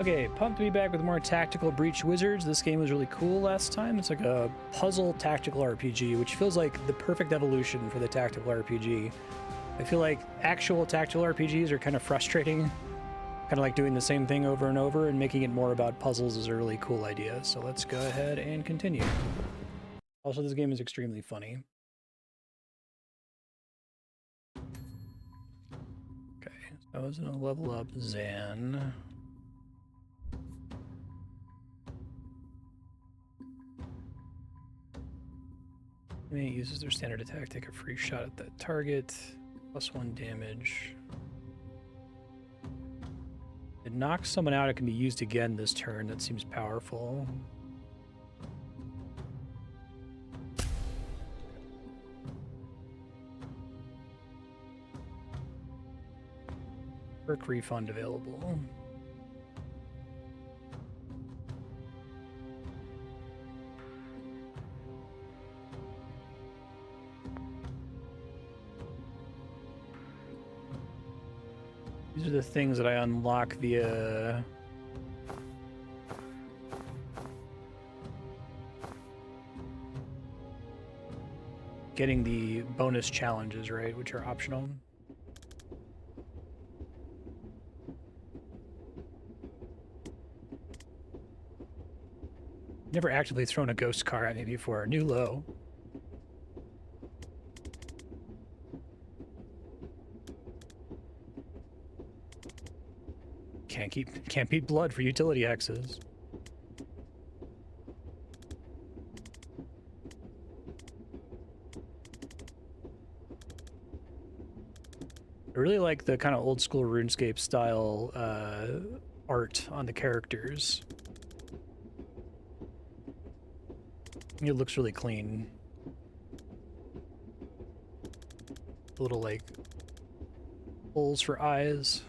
Okay, pumped to be back with more Tactical Breach Wizards. This game was really cool last time. It's like a puzzle tactical RPG, which feels like the perfect evolution for the tactical RPG. I feel like actual tactical RPGs are kind of frustrating, kind of like doing the same thing over and over, and making it more about puzzles is a really cool idea. So let's go ahead and continue. Also, this game is extremely funny. Okay, so I was gonna level up Zan. Enemy uses their standard attack, take a free shot at that target, +1 damage. It knocks someone out, it can be used again this turn. That seems powerful. Perk refund available. These are the things that I unlock via getting the bonus challenges, right, which are optional. Never actively thrown a ghost car at me before. New low. Can't beat blood for utility hexes. I really like the kind of old school RuneScape style art on the characters. It looks really clean. Little like holes for eyes.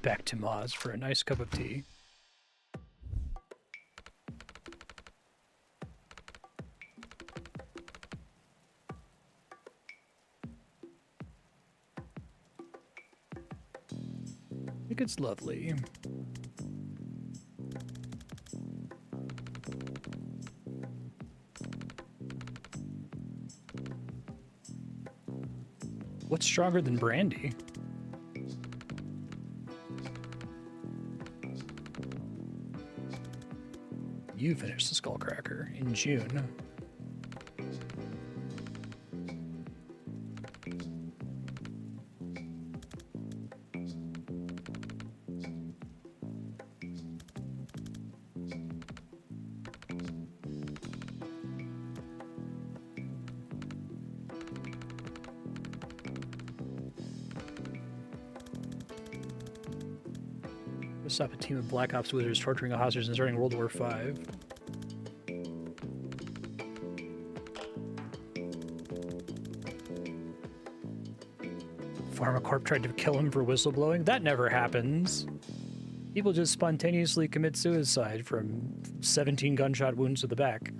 Back to Moz for a nice cup of tea. I think it's lovely. What's stronger than brandy? You finished the Skullcracker in June. Stop a team of Black Ops wizards torturing a hostage and starting World War V. Pharmacorp tried to kill him for whistleblowing. That never happens. People just spontaneously commit suicide from 17 gunshot wounds to the back.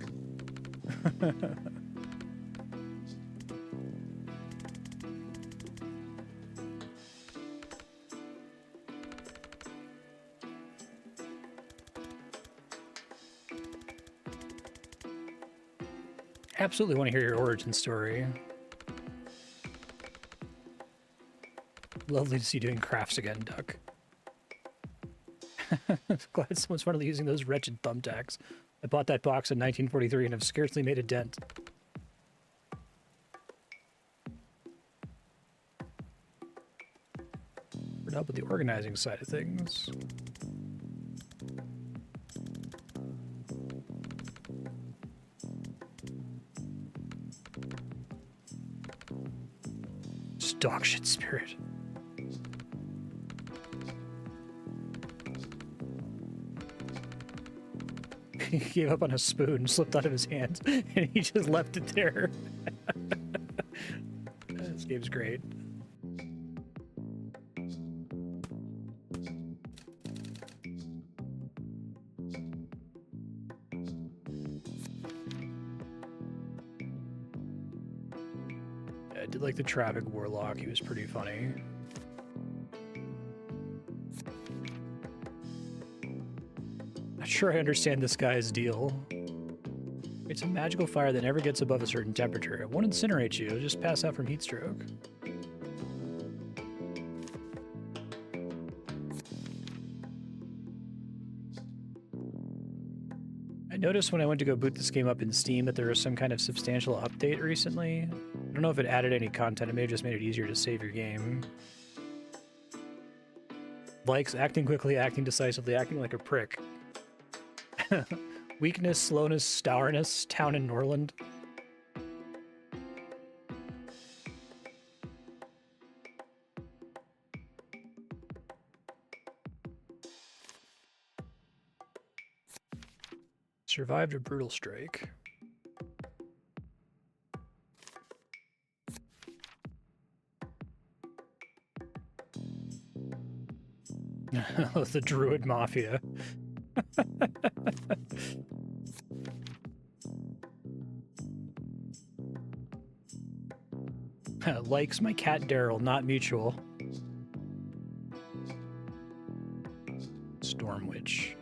Absolutely want to hear your origin story. Lovely to see you doing crafts again, Duck. Glad someone's finally using those wretched thumbtacks. I bought that box in 1943 and have scarcely made a dent. For help with the organizing side of things. Just dog shit spirit. He gave up on a spoon, slipped out of his hand, and he just left it there. This game's great. I did like the traffic warlock. He was pretty funny. Not sure I understand this guy's deal. It's a magical fire that never gets above a certain temperature. It won't incinerate you, it'll just pass out from heat stroke. I noticed when I went to go boot this game up in Steam that there was some kind of substantial update recently. I don't know if it added any content, it may have just made it easier to save your game. Likes acting quickly, acting decisively, acting like a prick. Weakness, slowness, stourness, town in Norland. Survived a brutal strike. The Druid Mafia. Likes my cat Daryl, not mutual. Storm Witch.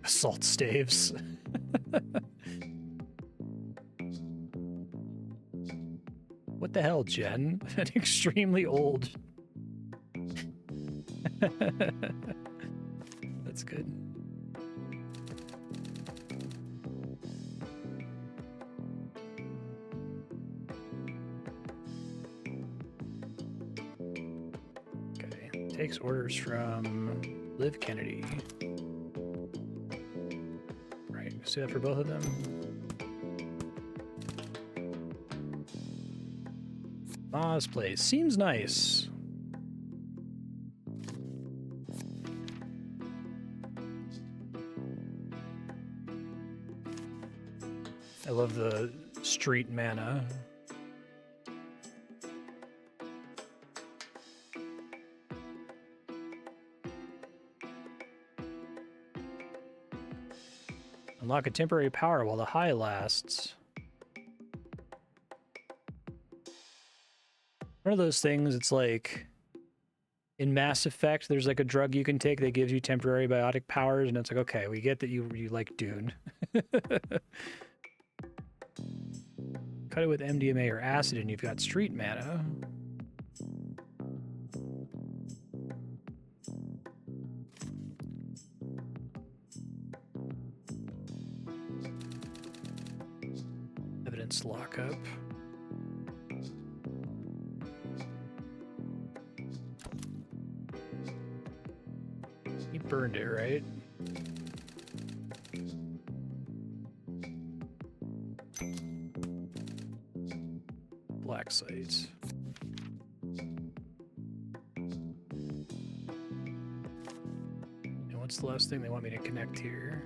Assault staves. What the hell, Jen? An extremely old. That's good. Okay, takes orders from Liv Kennedy. Right, see that for both of them? Ma's place seems nice. I love the street mana. Unlock a temporary power while the high lasts. One of those things, it's like in Mass Effect, there's like a drug you can take that gives you temporary biotic powers, and it's like, okay, we get that you like Dune. Cut it with MDMA or acid and you've got street mana. Evidence lockup. He burned it, right? Black site. And what's the last thing they want me to connect here?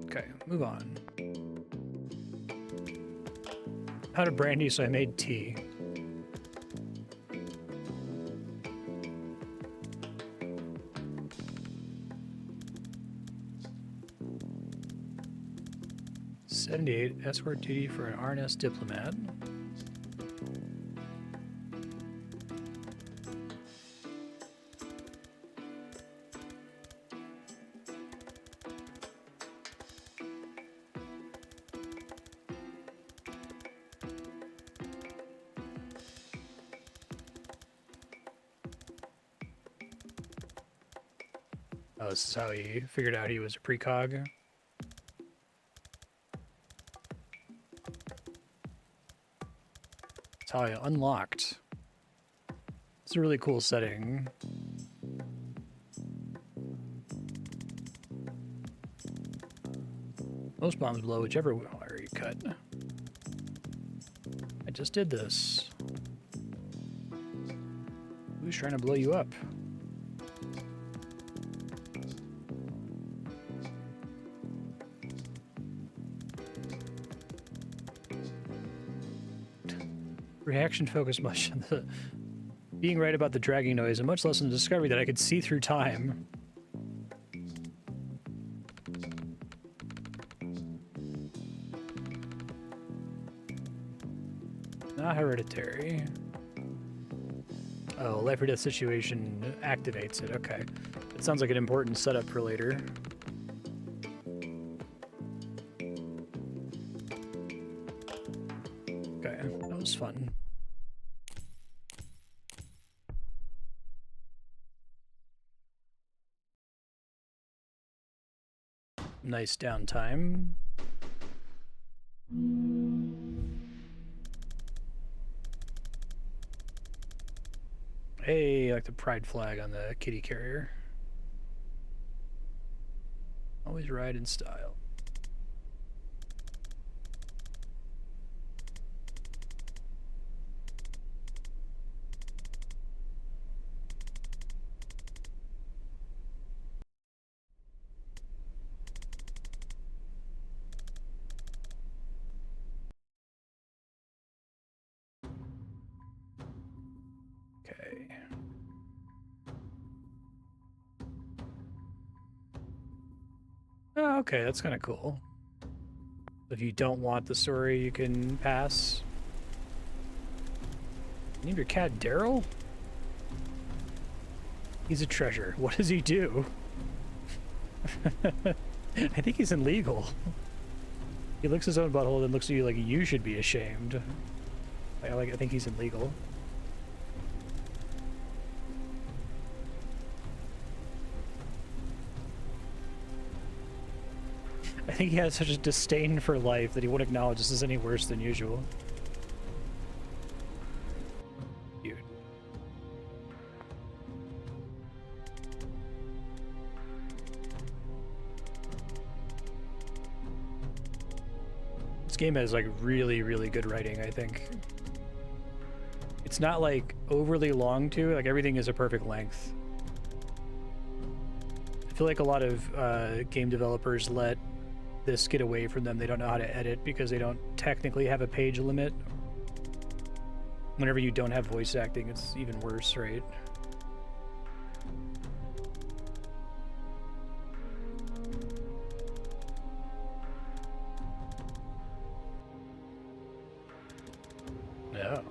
Okay, move on. Out of brandy, so I made tea. $78 escort duty for an RNS diplomat. Oh, this is how he figured out he was a precog. That's how I unlocked. It's a really cool setting. Most bombs blow whichever wire you cut. I just did this. Who's trying to blow you up? reaction focused much on the being right about the dragging noise and much less on the discovery that I could see through time. Not hereditary. Oh, life or death situation activates it. Okay. It sounds like an important setup for later. Okay, that was fun. Nice downtime. Hey, I like the pride flag on the kitty carrier. Always ride in style. Okay. Oh, okay, that's kind of cool. If you don't want the story, you can pass. Name your cat Daryl? He's a treasure. What does he do? I think he's illegal. He licks his own butthole and looks at you like you should be ashamed. I think he's illegal. I think he has such a disdain for life that he won't acknowledge this is any worse than usual. Dude. This game has like really, really good writing, I think. It's not like overly long too, like everything is a perfect length. I feel like a lot of game developers let this get away from them. They don't know how to edit because they don't technically have a page limit. Whenever you don't have voice acting, it's even worse, right? No.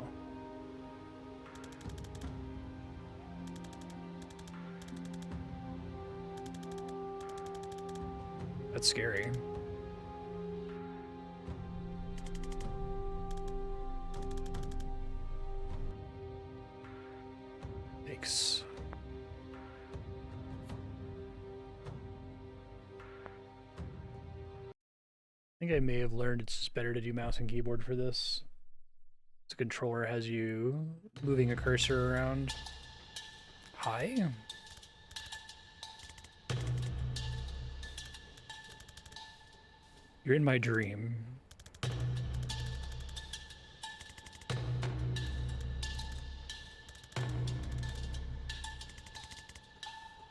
That's scary. Thanks. I think I may have learned it's just better to do mouse and keyboard for this. The controller has you moving a cursor around. Hi. You're in my dream.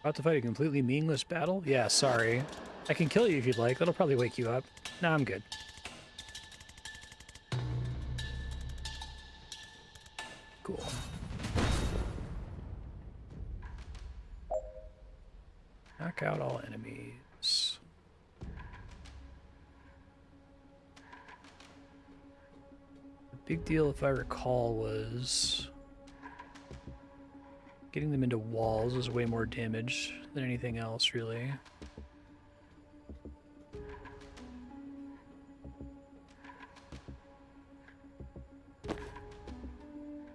About to fight a completely meaningless battle? Yeah, sorry. I can kill you if you'd like. That'll probably wake you up. Nah, I'm good. Cool. Knock out all enemies. The big deal, if I recall, was getting them into walls was way more damage than anything else, really.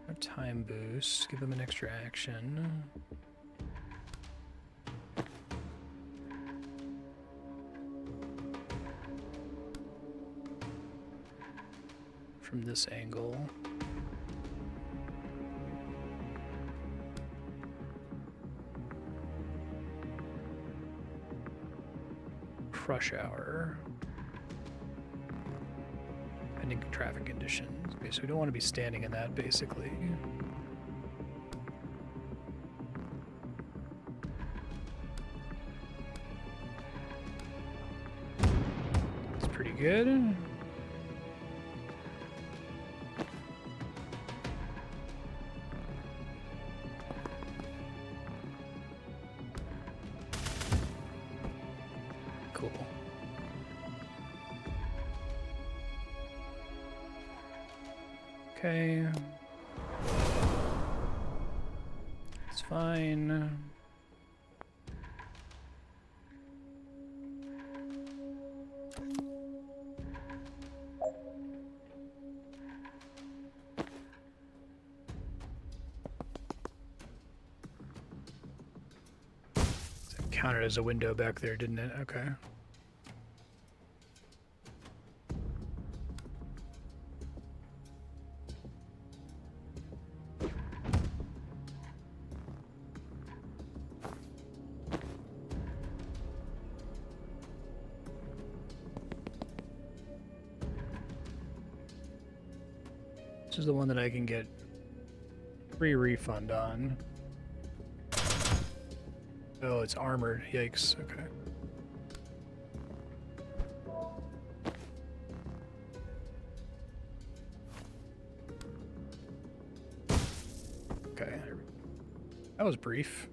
A time boost, give them an extra action. From this angle. Rush hour. Pending traffic conditions. Okay, so we don't want to be standing in that, basically. It's pretty good. Cool. Okay. It's fine. It counted as a window back there, didn't it? Okay. This is the one that I can get free refund on. Oh, it's armored. Yikes. Okay. Okay. That was brief.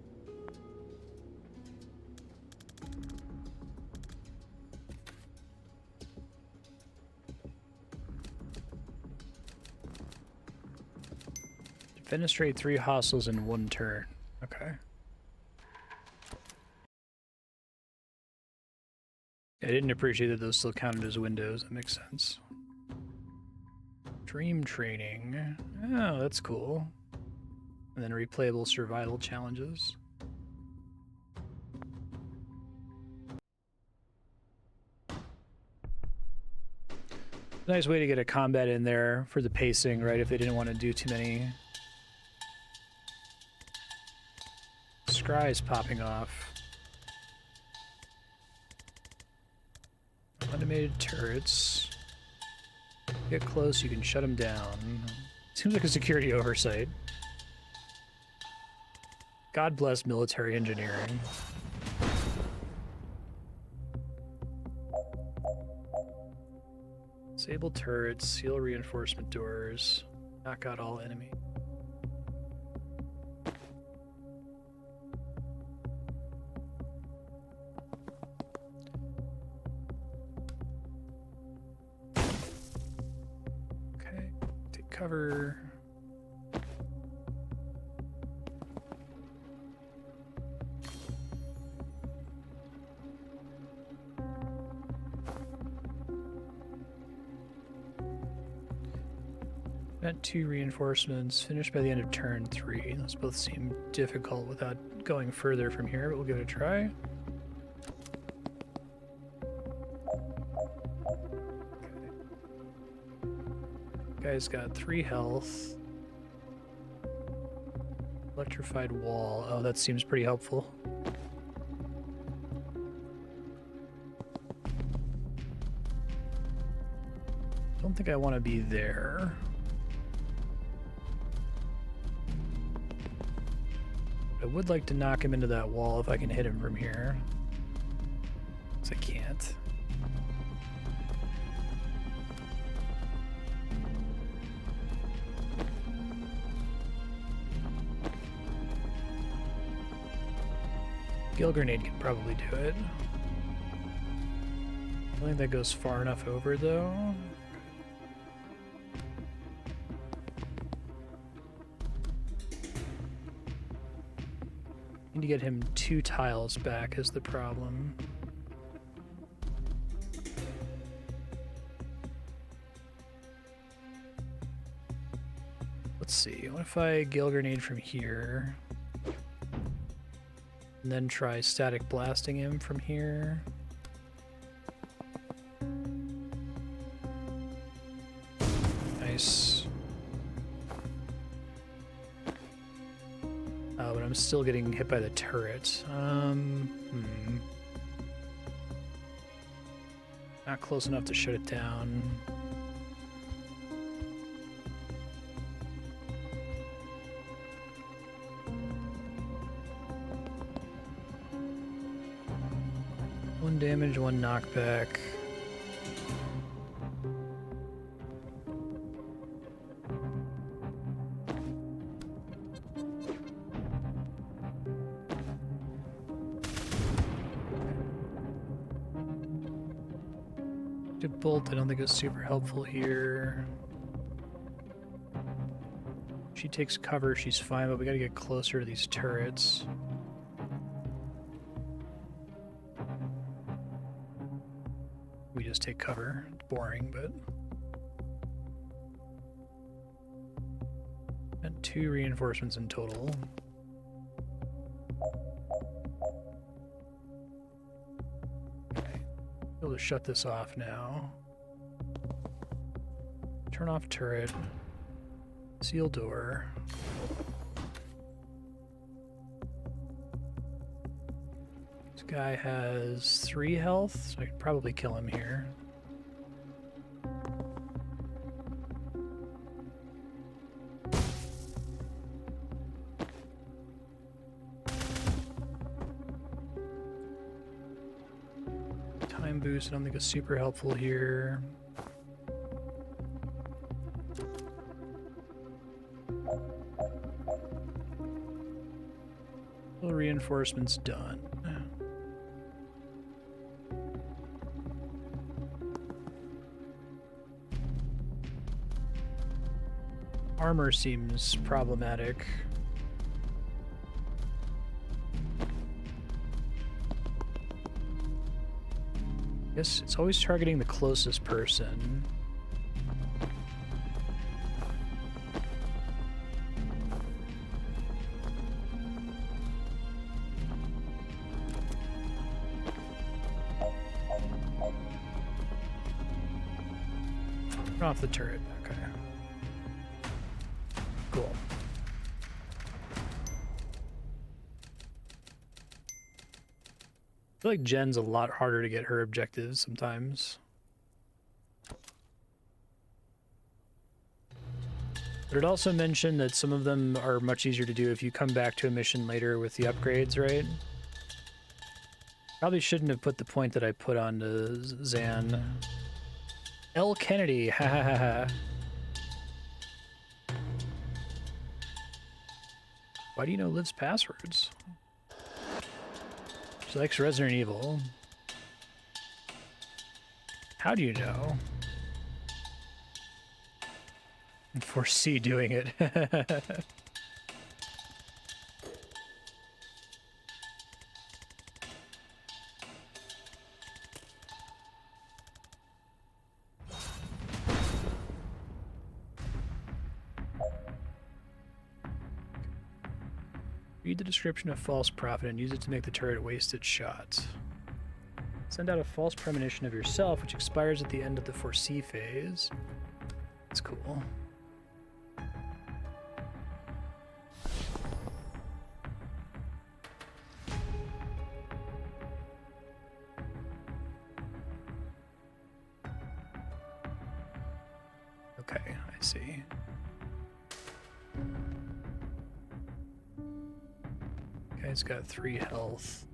Fenestrate 3 hostiles in 1 turn. Okay. I didn't appreciate that those still counted as windows. That makes sense. Dream training. Oh, that's cool. And then replayable survival challenges. Nice way to get a combat in there for the pacing, right? If they didn't want to do too many scries popping off. Automated turrets. Get close, you can shut them down. Seems like a security oversight. God bless military engineering. Disable turrets, seal reinforcement doors, knock out all enemies. Okay, take cover. Got 2 reinforcements, finished by the end of turn 3. Those both seem difficult without going further from here, but we'll give it a try. Okay. Guy's got 3 health. Electrified wall. Oh, that seems pretty helpful. Don't think I want to be there. I would like to knock him into that wall if I can hit him from here. Because I can't. Gill grenade can probably do it. I don't think that goes far enough over though. Need to get him 2 tiles back is the problem. Let's see, what if I Gill grenade from here? And then try static blasting him from here. Nice. Oh, but I'm still getting hit by the turret. Not close enough to shut it down. One damage, 1 knockback. Bolt, I don't think is super helpful here. She takes cover, she's fine, but we gotta get closer to these turrets. We just take cover. It's boring, but... And 2 reinforcements in total. Okay. Able to shut this off now. Turn off turret. Seal door. This guy has 3 health, so I could probably kill him here. Time boost, I don't think is super helpful here. Reinforcements done. Armor seems problematic. Guess it's always targeting the closest person. Off the turret, okay. Cool. I feel like Jen's a lot harder to get her objectives sometimes. But it also mentioned that some of them are much easier to do if you come back to a mission later with the upgrades, right? Probably shouldn't have put the point that I put onto Zan. L. Kennedy, ha ha ha ha. Why do you know Liv's passwords? She likes Resident Evil. How do you know? I foresee doing it. Read the description of false prophet and use it to make the turret waste its shot. Send out a false premonition of yourself, which expires at the end of the foresee phase. That's cool. Okay, I see. Guy's got 3 health.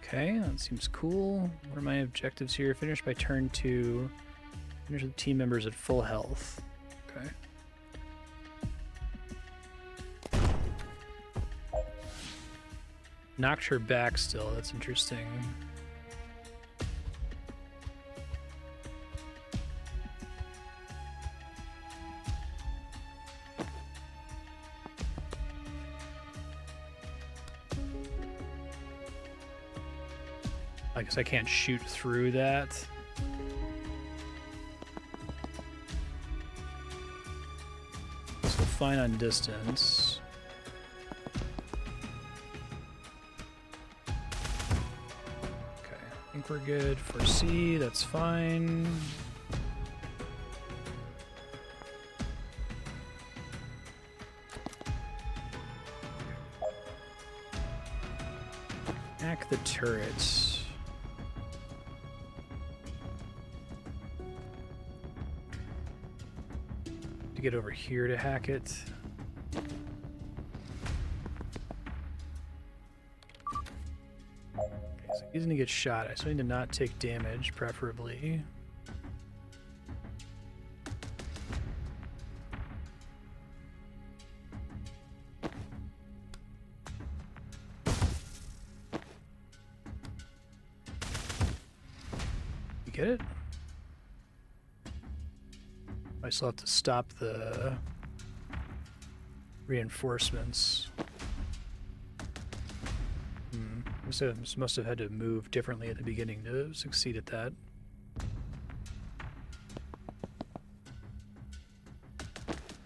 Okay, that seems cool. What are my objectives here? Finish by turn 2. Finish with team members at full health. Okay. Knocked her back still, that's interesting. I guess I can't shoot through that. Still fine on distance. Okay, I think we're good for C, that's fine. Hack the turrets. Get over here to hack it. He's gonna get shot. I still need to not take damage, preferably. You get it? I still have to stop the reinforcements. Must have had to move differently at the beginning to succeed at that.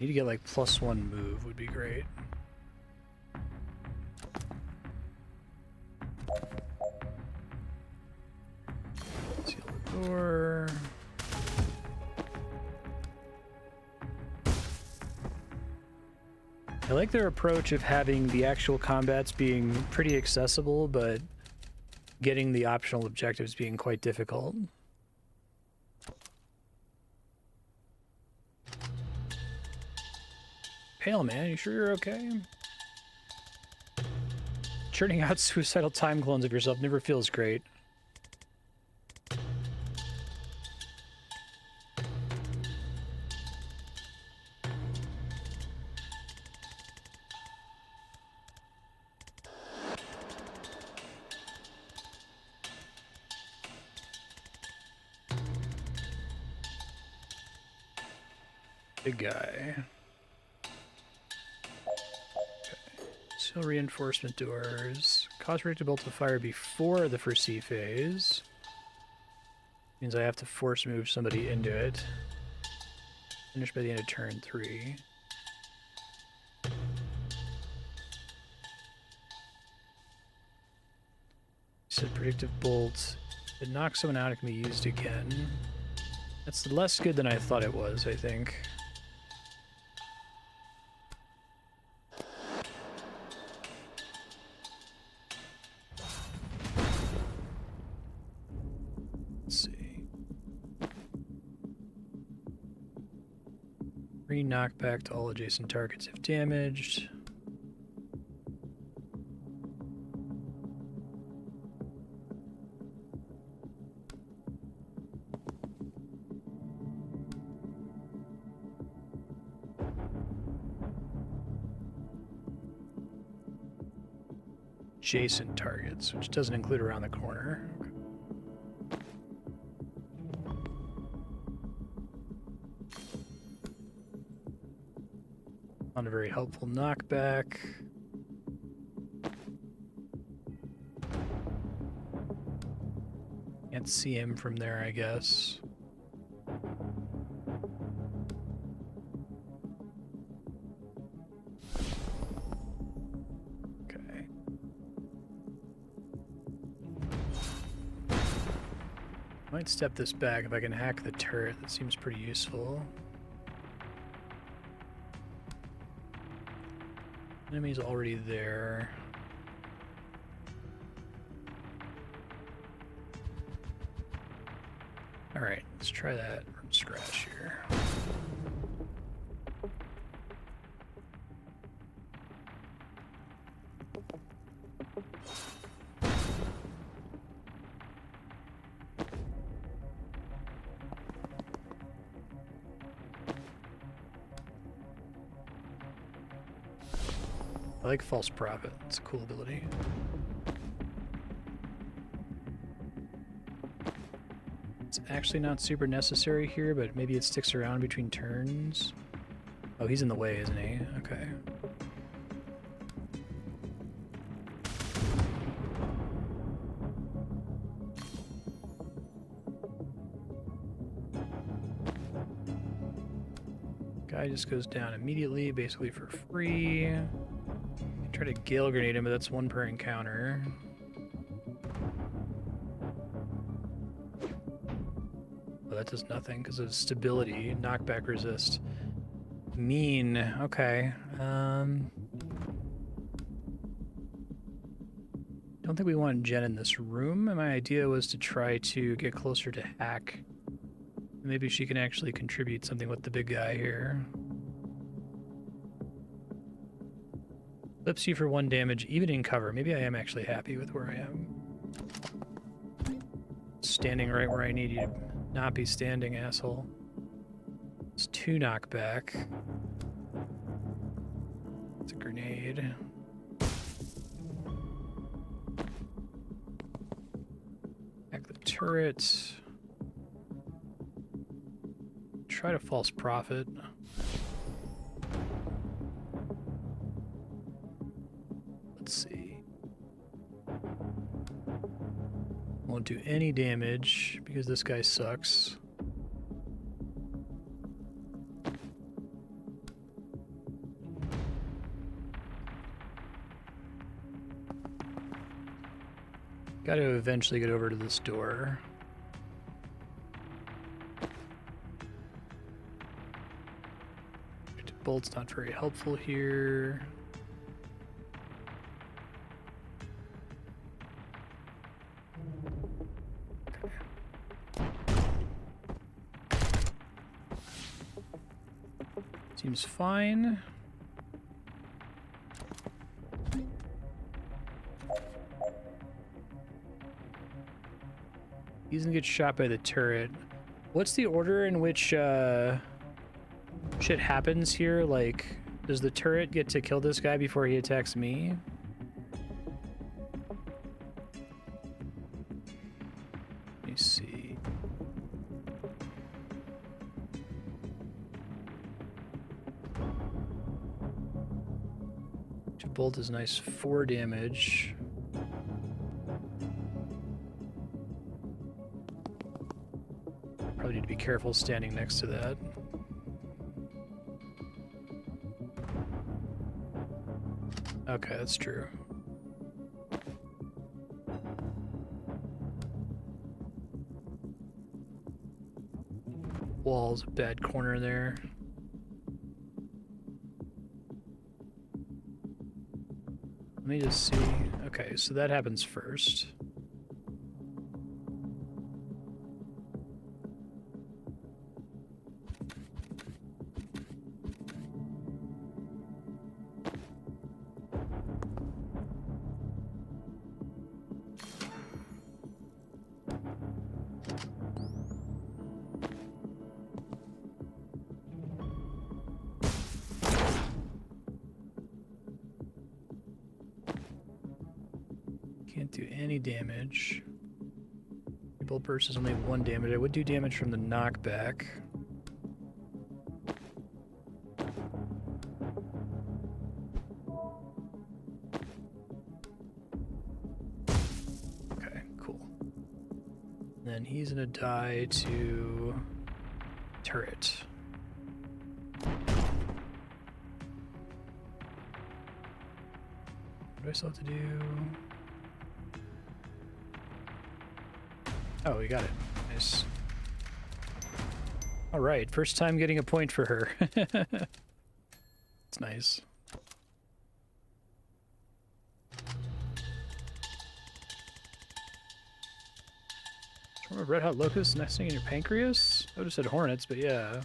Need to get like +1 move would be great. Seal the door. I like their approach of having the actual combats being pretty accessible, but getting the optional objectives being quite difficult. Pale man, you sure you're okay? Churning out suicidal time clones of yourself never feels great. Big guy. Seal reinforcement doors. Cause predictable to fire before the foresee phase. Means I have to force move somebody into it. Finish by the end of turn 3. Said predictive bolt. It knocks someone out, it can be used again. That's less good than I thought it was, I think. Let's see. 3 knockback to all adjacent targets if damaged. Adjacent targets, which doesn't include around the corner. Not a very helpful knockback. Can't see him from there, I guess. Might step this back if I can hack the turret. That seems pretty useful. Enemy's already there. Alright, let's try that from scratch here. I like False Prophet. It's a cool ability. It's actually not super necessary here, but maybe it sticks around between turns. Oh, he's in the way, isn't he? Okay. Guy just goes down immediately, basically for free. Try to Gale Grenade him, but that's 1 per encounter. Well, that does nothing because of stability. Knockback resist. Mean. Okay. Don't think we want Jen in this room. My idea was to try to get closer to Hack. Maybe she can actually contribute something with the big guy here. Flips you for 1 damage, even in cover. Maybe I am actually happy with where I am. standing right where I need you to not be standing, asshole. It's 2 knockback. It's a grenade. Hack the turret. Try to false prophet. Let's see. Won't do any damage because this guy sucks. Got to eventually get over to this door. Bolt's not very helpful here. Seems fine. He's gonna get shot by the turret. What's the order in which shit happens here? Like, does the turret get to kill this guy before he attacks me? Let me see. Bolt is nice 4 damage. Probably need to be careful standing next to that. Okay, that's true. Wall's a bad corner there. Let me just see. Okay, so that happens first. Can't do any damage. Bolt burst is only 1 damage. I would do damage from the knockback. Okay, cool. Then he's gonna die to turret. What do I still have to do? Oh, we got it. Nice. All right, first time getting a point for her. It's nice. Remember red hot locust nesting in your pancreas? I would have said hornets, but yeah.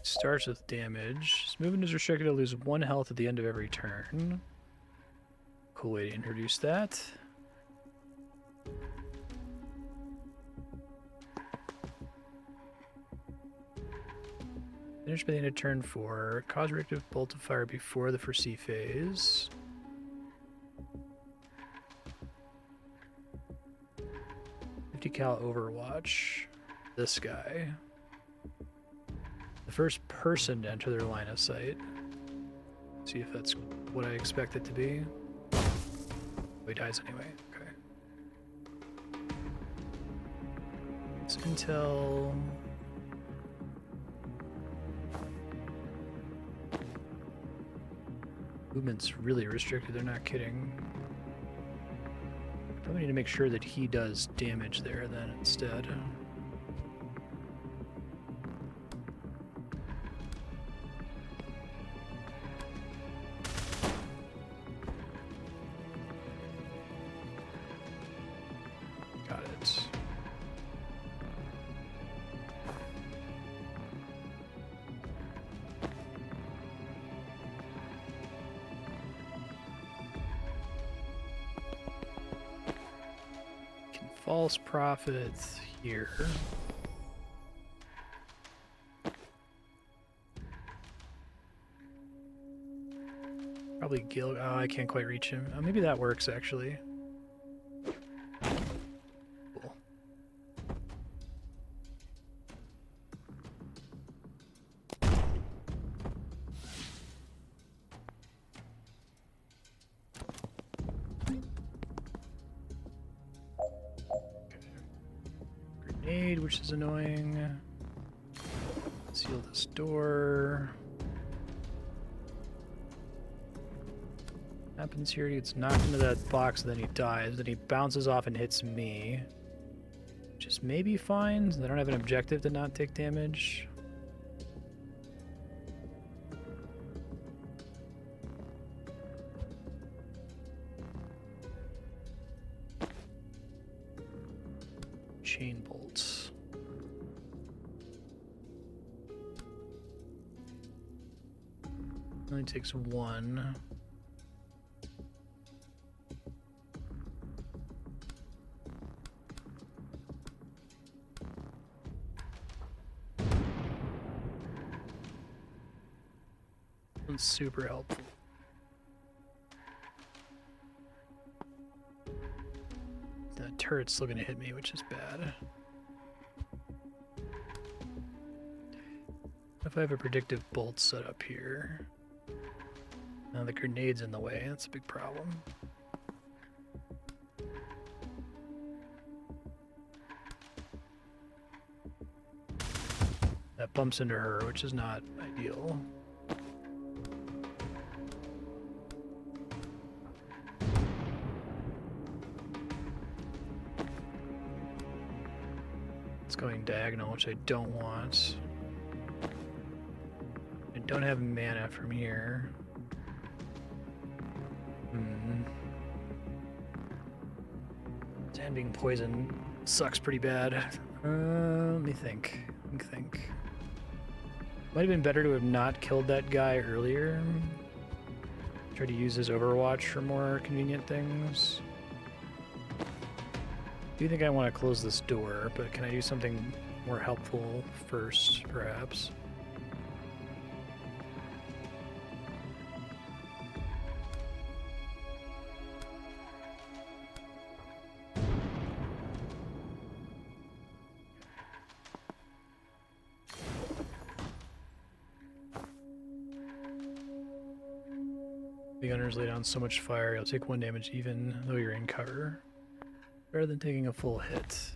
Starts with damage. His movement is restricted to lose 1 health at the end of every turn. Cool way to introduce that. Finish by the end of turn 4. Cause reactive bolt to fire before the foresee phase. .50 cal Overwatch. This guy. The first person to enter their line of sight. See if that's what I expect it to be. Oh, he dies anyway. Okay. It's intel. Movement's really restricted, they're not kidding. Probably need to make sure that he does damage there then instead. Got it. false prophet here. Probably Gil. Oh, I can't quite reach him. Oh, maybe that works actually. Cool. Grenade, which is annoying. Seal this door. Happens here, he gets knocked into that box, and then he dies. Then he bounces off and hits me. Which is maybe fine. I don't have an objective to not take damage. Chain bolts. Only takes one. One's super helpful. The turret's still gonna hit me, which is bad. If I have a predictive bolt set up here. Now the grenade's in the way, that's a big problem. That bumps into her, which is not ideal. It's going diagonal, which I don't want. I don't have mana from here. Sand being poisoned sucks pretty bad. Let me think. Might have been better to have not killed that guy earlier. Try to use his Overwatch for more convenient things. I do think I want to close this door, but can I do something more helpful first, perhaps? The gunners lay down so much fire, you'll take 1 damage even though you're in cover. Better than taking a full hit.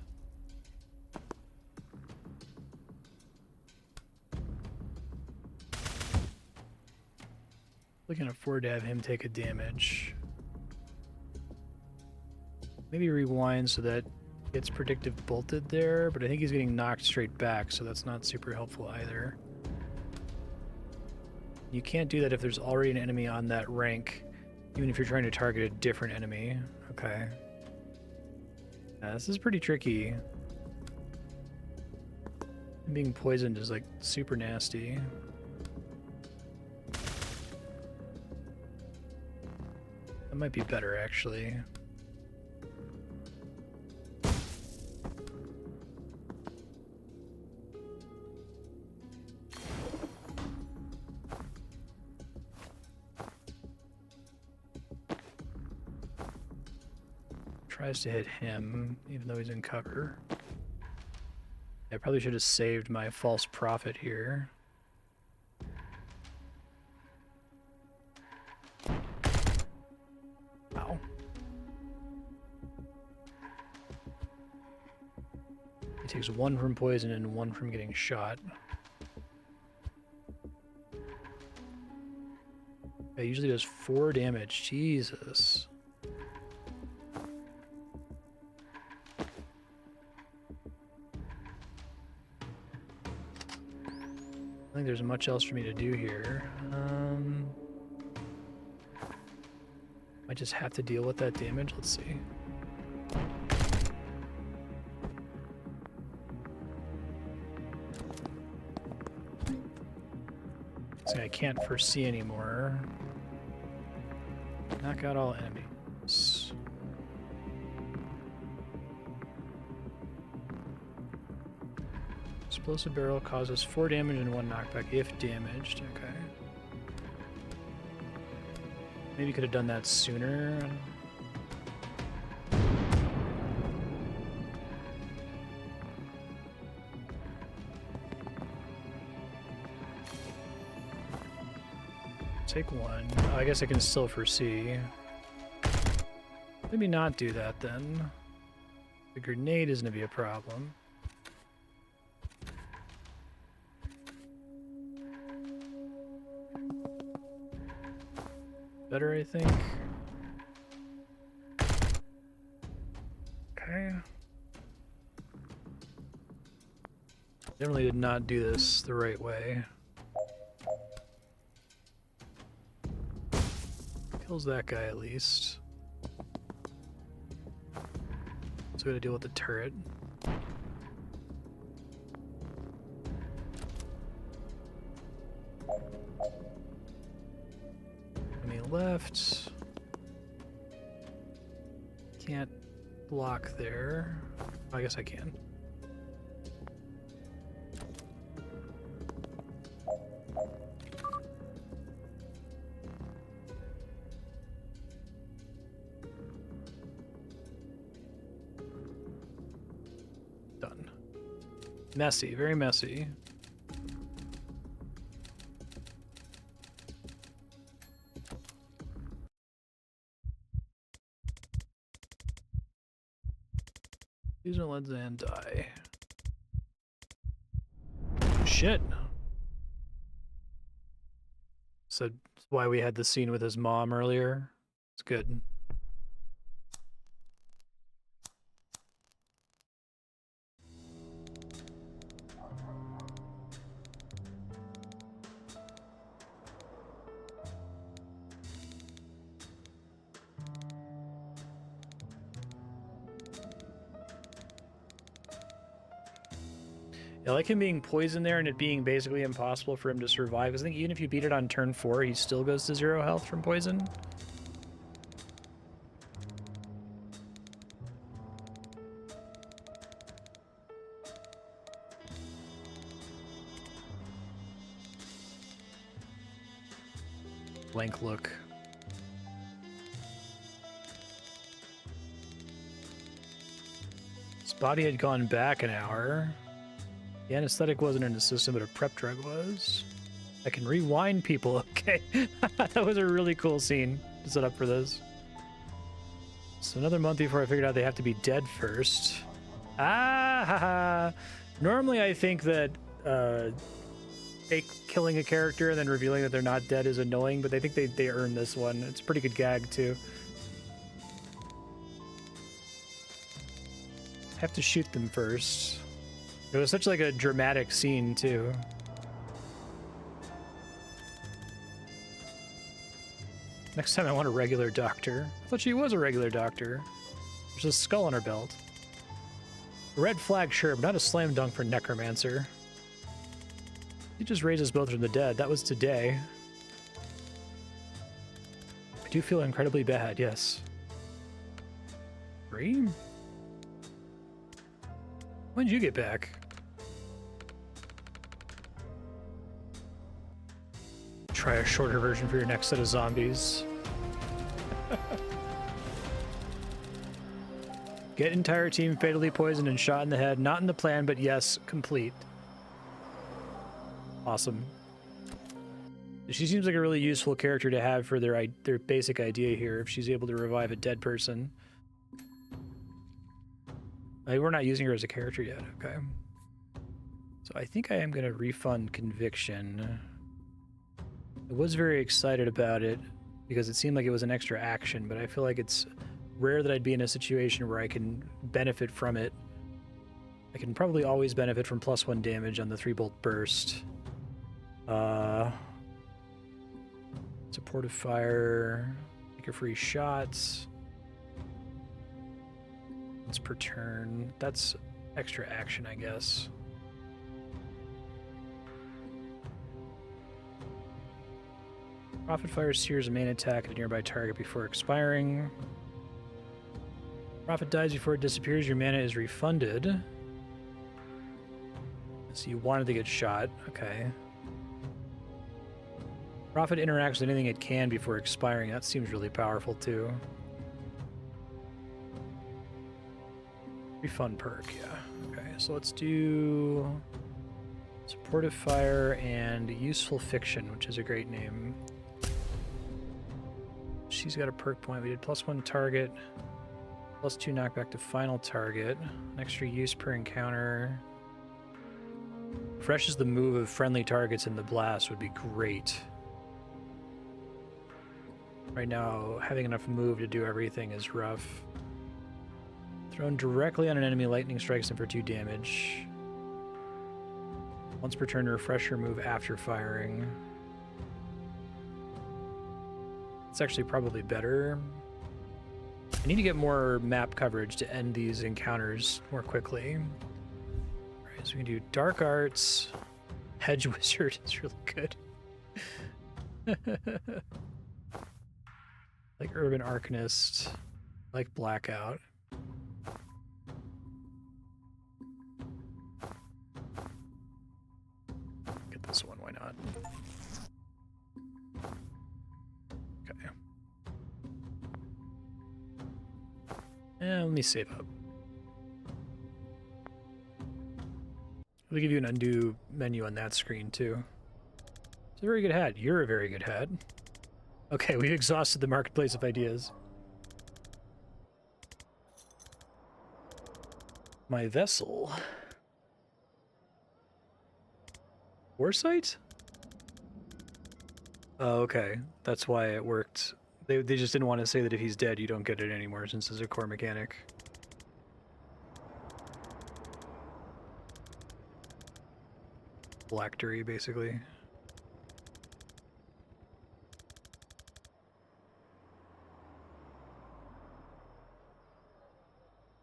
We can afford to have him take a damage. Maybe rewind so that gets predictive bolted there, but I think he's getting knocked straight back, so that's not super helpful either. You can't do that if there's already an enemy on that rank, even if you're trying to target a different enemy. Okay. Yeah, this is pretty tricky. Being poisoned is like super nasty. That might be better actually. Tries to hit him, even though he's in cover. I probably should have saved my false prophet here. Ow. He takes 1 from poison and 1 from getting shot. It usually does 4 damage. Jesus. I don't think there's much else for me to do here. I just have to deal with that damage. Let's see. See, I can't foresee anymore. Knock out all enemies. Explosive barrel causes 4 damage and 1 knockback if damaged. Okay. Maybe could have done that sooner. Take 1. Oh, I guess I can still foresee. Maybe not do that then. The grenade isn't gonna be a problem. Better, I think. Okay. Definitely did not do this the right way. Kills that guy at least. So we gotta deal with the turret. Enemy left. Can't block there. I guess I can. Done. Messy, very messy. These are lens and die. Shit. So that's why we had the scene with his mom earlier. It's good. I like him being poisoned there and it being basically impossible for him to survive. Because I think even if you beat it on turn 4, he still goes to 0 health from poison. Blank look. His body had gone back an hour. The anesthetic wasn't in the system, but a prep drug was. I can rewind people. Okay. That was a really cool scene to set up for this. So another month before I figured out they have to be dead first. Ah, haha. Normally I think that fake killing a character and then revealing that they're not dead is annoying, but I think they earn this one. It's a pretty good gag too. I have to shoot them first. It was such like a dramatic scene too. Next time I want a regular doctor. I thought she was a regular doctor. There's a skull on her belt. A red flag, sure, but not a slam dunk for Necromancer. He just raised us both from the dead. That was today. I do feel incredibly bad, yes. Dream? When did you get back? Try a shorter version for your next set of zombies. Get entire team fatally poisoned and shot in the head. Not in the plan, but yes, complete. Awesome. She seems like a really useful character to have for their basic idea here, if she's able to revive a dead person. We're not using her as a character yet, okay. So I think I am going to refund Conviction. I was very excited about it because it seemed like it was an extra action, but I feel like it's rare that I'd be in a situation where I can benefit from it. I can probably always benefit from +1 damage on the 3-bolt burst. Supportive fire, take a free shots. Once per turn. That's extra action, I guess. Prophet Fire sears a main attack at a nearby target before expiring. Prophet dies before it disappears. Your mana is refunded. So you wanted to get shot. Okay. Prophet interacts with anything it can before expiring. That seems really powerful, too. Pretty fun perk, yeah. Okay, so let's do Supportive Fire and Useful Fiction, which is a great name. She's got a perk point. We did +1 target, +2 knockback to final target, an extra use per encounter. Refreshes the move of friendly targets in the blast would be great. Right now, having enough move to do everything is rough. Thrown directly on an enemy, lightning strikes them for 2 damage. Once per turn, refresh your move after firing. It's actually probably better. I need to get more map coverage to end these encounters more quickly. Alright, so we can do Dark Arts. Hedge Wizard is really good. Like Urban Arcanist. Like Blackout. Get this one, why not? Okay. And let me save up. I'll give you an undo menu on that screen too. It's a very good hat. You're a very good hat. Okay, we've exhausted the marketplace of ideas. My vessel. Foresight? Oh, okay. That's why it worked. They just didn't want to say that if he's dead, you don't get it anymore, since it's a core mechanic. Phylactery, basically.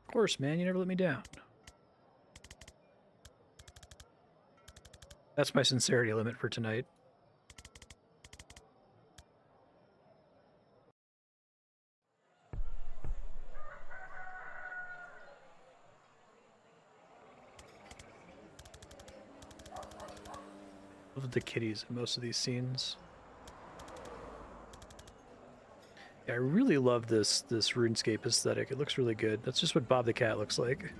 Of course, man, you never let me down. That's my sincerity limit for tonight. Love the kitties in most of these scenes. Yeah, I really love this RuneScape aesthetic. It looks really good. That's just what Bob the Cat looks like.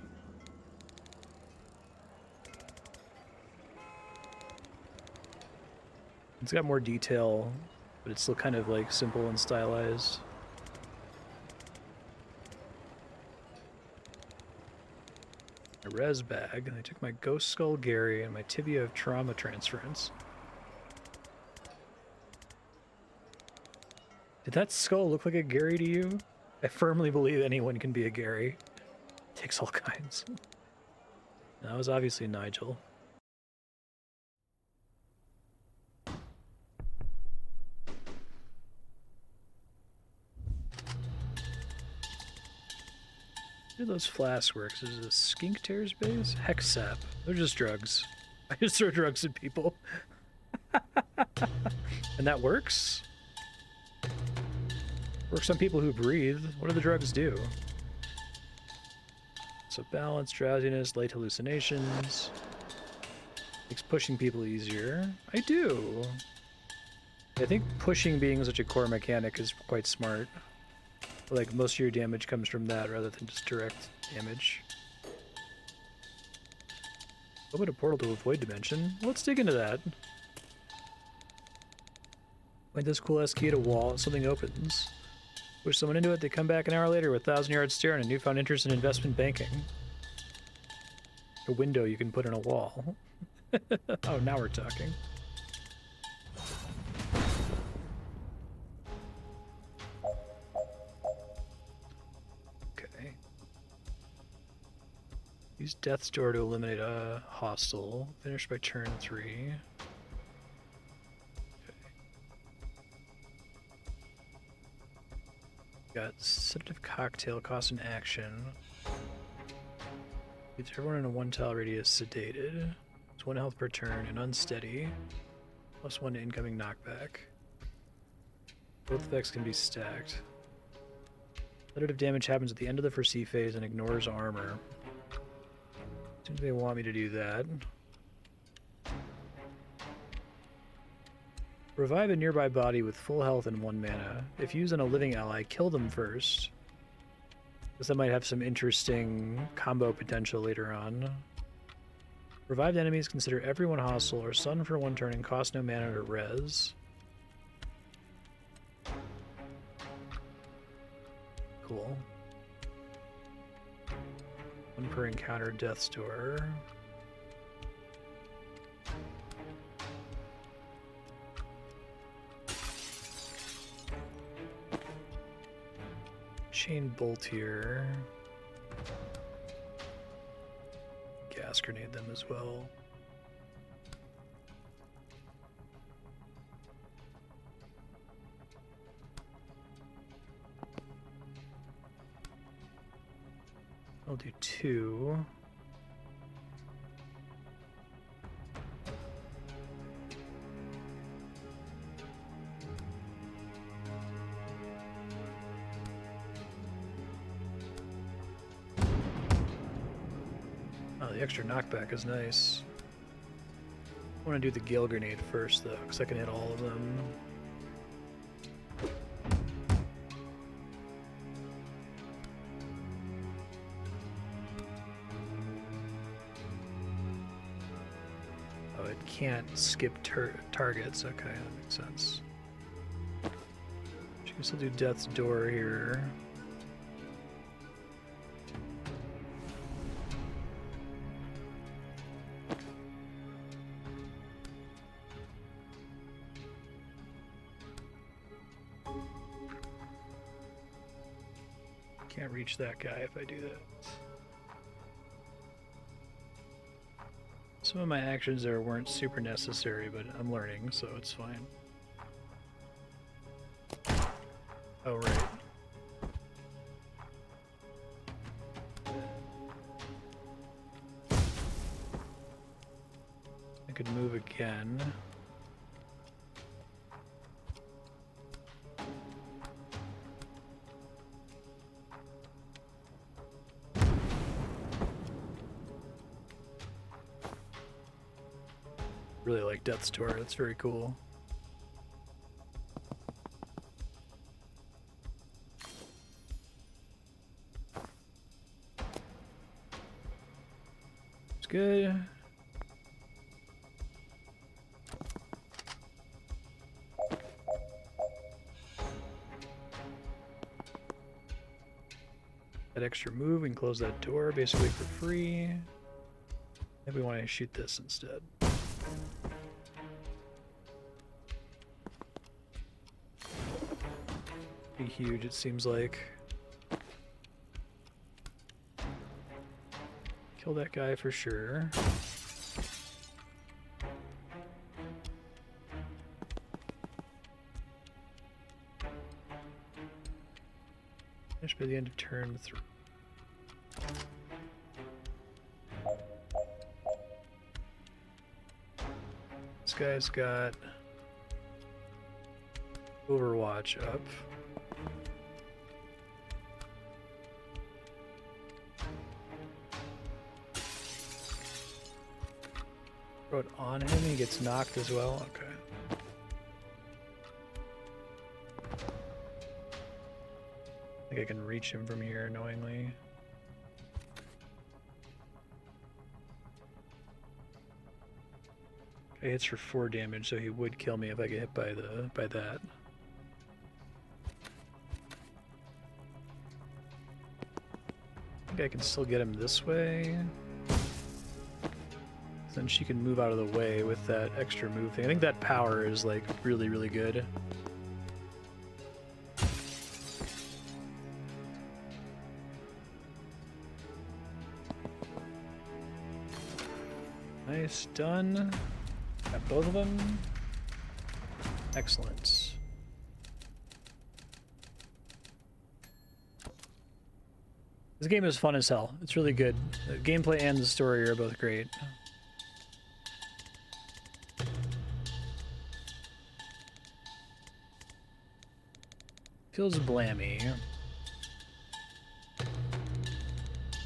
It's got more detail, but it's still kind of like simple and stylized. A res bag. I took my Ghost Skull Gary and my Tibia of Trauma Transference. Did that skull look like a Gary to you? I firmly believe anyone can be a Gary. Takes all kinds. That was obviously Nigel. Where do those flasks work? Is it a skink tears base? Hex sap. They're just drugs. I just throw drugs at people. And that works? Works on people who breathe. What do the drugs do? So balance, drowsiness, light hallucinations. Makes pushing people easier. I do. I think pushing being such a core mechanic is quite smart. Like, most of your damage comes from that rather than just direct damage. Open a portal to a void dimension. Let's dig into that. Point this cool-ass key at a wall, something opens. Push someone into it, they come back an hour later with 1,000-yard stare and a newfound interest in investment banking. A window you can put in a wall. Oh, now we're talking. Okay. Use Death's Door to eliminate a hostile. Finish by turn 3. Got sedative cocktail, cost an action. Keeps everyone in a 1-tile radius sedated. It's 1 health per turn and unsteady. +1 to incoming knockback. Both effects can be stacked. Sedative damage happens at the end of the foresee phase and ignores armor. Seems they want me to do that. Revive a nearby body with full health and 1 mana. If used on a living ally, kill them first. Because that might have some interesting combo potential later on. Revived enemies consider everyone hostile or stun for 1 turn and cost no mana to res. Cool. 1 per encounter, Death's Door. Chain Bolt here. Gas Grenade them as well. I'll do 2. Oh, the extra knockback is nice. I want to do the Gale Grenade first, though, because I can hit all of them. Oh, it can't skip targets. Okay, that makes sense. She can still do Death's Door here. Can't reach that guy if I do that. Some of my actions there weren't super necessary, but I'm learning, so it's fine. Oh, right. I could move again. Really like Death's Door, that's very cool. It's good. That extra move and close that door basically for free. Maybe we want to shoot this instead. Be huge, it seems like. Kill that guy for sure. Finish by the end of turn 3. This guy's got Overwatch up. Throw it on him, he gets knocked as well. Okay. I think I can reach him from here knowingly. Okay, hits for 4 damage, so he would kill me if I get hit by that. I think I can still get him this way. Then she can move out of the way with that extra move thing. I think that power is like really, really good. Nice, done. Got both of them. Excellent. This game is fun as hell. It's really good. The gameplay and the story are both great. Feels blammy.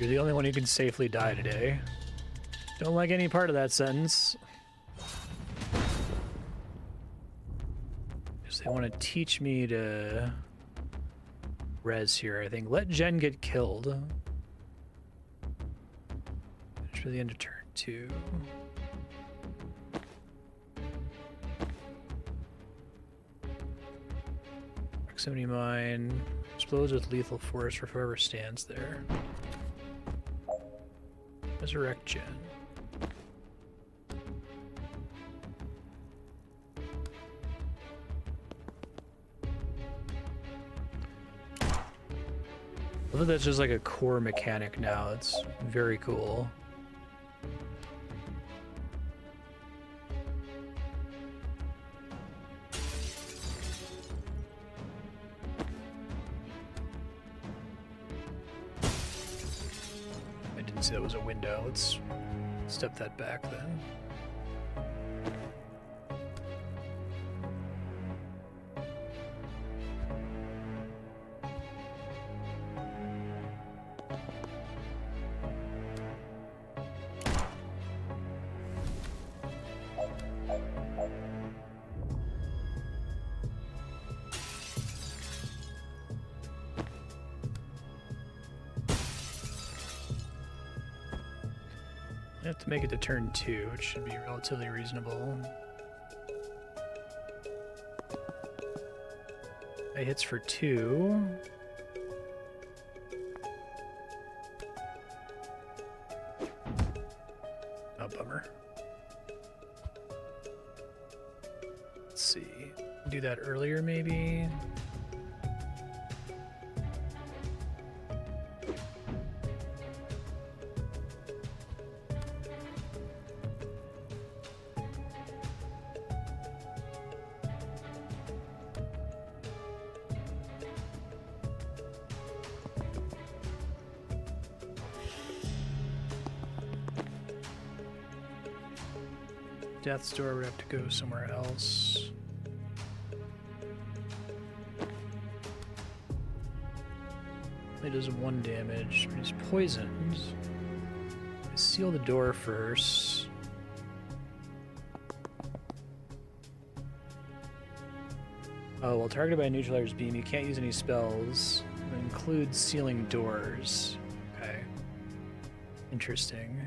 You're the only one who can safely die today. Don't like any part of that sentence. So they want to teach me to res here, I think. Let Jen get killed. Finish for the end of turn 2. Proximity mine. Explodes with lethal force for whoever stands there. Resurrect Jen. I love that that's just like a core mechanic now. It's very cool. I didn't see that was a window. Let's step that back then. I have to make it to turn 2, which should be relatively reasonable. It hits for 2. Oh, bummer. Let's see. Do that earlier, maybe? Death's Door would have to go somewhere else. It does 1 damage, but he's poisoned. Seal the door first. Oh, well, targeted by a neutralizer's beam, you can't use any spells. It includes sealing doors. Okay. Interesting.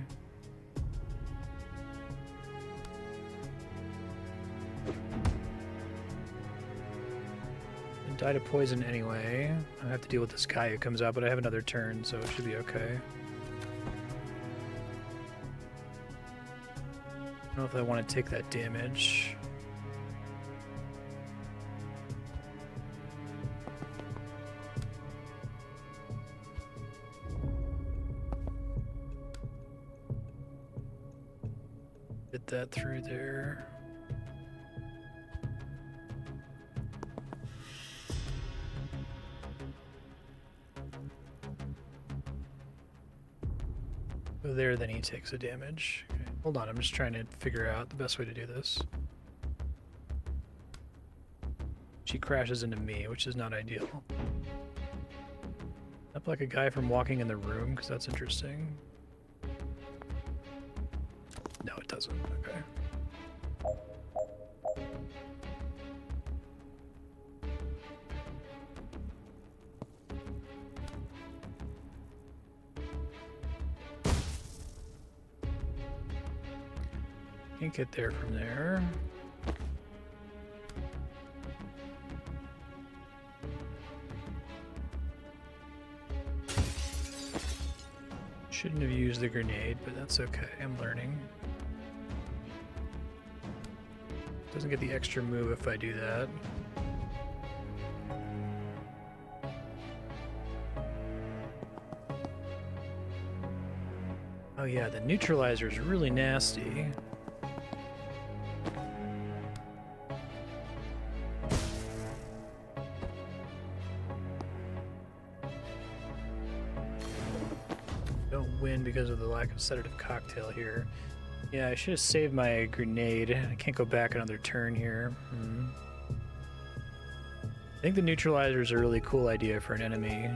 Die to poison anyway. I have to deal with this guy who comes out, but I have another turn, so it should be okay. I don't know if I want to take that damage. Get that through there. Go there, then he takes a damage. Okay. Hold on, I'm just trying to figure out the best way to do this. She crashes into me, which is not ideal. Up like a guy from Walking in the Room, because that's interesting. No, it doesn't. Okay. Can't get there from there. Shouldn't have used the grenade, but that's okay. I'm learning. Doesn't get the extra move if I do that. Oh yeah, the neutralizer is really nasty. Win because of the lack of sedative cocktail here. Yeah, I should have saved my grenade. I can't go back another turn here. I think the neutralizer is a really cool idea for an enemy.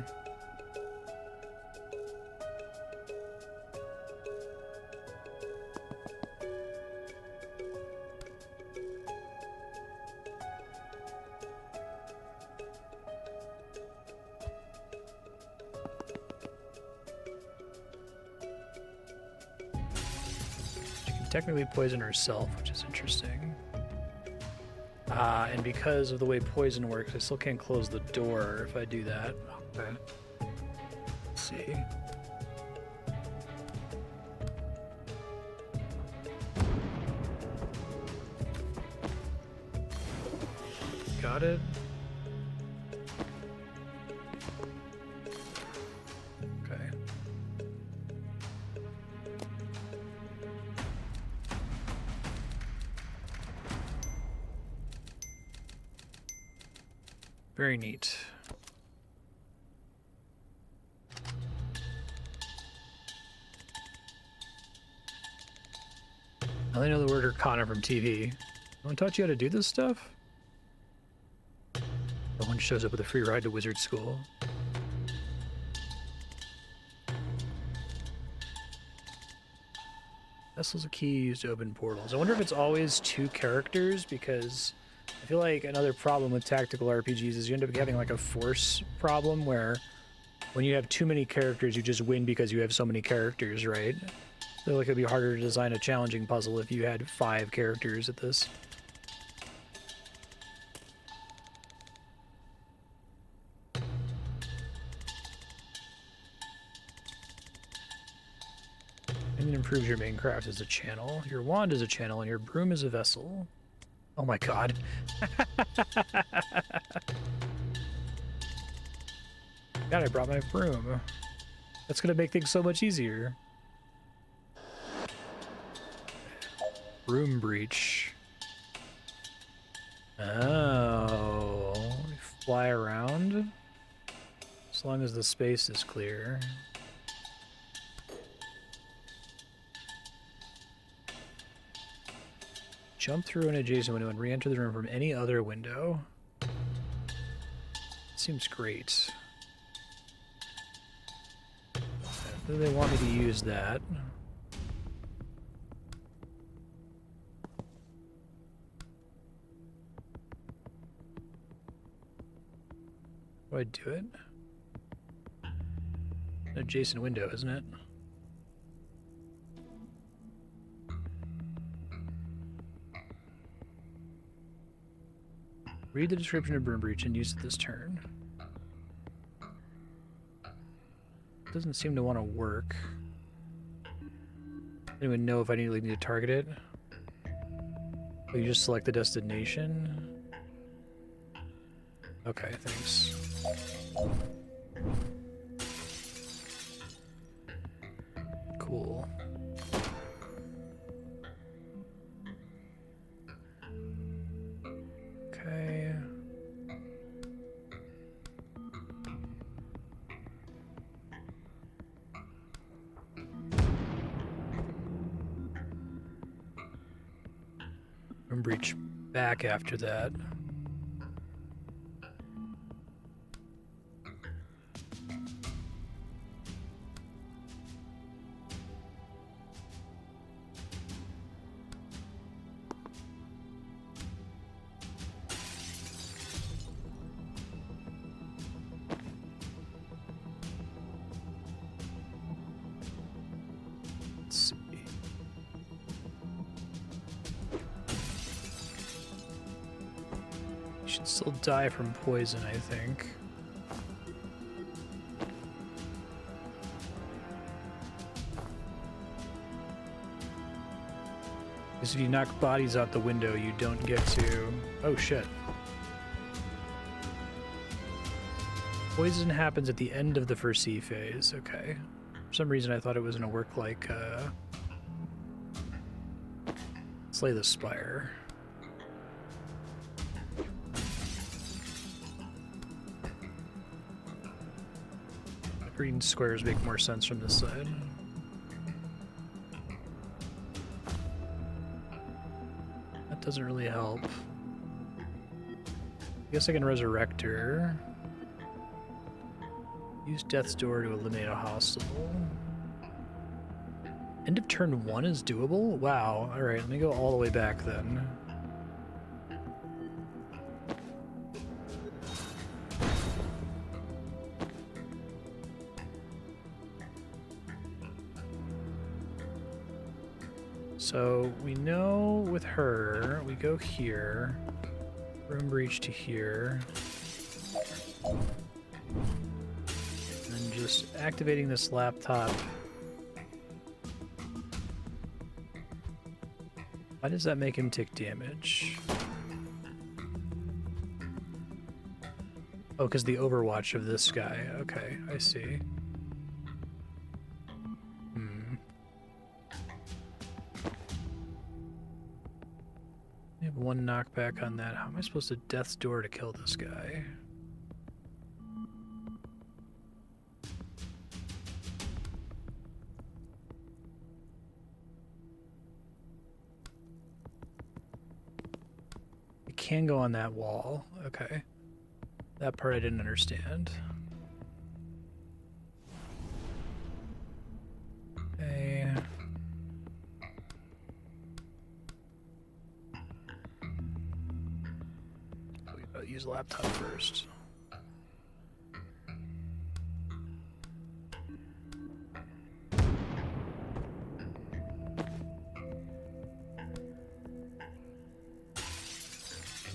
technically poison herself, which is interesting. And because of the way poison works, I still can't close the door if I do that. Okay. Let's see. Got it. Okay. Very neat. I only know the word Arcana from TV. No one taught you how to do this stuff? No one shows up with a free ride to wizard school. Vessel's a key used to open portals. I wonder if it's always 2 characters, because I feel like another problem with tactical RPGs is you end up having like a force problem where when you have too many characters, you just win because you have so many characters, right? I feel like it'd be harder to design a challenging puzzle if you had 5 characters at this. And it improves your main craft as a channel, your wand is a channel, and your broom is a vessel. Oh my god. God, I brought my broom. That's gonna make things so much easier. Broom breach. Oh, fly around? As long as the space is clear. Jump through an adjacent window and re-enter the room from any other window. Seems great. Do they want me to use that? Do I do it? An adjacent window, isn't it? Read the description of Broom Breach and use it this turn. Doesn't seem to want to work. I don't even know if I need to target it. Oh, you just select the destination? Okay, thanks. Cool. Okay. And breach back after that. Still die from poison, I think. Because if you knock bodies out the window, you don't get to... Oh, shit. Poison happens at the end of the first sea phase. Okay. For some reason, I thought it was going to work like, Slay the Spire. Green squares make more sense from this side. That doesn't really help. I guess I can resurrect her. Use Death's Door to eliminate a hostile. End of turn 1 is doable? Wow. Alright, let me go all the way back then. So we know with her, we go here, room breach to here, and then just activating this laptop. Why does that make him take damage? Oh, because the overwatch of this guy. Okay, I see. I have one knockback on that. How am I supposed to Death's Door to kill this guy? It can go on that wall. Okay. That part I didn't understand. Okay. Use laptop first.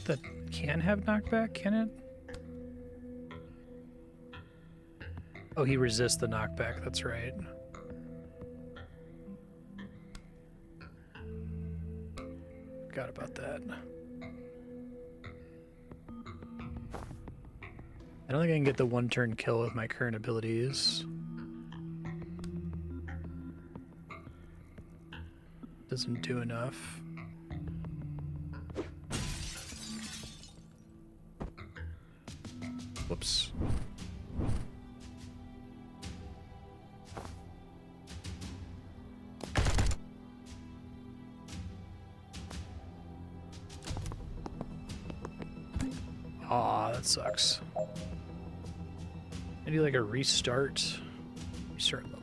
That can have knockback, can it? Oh, he resists the knockback, that's right. Forgot about that. I don't think I can get the one-turn kill with my current abilities. Doesn't do enough. Whoops. Aw, that sucks. Maybe like a restart level.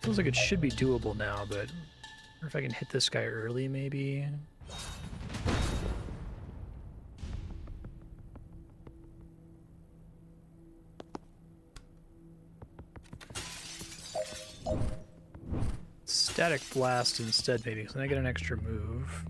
Feels like it should be doable now, but I wonder if I can hit this guy early, maybe. Static Blast instead, maybe, because then I get an extra move.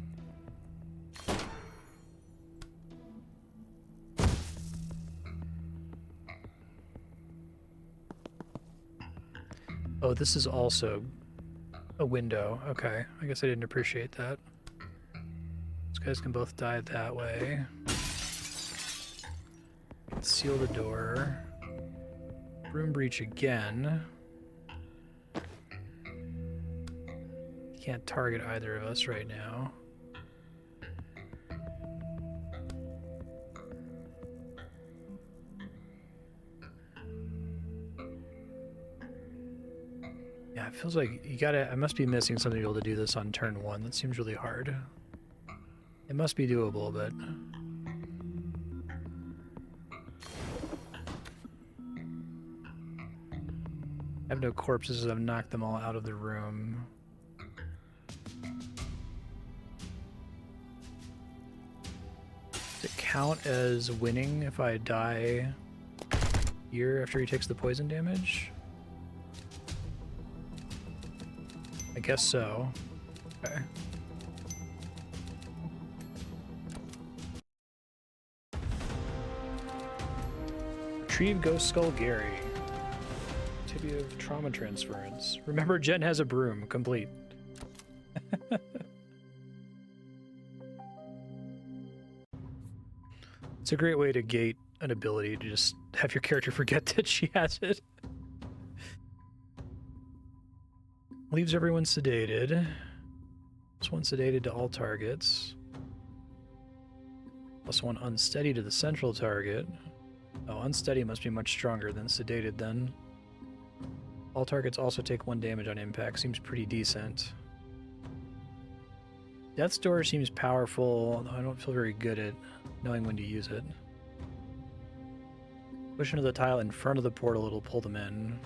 Oh, this is also a window. Okay, I guess I didn't appreciate that. These guys can both die that way. Seal the door. Room breach again. Can't target either of us right now. Yeah, it feels like you gotta... I must be missing something to be able to do this on turn one. That seems really hard. It must be doable, but... I have no corpses, I've knocked them all out of the room. Does it count as winning if I die here after he takes the poison damage? I guess so. Okay. Retrieve Ghost Skull Gary. Tibia of Trauma Transference. Remember, Jen has a broom. Complete. It's a great way to gate an ability to just have your character forget that she has it. Leaves everyone sedated. +1 sedated to all targets. +1 unsteady to the central target. Oh, unsteady must be much stronger than sedated then. All targets also take 1 damage on impact. Seems pretty decent. Death's Door seems powerful, although I don't feel very good at knowing when to use it. Push into the tile in front of the portal, it'll pull them in.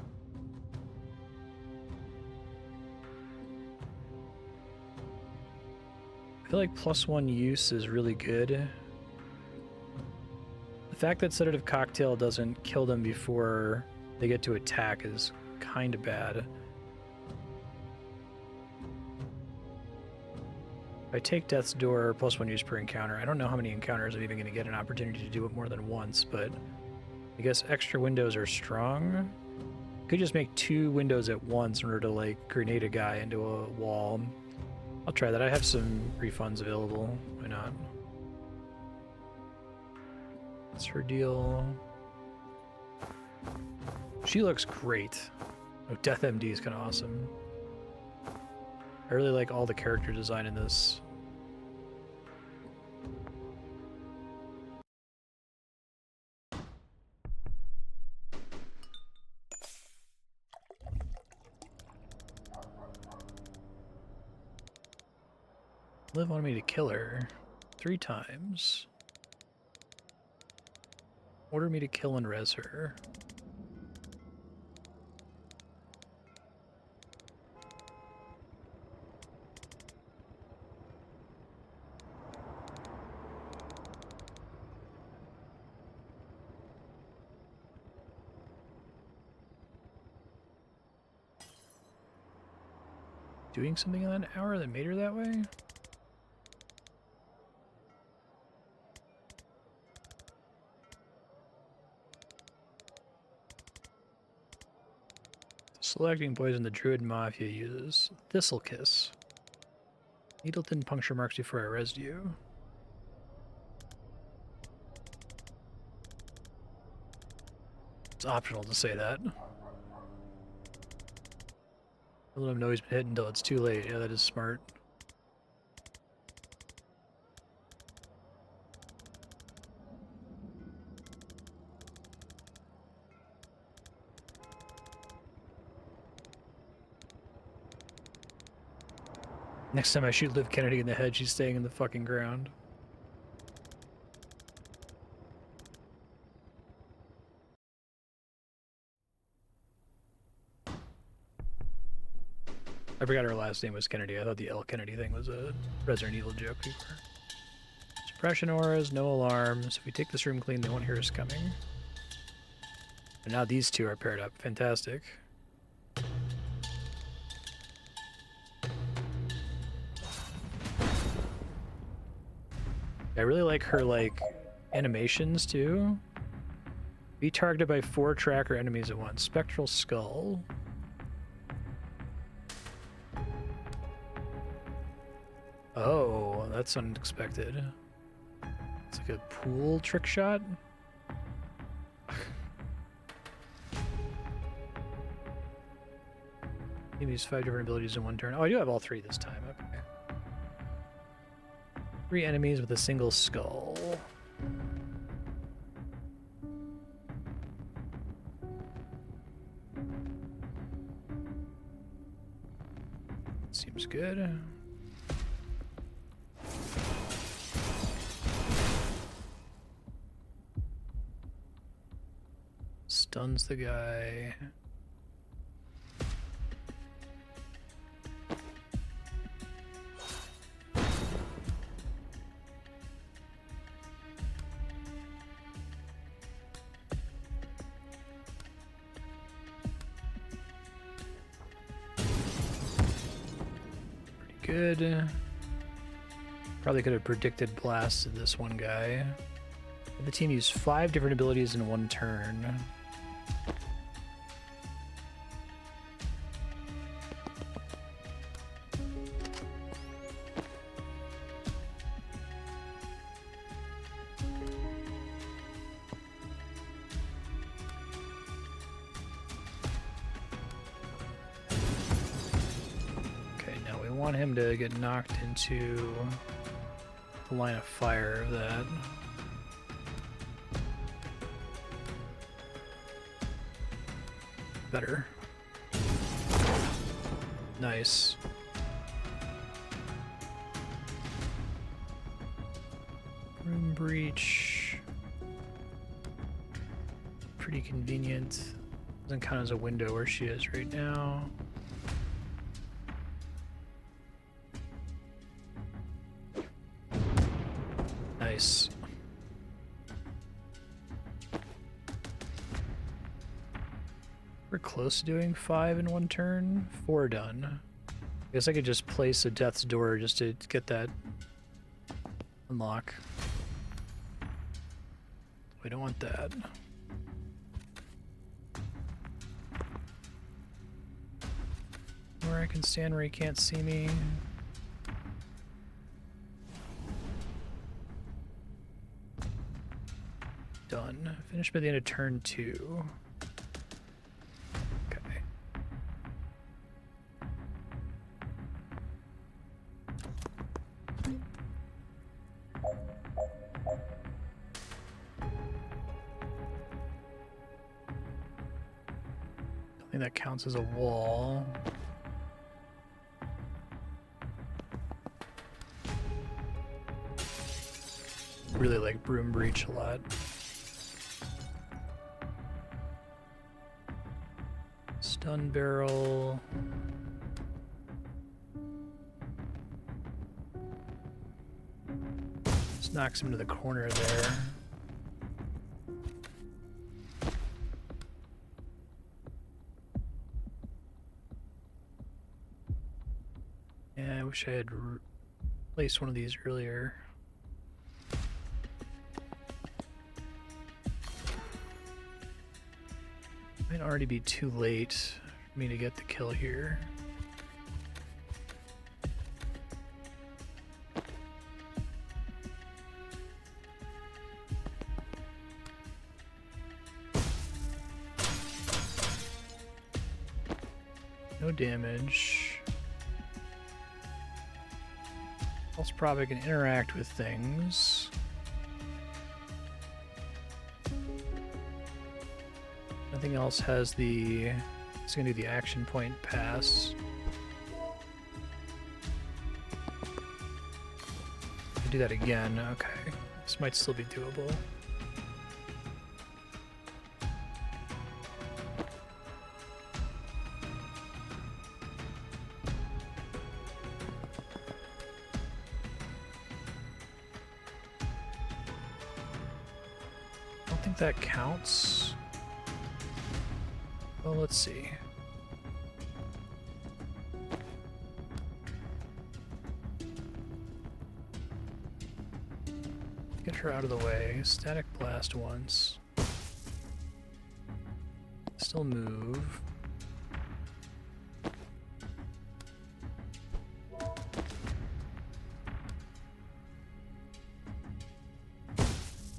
I feel like +1 use is really good. The fact that Sedative Cocktail doesn't kill them before they get to attack is kind of bad. If I take Death's Door, +1 use per encounter, I don't know how many encounters I'm even going to get an opportunity to do it more than once, but I guess extra windows are strong. Could just make 2 windows at once in order to, like, grenade a guy into a wall. I'll try that. I have some refunds available. Why not? That's her deal. She looks great. Oh, Death MD is kind of awesome. I really like all the character design in this. Liv wanted me to kill her 3 times. Order me to kill and res her. Doing something in that hour that made her that way? Selecting poison the Druid Mafia uses. Thistle Kiss. Needleton puncture marks before I resed you. It's optional to say that. Let him know he's been hit until it's too late. Yeah, that is smart. Next time I shoot Liv Kennedy in the head, she's staying in the fucking ground. I forgot her last name was Kennedy. I thought the L Kennedy thing was a Resident Evil joke before. Suppression auras, no alarms. If we take this room clean, they won't hear us coming. And now these two are paired up. Fantastic. I really like her, like, animations, too. Be targeted by 4 tracker enemies at once. Spectral Skull. Oh, that's unexpected. It's like a pool trick shot. You use 5 different abilities in one turn. Oh, I do have all 3 this time. Okay. 3 enemies with a single skull. Seems good. Stuns the guy. Good. Probably could have predicted blast to this one guy. The team used 5 different abilities in one turn. Him to get knocked into the line of fire of that. Better. Nice. Room breach. Pretty convenient. Doesn't count as a window where she is right now. Nice. We're close to doing 5 in one turn. 4 done. I guess I could just place a death's door just to get that unlock. We don't want that. Where I can stand where he can't see me. Done. Finished by the end of turn 2. Okay. I think that counts as a wall. Really like Broom Breach a lot. Stun Barrel. Just knocks him to the corner there. Yeah, I wish I had placed one of these earlier. Might already be too late for me to get the kill here. No damage. Pulse Prophet can interact with things. Nothing else has the... It's gonna do the action point pass. I do that again. Okay. This might still be doable. I don't think that counts. Well, let's see. Get her out of the way. Static Blast once. Still move.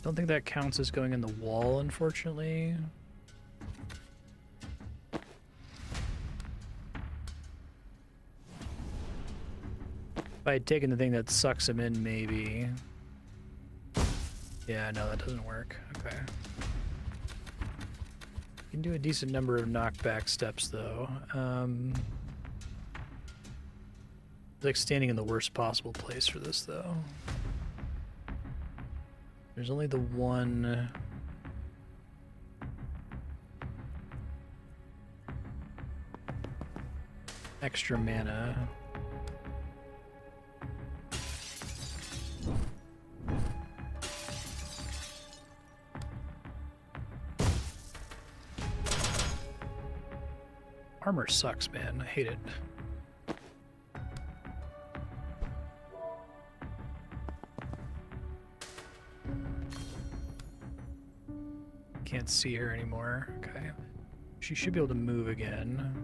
Don't think that counts as going in the wall, unfortunately. If I had taken the thing that sucks him in, maybe. Yeah, no, that doesn't work. Okay. You can do a decent number of knockback steps, though. Like standing in the worst possible place for this, though. There's only the one... extra mana. Armor sucks, man. I hate it. Can't see her anymore. Okay. She should be able to move again.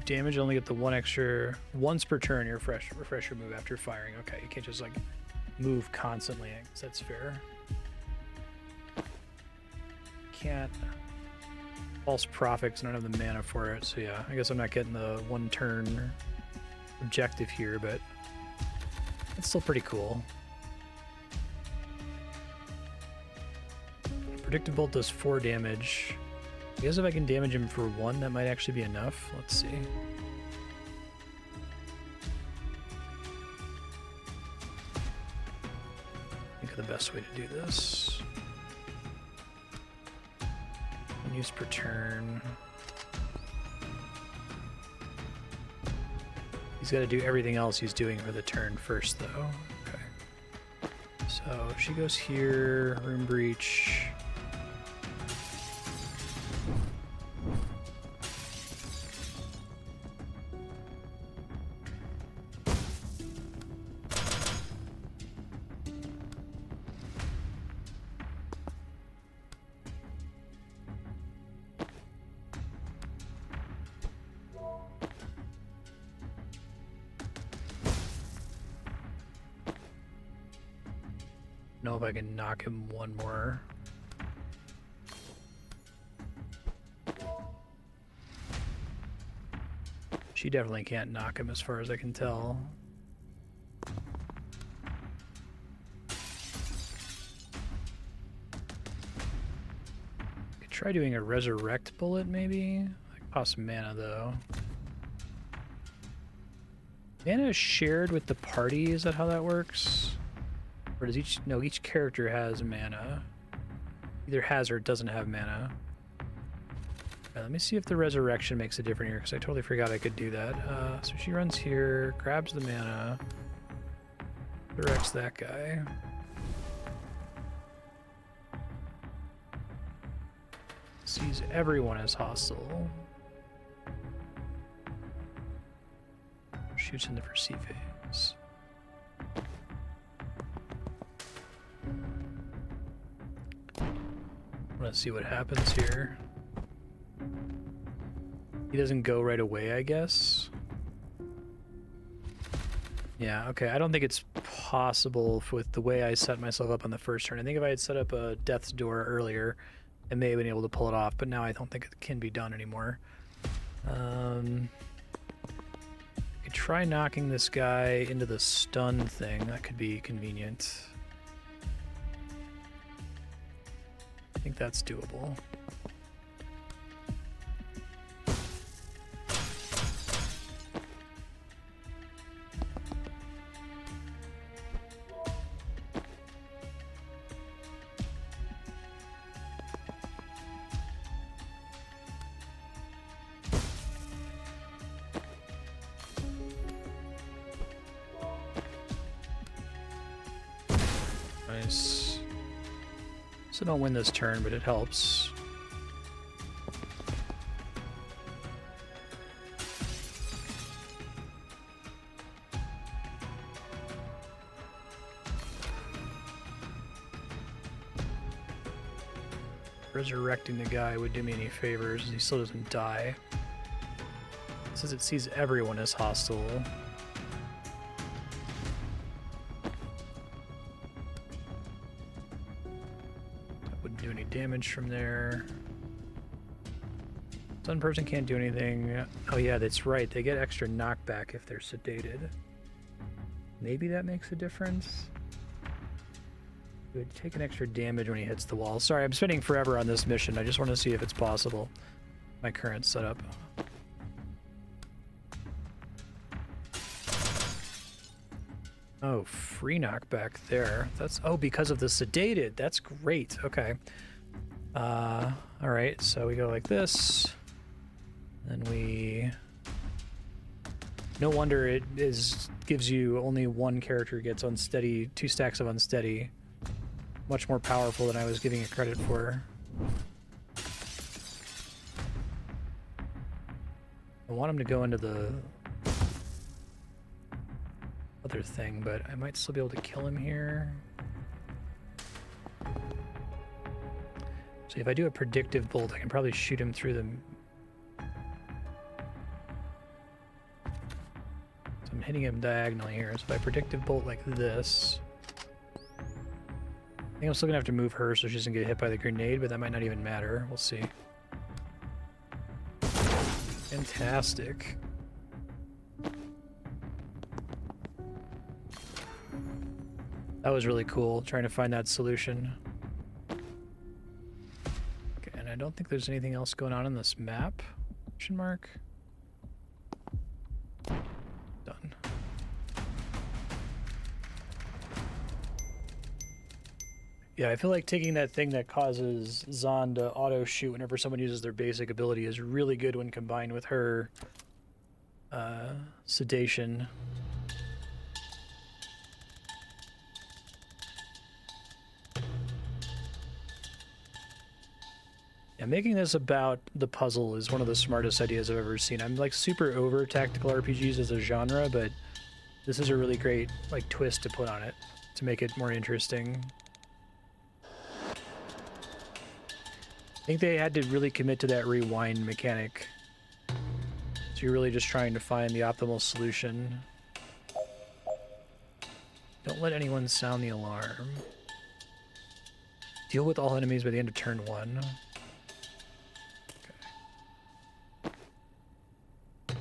Damage, only get the one extra once per turn. Your refresher move after firing. Okay, you can't just like move constantly. I guess that's fair. Can't false prophet because I don't have the mana for it. So yeah, I guess I'm not getting the one turn objective here, but it's still pretty cool. Predictive Bolt does 4 damage. I guess if I can damage him for 1, that might actually be enough. Let's see. of the best way to do this. Use per turn. He's got to do everything else he's doing for the turn first, though. Okay. So she goes here, room breach. Know if I can knock him one more. She definitely can't knock him as far as I can tell. Could try doing a resurrect bullet maybe? Like cost mana though. Mana is shared with the party, is that how that works? Or does each... No, each character has mana. Either has or doesn't have mana. Right, let me see if the resurrection makes a difference here, because I totally forgot I could do that. So she runs here, grabs the mana, resurrects that guy. Sees everyone as hostile. Shoots in the perceive phase. Let's see what happens here. He doesn't go right away, I guess. Yeah, okay. I don't think it's possible with the way I set myself up on the first turn. I think if I had set up a death's door earlier, I may have been able to pull it off, but now I don't think it can be done anymore. I could try knocking this guy into the stun thing. That could be convenient. I think that's doable. Nice. So don't win this turn, but it helps. Resurrecting the guy would do me any favors. He still doesn't die. It says it sees everyone as hostile. Do any damage from there. Stun person can't do anything. Oh yeah, that's right. They get extra knockback if they're sedated. Maybe that makes a difference. He would take an extra damage when he hits the wall. Sorry, I'm spending forever on this mission. I just want to see if it's possible. My current setup. Oh, free knockback there. That's, oh, because of the sedated. That's great. Okay. All right, so we go like this. Then we... No wonder it gives you only one character gets unsteady, 2 stacks of unsteady. Much more powerful than I was giving it credit for. I want him to go into the other thing, but I might still be able to kill him here. So if I do a predictive bolt, I can probably shoot him through the... So I'm hitting him diagonally here. So if I predictive bolt like this... I think I'm still gonna have to move her so she doesn't get hit by the grenade, but that might not even matter. We'll see. Fantastic. That was really cool, trying to find that solution. Okay, and I don't think there's anything else going on in this map. Question mark. Done. Yeah, I feel like taking that thing that causes Zahn to auto-shoot whenever someone uses their basic ability is really good when combined with her sedation. Yeah, making this about the puzzle is one of the smartest ideas I've ever seen. I'm like super over tactical RPGs as a genre, but this is a really great like twist to put on it to make it more interesting. I think they had to really commit to that rewind mechanic. So you're really just trying to find the optimal solution. Don't let anyone sound the alarm. Deal with all enemies by the end of turn 1. Okay.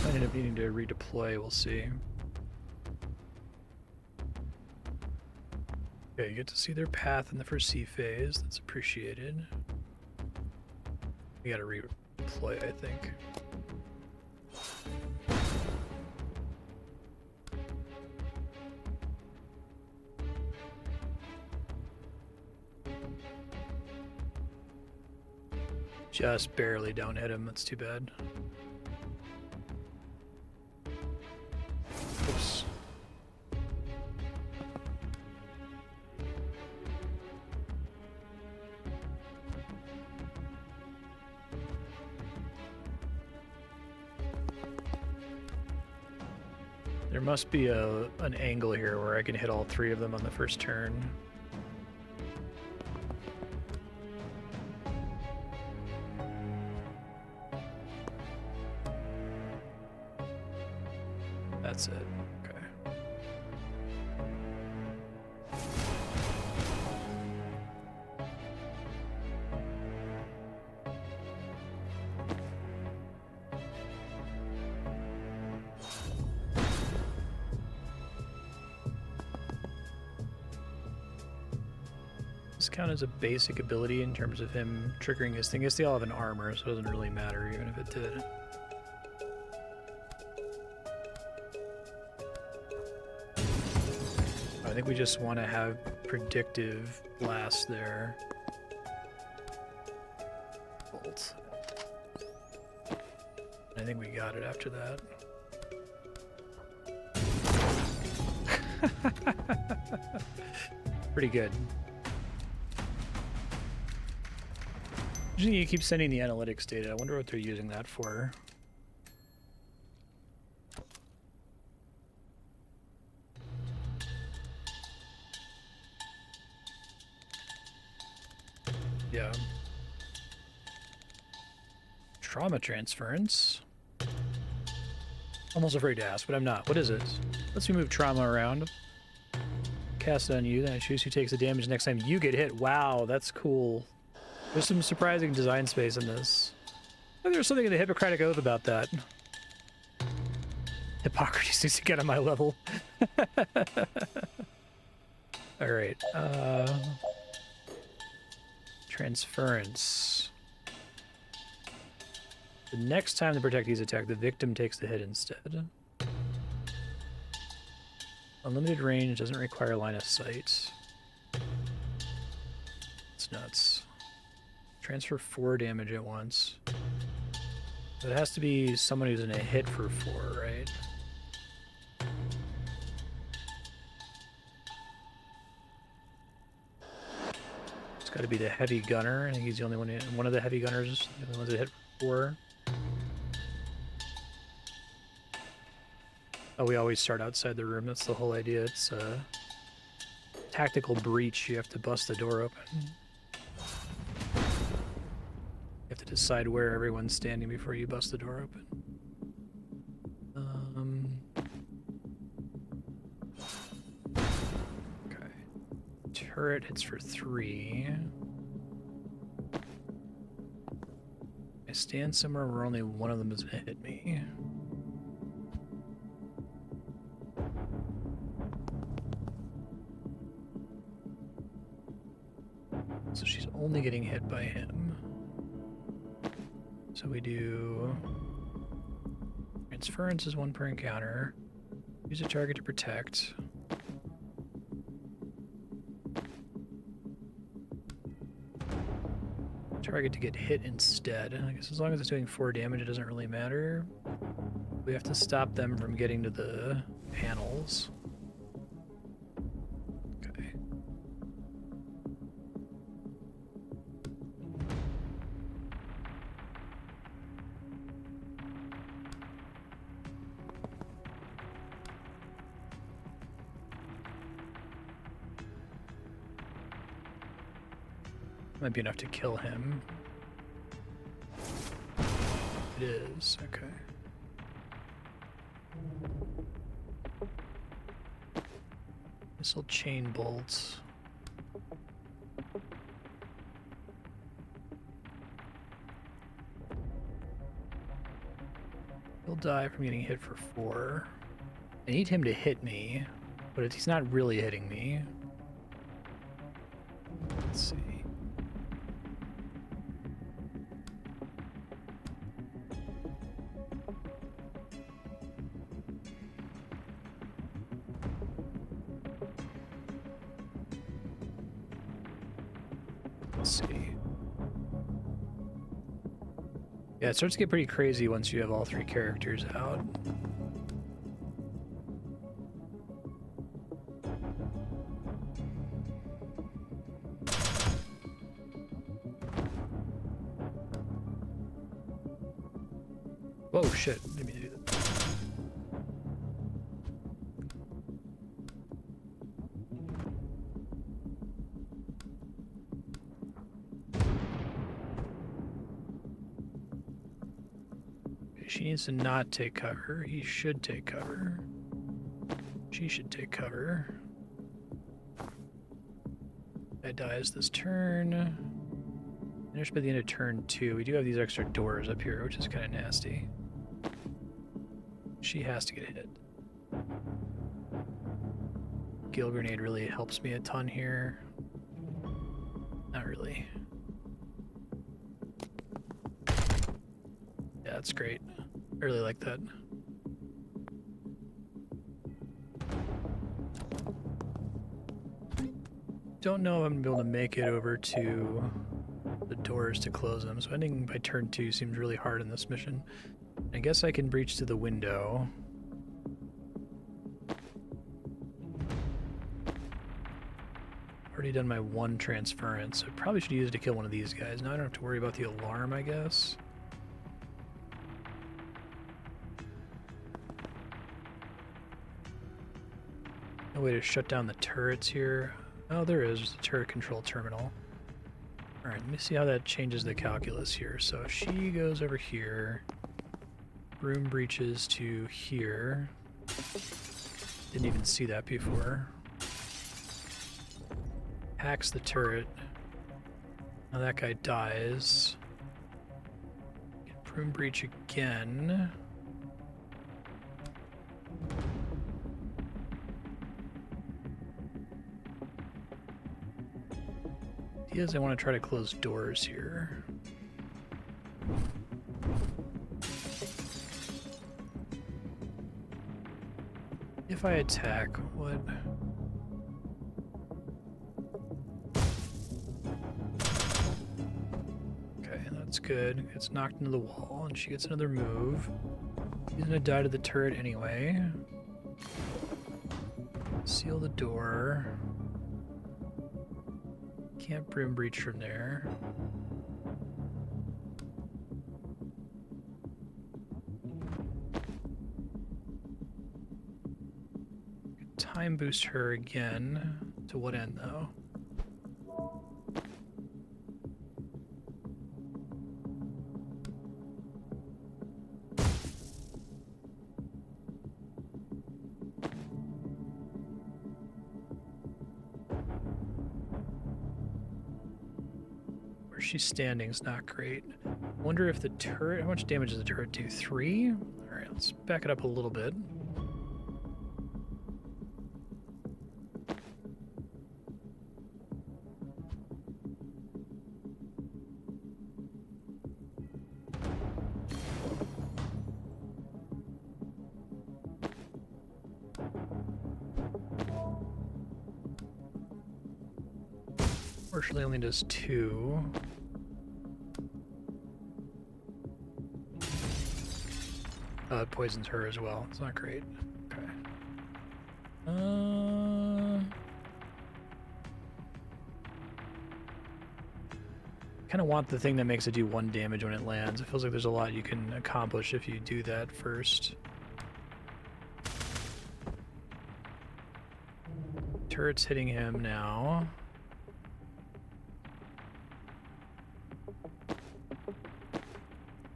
I end up needing to redeploy, we'll see. Okay, you get to see their path in the first sea phase. That's appreciated. We gotta redeploy, I think. Just barely don't hit him. That's too bad. Oops. There must be an angle here where I can hit all 3 of them on the first turn. That's it. Okay. This count as a basic ability in terms of him triggering his thing. I guess they all have an armor, so it doesn't really matter even if it did. I think we just want to have predictive blast there. Bolt. I think we got it after that. Pretty good. Usually you keep sending the analytics data. I wonder what they're using that for. Yeah. Trauma transference. Almost afraid to ask, but I'm not. What is it? Let's move trauma around. Cast it on you, then I choose who takes the damage next time you get hit. Wow, that's cool. There's some surprising design space in this. I think there's something in the Hippocratic Oath about that. Hippocrates needs to get on my level. Alright, transference. The next time the protectees attack, the victim takes the hit instead. Unlimited range doesn't require line of sight. It's nuts. Transfer 4 damage at once. But it has to be someone who's in a hit for 4, right? It's got to be the heavy gunner. I think he's the only one of the heavy gunners, the only ones that hit 4. Oh, we always start outside the room. That's the whole idea. It's a tactical breach. You have to bust the door open. You have to decide where everyone's standing before you bust the door open. Okay. Turret hits for 3. I stand somewhere where only one of them is gonna hit me. So she's only getting hit by him. So we do... Transference is 1 per encounter. Use a target to protect. target to get hit instead. I guess as long as it's doing 4 damage, it doesn't really matter. We have to stop them from getting to the panels. Okay. Might be enough to kill him. It is, okay. Missile chain bolts. He'll die from getting hit for 4. I need him to hit me, but he's not really hitting me. Let's see. Let's see. Yeah, it starts to get pretty crazy once you have all 3 characters out. Whoa, shit. Didn't mean to do that. She needs to not take cover. He should take cover. She should take cover. Guy dies this turn. Finish by the end of turn 2. We do have these extra doors up here, which is kind of nasty. She has to get hit. Gale Grenade really helps me a ton here. Not really. Yeah, that's great. I really like that. Don't know if I'm going to be able to make it over to the doors to close them, so ending by turn 2 seems really hard in this mission. I guess I can breach to the window. Already done my 1 transference, so I probably should use it to kill one of these guys. Now I don't have to worry about the alarm, I guess. No way to shut down the turrets here. Oh, there is. There's a turret control terminal. Alright, let me see how that changes the calculus here. So she goes over here. Room breaches to here. Didn't even see that before. Hacks the turret. Now that guy dies. Room breach again. I want to try to close doors here. If I attack, what? Okay, that's good. It's knocked into the wall, and she gets another move. He's gonna die to the turret anyway. Seal the door. Can't brim breach from there. Time boost her again. To what end, though? She's standing is not great. Wonder if the turret, how much damage does the turret do? 3? Alright, let's back it up a little bit. Fortunately only does 2. It poisons her as well. It's not great. Okay. Kind of want the thing that makes it do 1 damage when it lands. It feels like there's a lot you can accomplish if you do that first. Turret's hitting him now.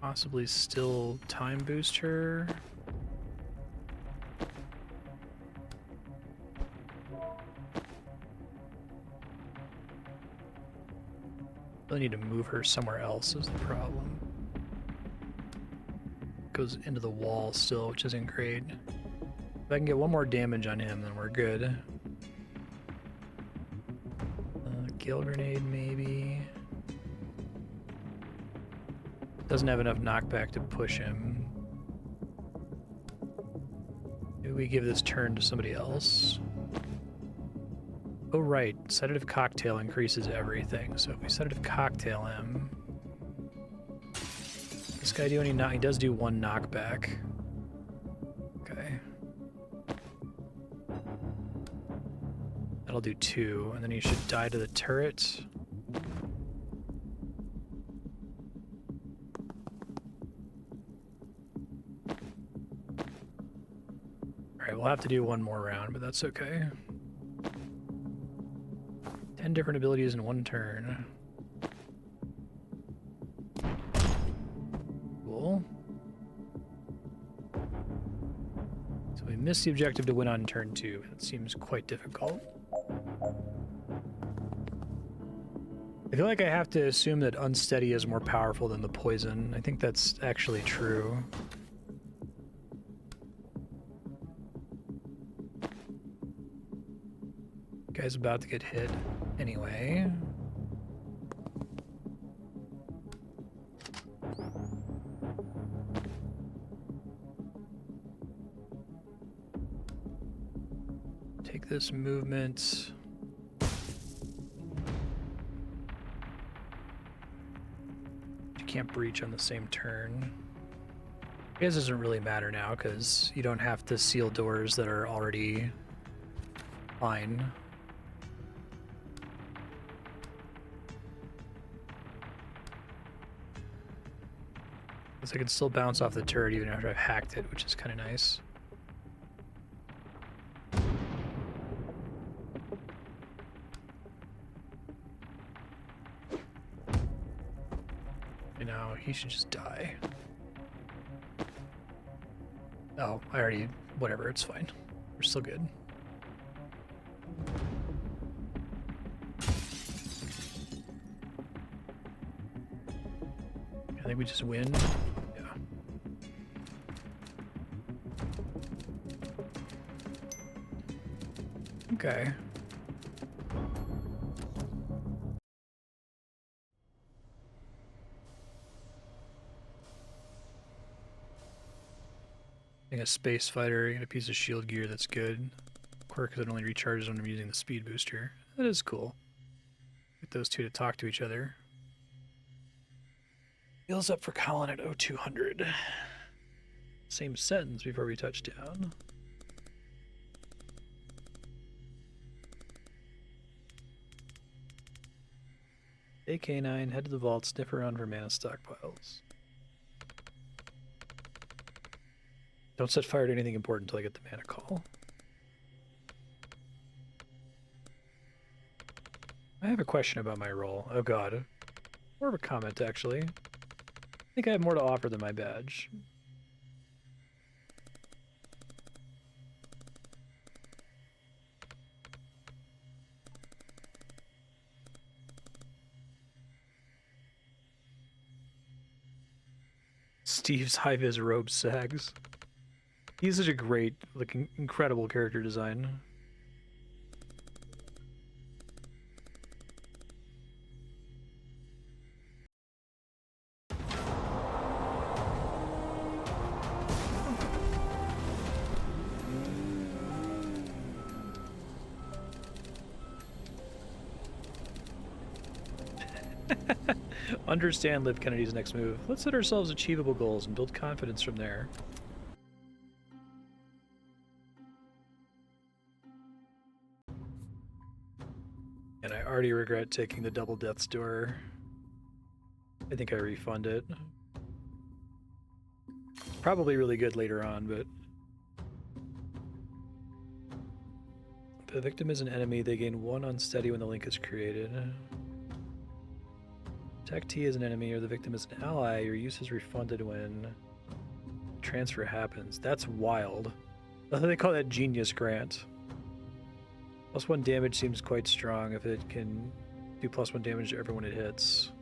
Possibly still time boost her. Really need to move her somewhere else is the problem. Goes into the wall still, which isn't great. If I can get 1 more damage on him, then we're good. Gale grenade, maybe. Doesn't have enough knockback to push him. Maybe we give this turn to somebody else. Oh right, sedative cocktail increases everything. So if we sedative cocktail him, this guy do any knock? He does do 1 knockback. Okay. That'll do 2, and then he should die to the turret. Alright, we'll have to do 1 more round, but that's okay. 10 different abilities in 1 turn. Cool. So we missed the objective to win on turn 2. That seems quite difficult. I feel like I have to assume that unsteady is more powerful than the poison. I think that's actually true. Guy's about to get hit anyway. Take this movement. You can't breach on the same turn. I guess it doesn't really matter now because you don't have to seal doors that are already fine. I can still bounce off the turret even after I've hacked it, which is kind of nice. You know, he should just die. Oh, I already... whatever, it's fine. We're still good. I think we just win. Okay. Getting a space fighter, get a piece of shield gear, that's good. Quirk that only recharges when I'm using the speed booster. That is cool. Get those two to talk to each other. Heals up for Colin at 0200. Same sentence before we touch down. AK9, head to the vault, sniff around for mana stockpiles. Don't set fire to anything important until I get the mana call. I have a question about my role. Oh god. More of a comment, actually. I think I have more to offer than my badge. Steve's high-vis robe sags. He's such a great, like, incredible character design. Understand Liv Kennedy's next move. Let's set ourselves achievable goals and build confidence from there. And I already regret taking the double death's door. I think I refund it. Probably really good later on, but... If the victim is an enemy, they gain 1 unsteady when the link is created. Tech T is an enemy, or the victim is an ally, your use is refunded when transfer happens. That's wild. I think they call that Genius Grant. +1 damage seems quite strong if it can do +1 damage to everyone it hits.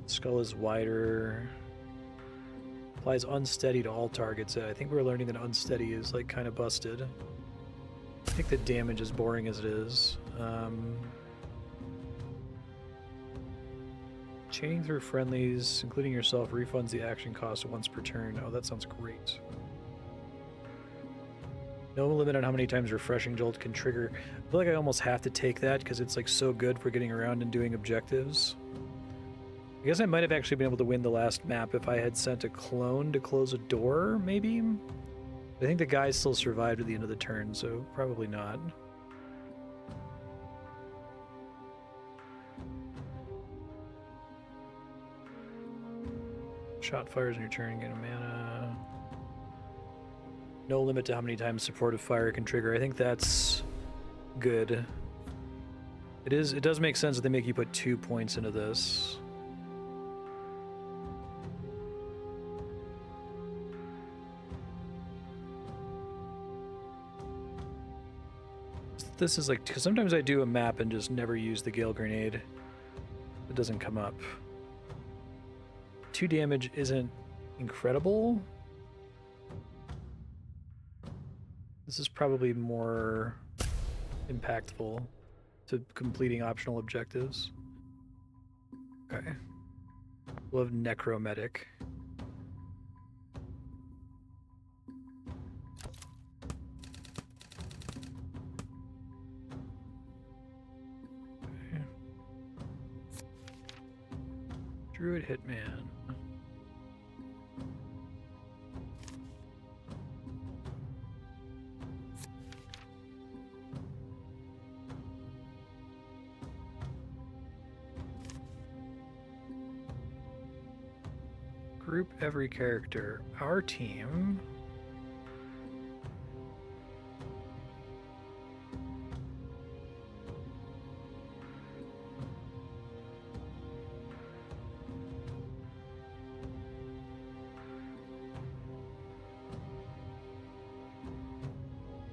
Skull is wider. Applies unsteady to all targets. I think we're learning that unsteady is like kind of busted. I think the damage is boring as it is. Chaining through friendlies, including yourself, refunds the action cost once per turn. Oh, that sounds great. No limit on how many times Refreshing Jolt can trigger. I feel like I almost have to take that because it's like so good for getting around and doing objectives. I guess I might have actually been able to win the last map if I had sent a clone to close a door, maybe? I think the guy still survived at the end of the turn, so probably not. Shot fires in your turn, get a mana. No limit to how many times supportive fire can trigger. I think that's good. It does make sense that they make you put 2 points into this. This is like, because sometimes I do a map and just never use the Gale Grenade. It doesn't come up. 2 damage isn't incredible. This is probably more impactful to completing optional objectives. Okay. We'll have Necromedic. Okay. Druid Hitman. Group every character. Our team.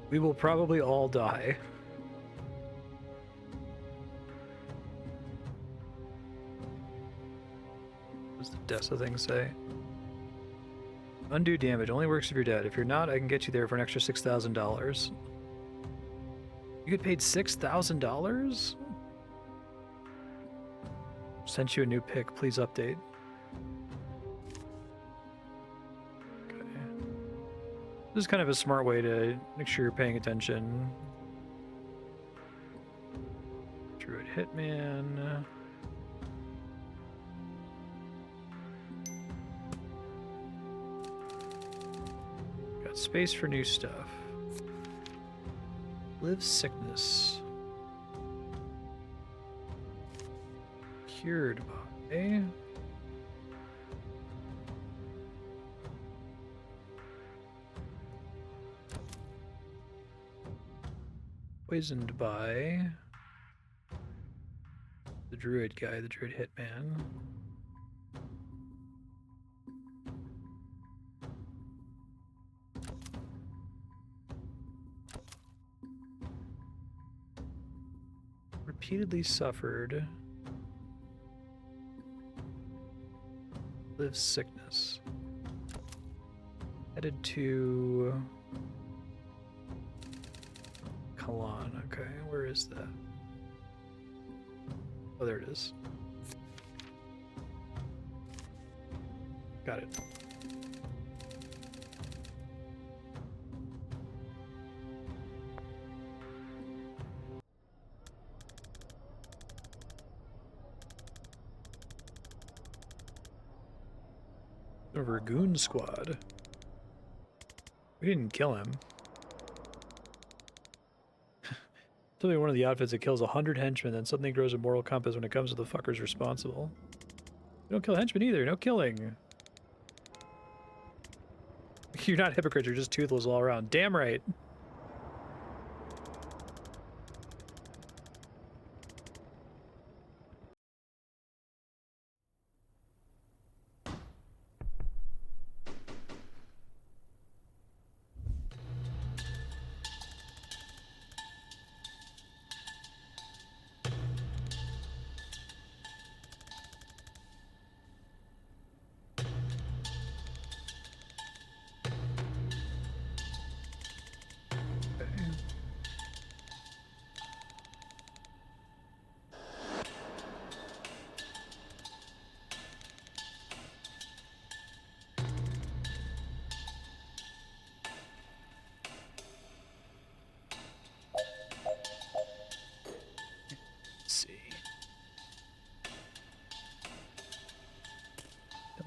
We will probably all die. What does the Dessa thing say? Undo damage only works if you're dead. If you're not, I can get you there for an extra $6,000. You get paid $6,000? Sent you a new pick. Please update. Okay. This is kind of a smart way to make sure you're paying attention. Druid Hitman. Space for new stuff. Live sickness. Cured by. Poisoned by. The druid guy, the druid hitman. Repeatedly suffered. Live sickness. Headed to Kalan. Okay, where is that? Oh, there it is. Got it. A Ragoon squad. We didn't kill him. Totally one of the outfits that kills 100 henchmen, then suddenly grows a moral compass when it comes to the fuckers responsible. You don't kill henchmen either. No killing. You're not hypocrites. You're just toothless all around. Damn right.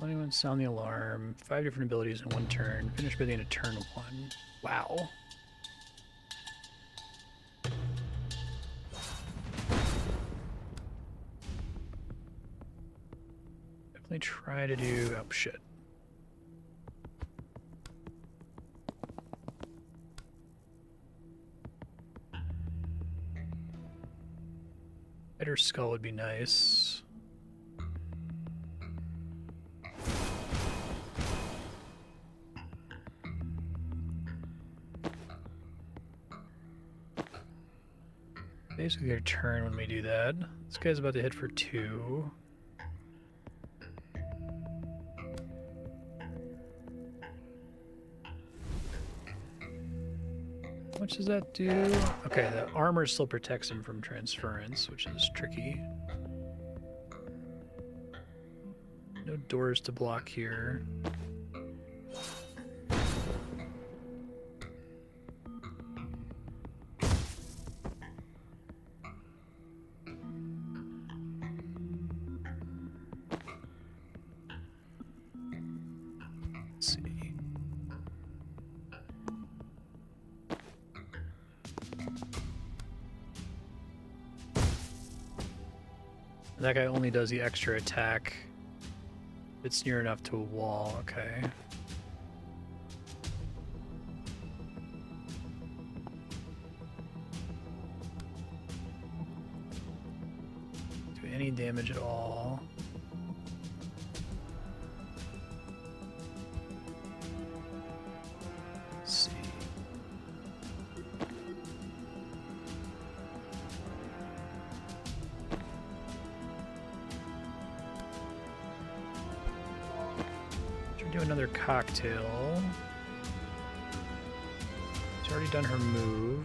Anyone sound the alarm. 5 different abilities in 1 turn. Finish by the end of turn 1. Wow. Definitely try to do... oh, shit. Better skull would be nice. Basically their turn when we do that. This guy's about to hit for 2. How much does that do? Okay, the armor still protects him from transference, which is tricky. No doors to block here. That guy only does the extra attack. It's near enough to a wall, okay. Do any damage at all. Let's see. Do another cocktail. She's already done her move.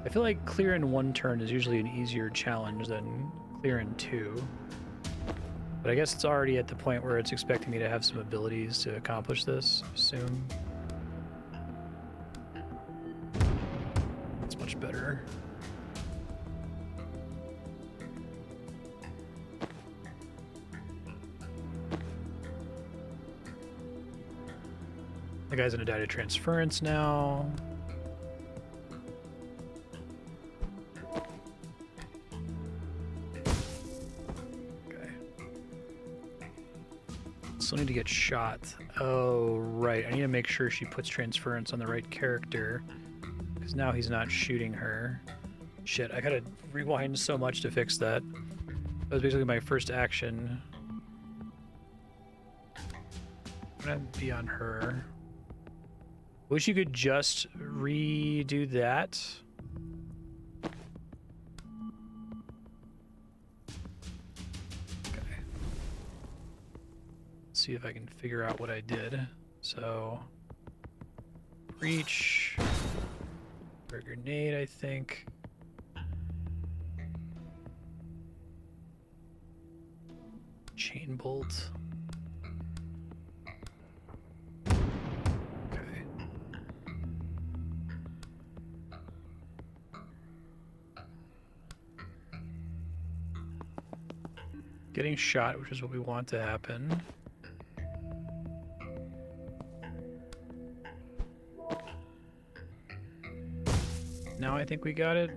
I feel like clear in 1 turn is usually an easier challenge than clear in 2. But I guess it's already at the point where it's expecting me to have some abilities to accomplish this, I assume. It's much better. The guy's gonna die to transference now. Still need to get shot. Oh, right. I need to make sure she puts transference on the right character. Because now he's not shooting her. Shit, I gotta rewind so much to fix that. That was basically my first action. I'm gonna be on her. Wish you could just redo that. See if I can figure out what I did. So, breach, or grenade, I think. Chain bolt. Okay. Getting shot, which is what we want to happen. Now I think we got it.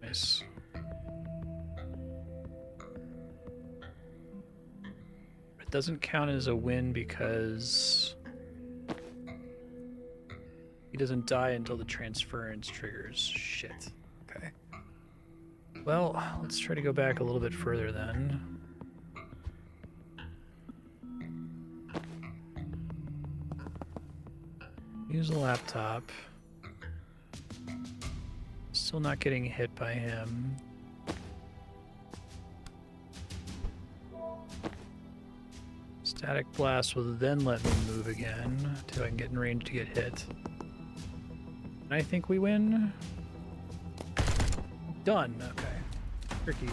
Nice. It doesn't count as a win because he doesn't die until the transference triggers. Shit. Okay. Well, let's try to go back a little bit further then. Use the laptop. Still not getting hit by him. Static blast will then let me move again until I can get in range to get hit. And I think we win. Done. Okay. Tricky.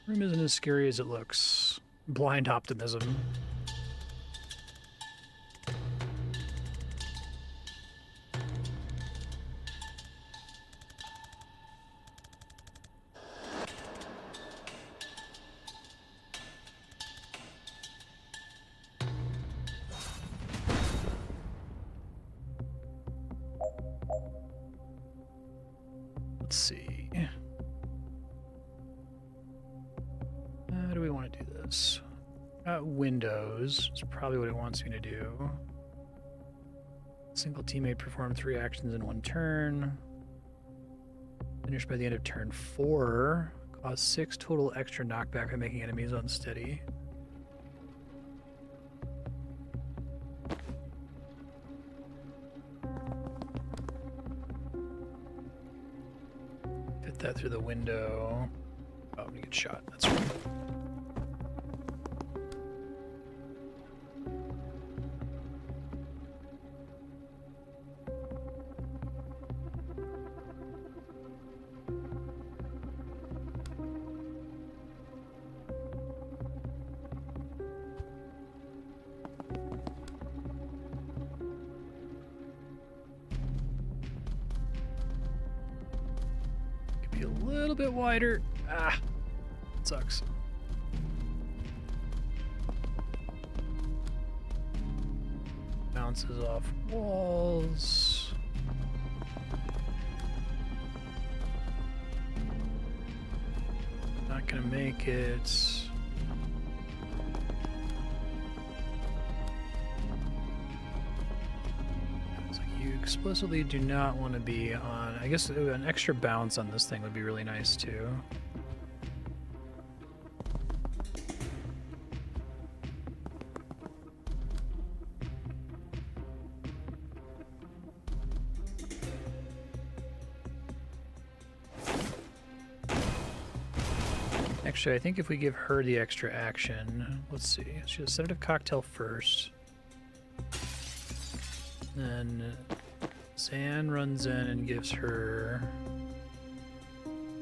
Room isn't as scary as it looks. Blind optimism. Let's see. How do we want to do this? Windows is probably what it wants me to do. Single teammate perform 3 actions in 1 turn. Finish by the end of turn 4. Cause 6 total extra knockback by making enemies unsteady. Fit that through the window. Oh, I'm gonna get shot. That's right. Could be a little bit wider. Ah, sucks. Bounces off walls. Not gonna make it. You explicitly do not want to be on. I guess an extra bounce on this thing would be really nice too. Actually, I think if we give her the extra action, let's see. She has sedative cocktail first. Then Zan runs in and gives her...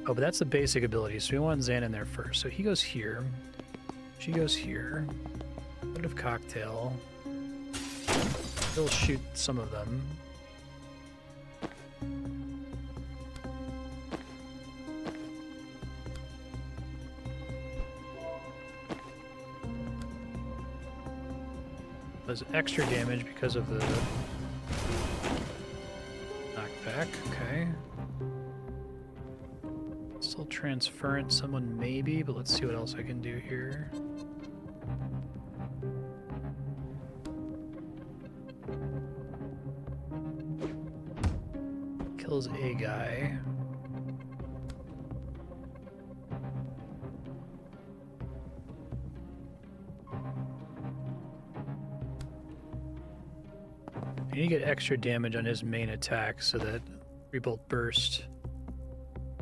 Oh, but that's the basic ability, so we want Zan in there first. So he goes here. She goes here. Sedative cocktail. He'll shoot some of them. Does extra damage because of the knockback. Okay. Still transference someone maybe, but let's see what else I can do here. Kills a guy. You get extra damage on his main attack so that Rebolt Burst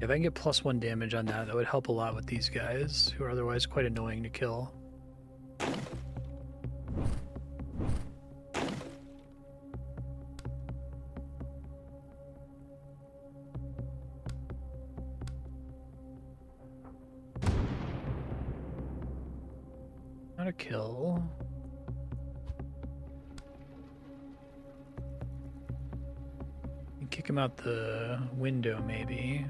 If I can get +1 damage on that, that would help a lot with these guys, who are otherwise quite annoying to kill. Not a kill. Kick him out the window, maybe.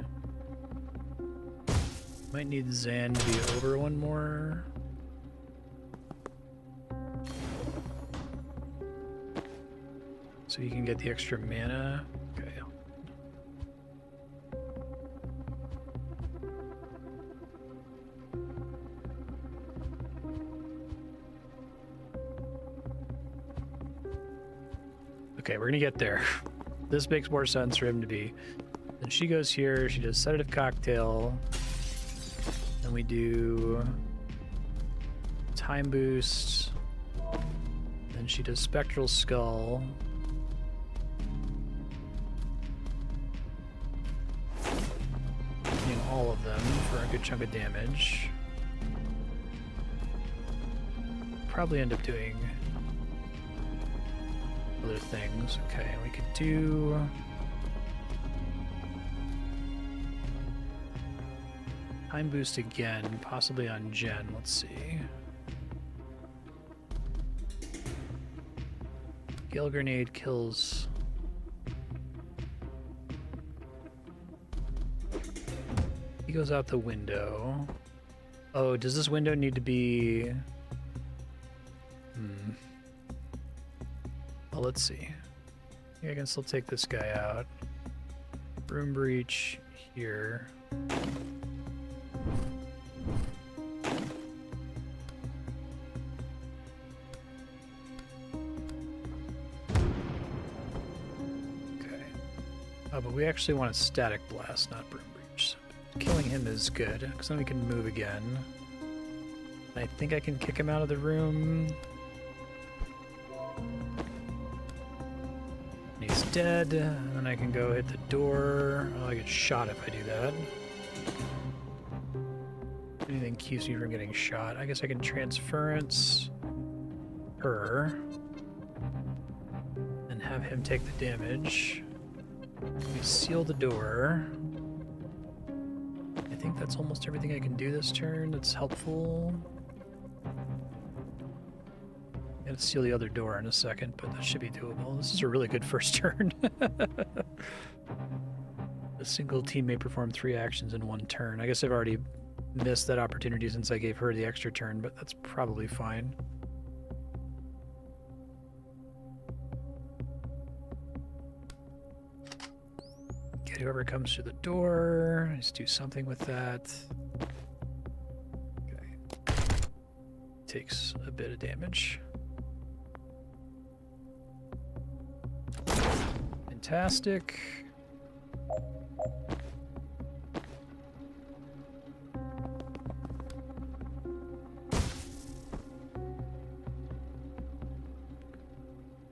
Might need Zan to be over one more. So you can get the extra mana. Okay. Okay, we're gonna get there. This makes more sense for him to be. Then she goes here, she does sedative cocktail. Then we do time boost. Then she does spectral skull. Hitting all of them for a good chunk of damage. Probably end up doing other things. Okay, we could do time boost again, possibly on Jen. Let's see. Gale grenade kills. He goes out the window. Oh, does this window need to be? Well, let's see. I can still take this guy out. Room breach here. Okay. Oh, but we actually want a static blast, not broom breach. Killing him is good, because then we can move again. And I think I can kick him out of the room. He's dead, and then I can go hit the door. Oh, I get shot if I do that. Anything keeps me from getting shot. I guess I can transference her and have him take the damage. We seal the door. I think that's almost everything I can do this turn that's helpful. Gotta seal the other door in a second, but that should be doable. This is a really good first turn. A single team may perform 3 actions in 1 turn. I guess I've already missed that opportunity since I gave her the extra turn, but that's probably fine. Get whoever comes through the door. Let's do something with that. Okay. Takes a bit of damage. Fantastic.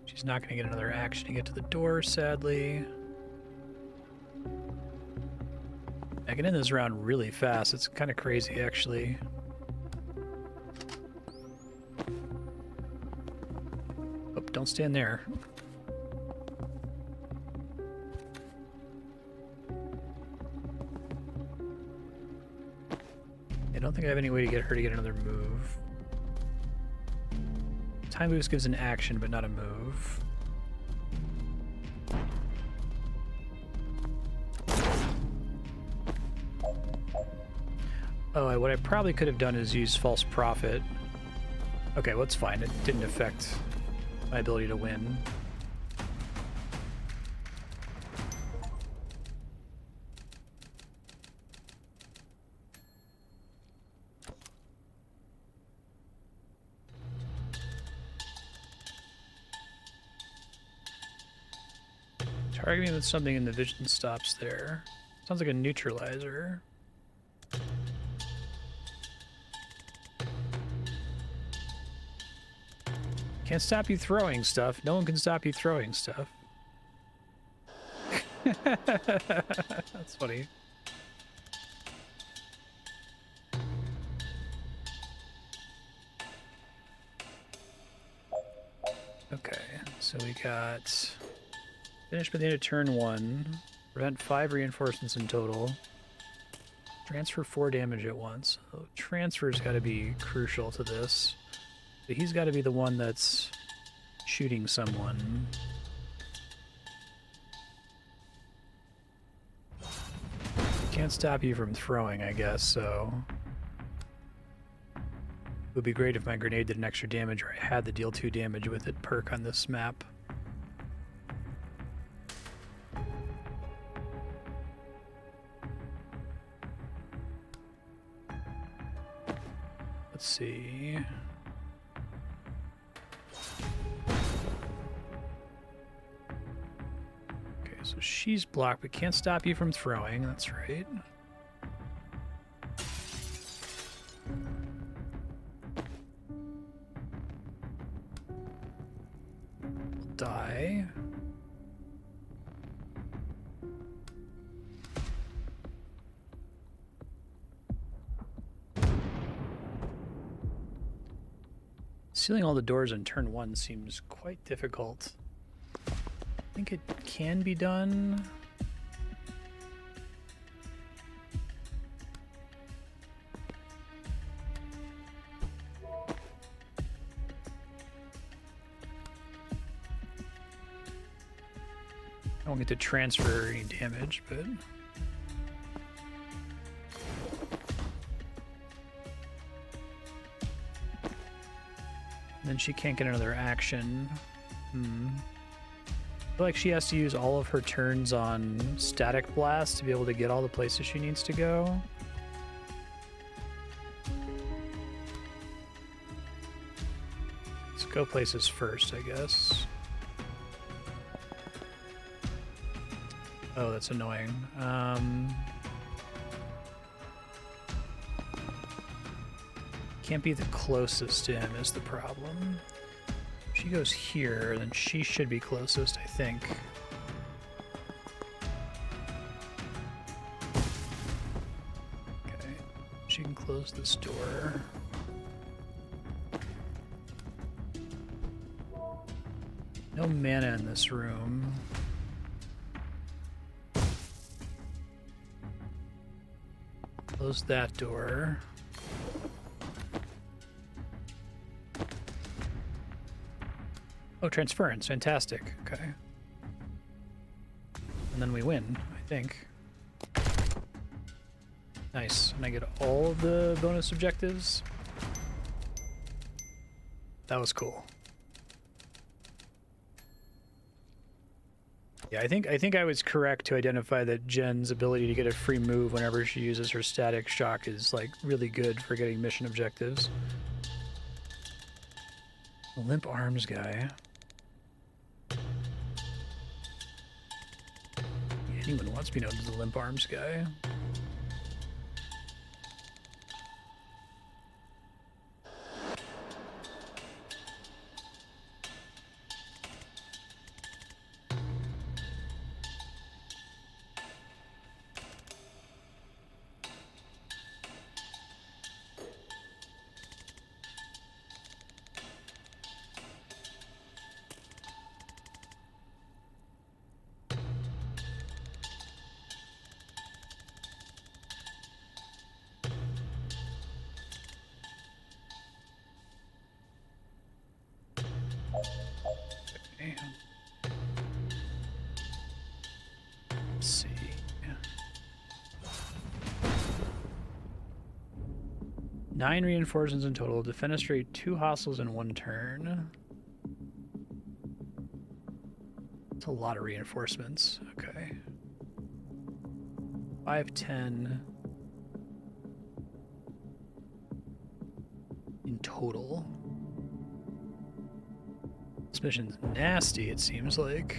She's not going to get another action to get to the door, sadly. I can end this round really fast. It's kind of crazy, actually. Oh, don't stand there. I don't think I have any way to get her to get another move. Time boost gives an action, but not a move. Oh, what I probably could have done is use False Prophet. Okay, well, it's fine. It didn't affect my ability to win. Targeting with something in the vision stops there. Sounds like a neutralizer. Can't stop you throwing stuff. No one can stop you throwing stuff. That's funny. we got finish by the end of turn 1, prevent 5 reinforcements in total, transfer 4 damage at once. So transfer's got to be crucial to this. But he's got to be the one that's shooting someone. Can't stop you from throwing, I guess, so... It would be great if my grenade did an extra damage, or I had the deal 2 damage with it perk on this map. Let's see... Okay, so she's blocked, but can't stop you from throwing, that's right. Die. Sealing all the doors in turn 1 seems quite difficult. I think it can be done. I don't get to transfer any damage, but... Then she can't get another action. I feel like she has to use all of her turns on Static Blast to be able to get all the places she needs to go. Let's go places first, I guess. Oh, that's annoying. Can't be the closest to him is the problem. If she goes here, then she should be closest, I think. Okay, she can close this door. No mana in this room. Close that door. Oh, transference. Fantastic. Okay. And then we win, I think. Nice. And I get all of the bonus objectives. That was cool. Yeah, I think I was correct to identify that Jen's ability to get a free move whenever she uses her static shock is like really good for getting mission objectives. The limp arms guy. Anyone wants me to know the limp arms guy. Let's see. 9 reinforcements in total. Defenestrate 2 hostiles in 1 turn. That's a lot of reinforcements. Okay. 5, 10 in total. This mission's nasty, it seems like.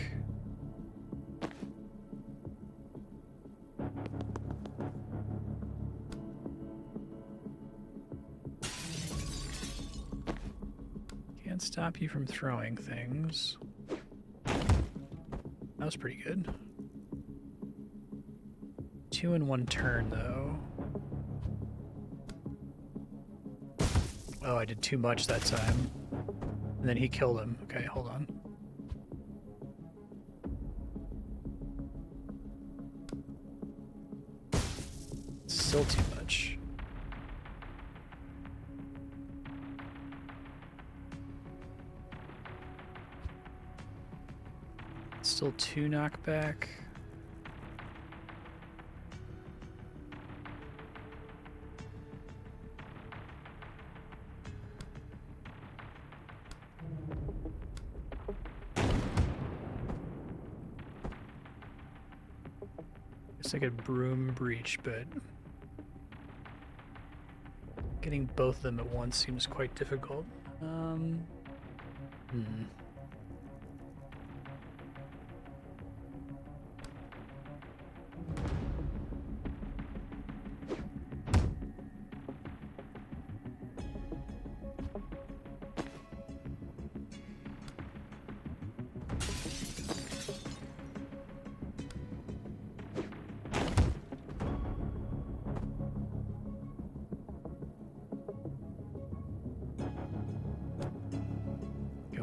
Can't stop you from throwing things. That was pretty good. 2 in 1 turn, though. Oh, I did too much that time. And then he killed him. Okay, hold on. still too much. Still 2 knockback. Guess I could broom breach, but getting both of them at once seems quite difficult.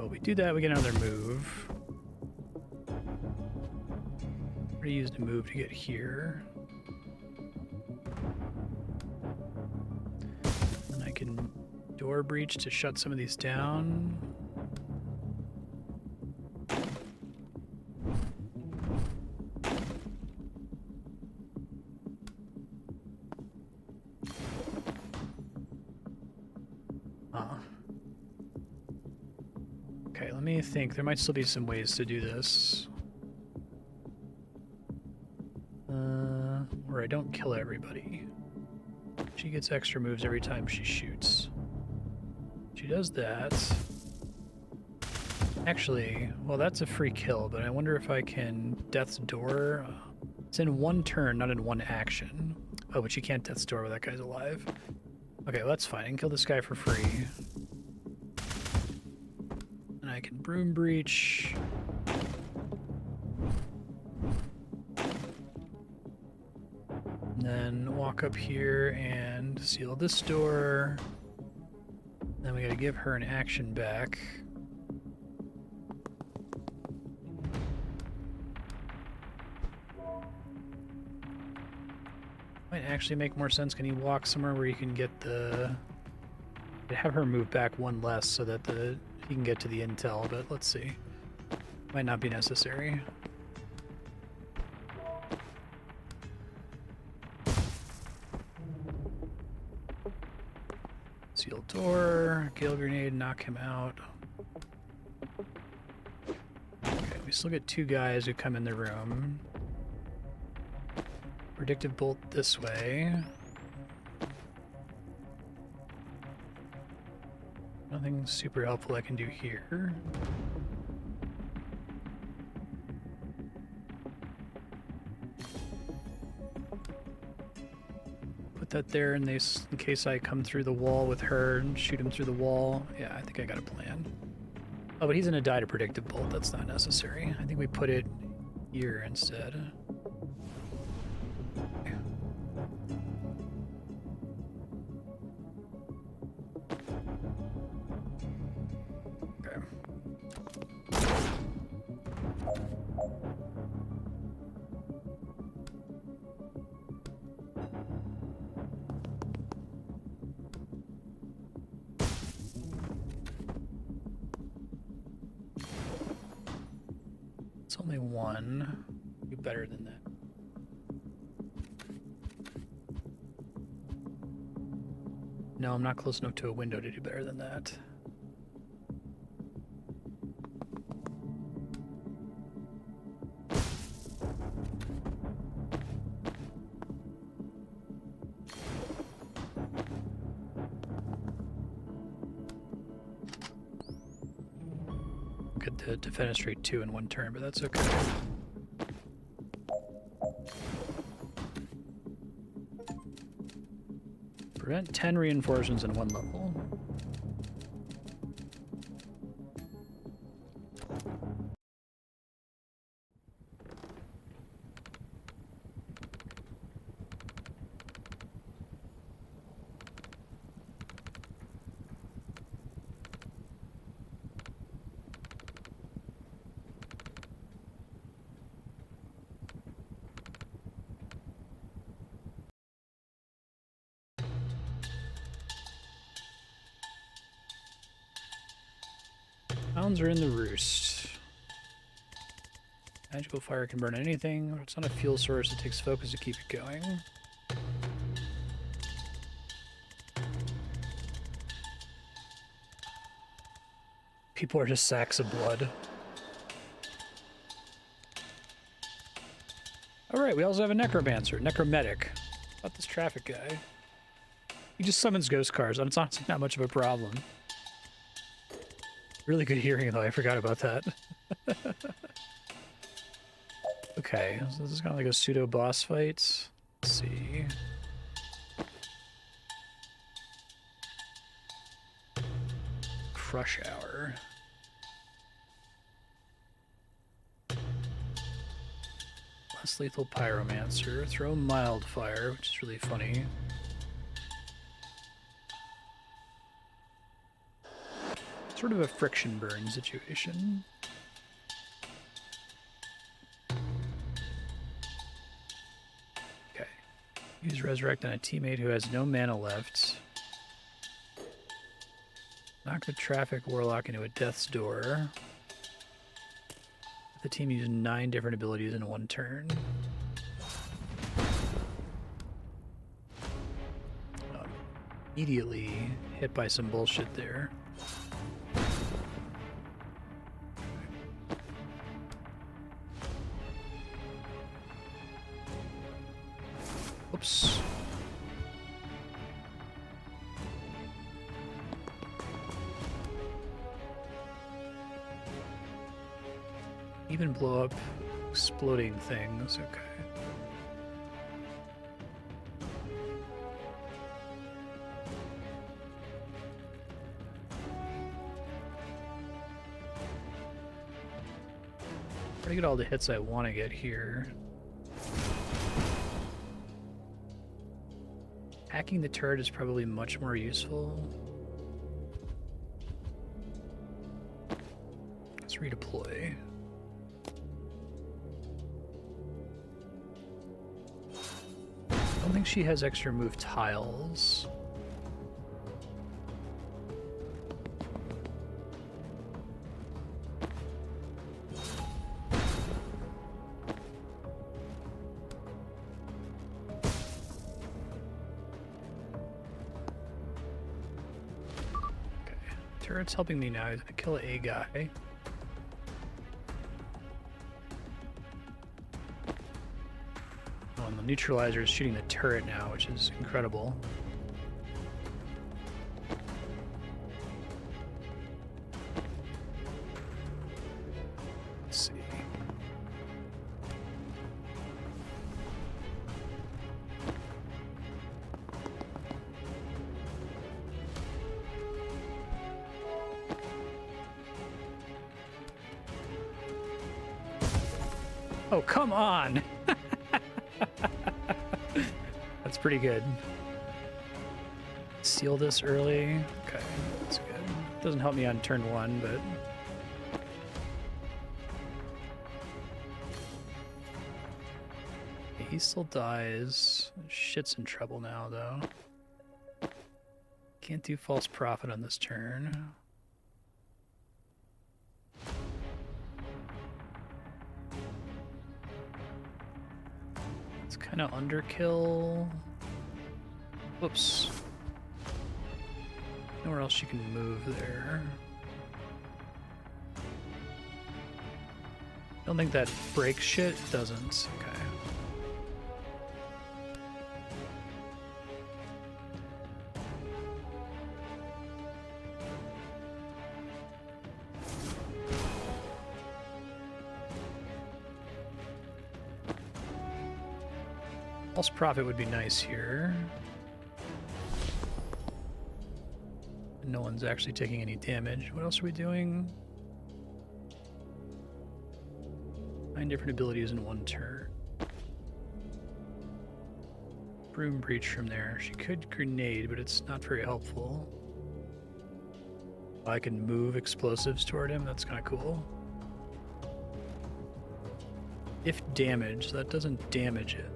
We do that, we get another move. We're gonna use the move to get here. And I can door breach to shut some of these down. Okay, let me think. There might still be some ways to do this. Where I don't kill everybody. She gets extra moves every time she shoots. She does that. Actually, well, that's a free kill, but I wonder if I can Death's Door. It's in 1 turn, not in 1 action. Oh, but you can't Death's Door while that guy's alive. Okay, well, that's fine. I can kill this guy for free. I can broom breach. And then walk up here and seal this door. Then we gotta give her an action back. Might actually make more sense. Can you walk somewhere where you can get the... have her move back 1 less so that he can get to the intel, but let's see. Might not be necessary. Seal door, gale grenade, knock him out. Okay, we still get 2 guys who come in the room. Predictive bolt this way. Nothing super helpful I can do here. Put that there in case I come through the wall with her and shoot him through the wall. Yeah, I think I got a plan. Oh, but he's gonna die to predictive bolt. That's not necessary. I think we put it here instead. It's only 1. Do better than that. No, I'm not close enough to a window to do better than that. Good to defenestrate 2 in 1 turn, but that's okay. Prevent 10 reinforcements in 1 level. Hounds are in the roost. Magical fire can burn anything. It's not a fuel source. It takes focus to keep it going. People are just sacks of blood. Alright, we also have a necromancer, necromantic. About this traffic guy. He just summons ghost cars, and it's honestly not much of a problem. Really good hearing, though. I forgot about that. Okay, so this is kind of like a pseudo-boss fight. Let's see. Crush Hour. Less lethal pyromancer. Throw mild fire, which is really funny. Sort of a friction burn situation. Okay. Use Resurrect on a teammate who has no mana left. Knock the Traffic Warlock into a Death's Door. The team used 9 different abilities in one turn. Immediately hit by some bullshit there. Oops. Even blow up exploding things, okay. Try to get all the hits I want to get here. Hacking the turret is probably much more useful. Let's redeploy. I don't think she has extra move tiles. Turret's helping me now. He's gonna kill a guy. Oh, and the neutralizer is shooting the turret now, which is incredible. Let's see. Oh, come on! That's pretty good. Seal this early. Okay, that's good. Doesn't help me on turn 1, but... He still dies. Shit's in trouble now, though. Can't do false prophet on this turn. It's kind of underkill. Whoops. Nowhere else you can move there. Don't think that breaks shit? Doesn't. Okay. False Prophet would be nice here. No one's actually taking any damage. What else are we doing? 9 different abilities in one turn. Broom Breach from there. She could grenade, but it's not very helpful. I can move explosives toward him. That's kind of cool. If damaged, that doesn't damage it.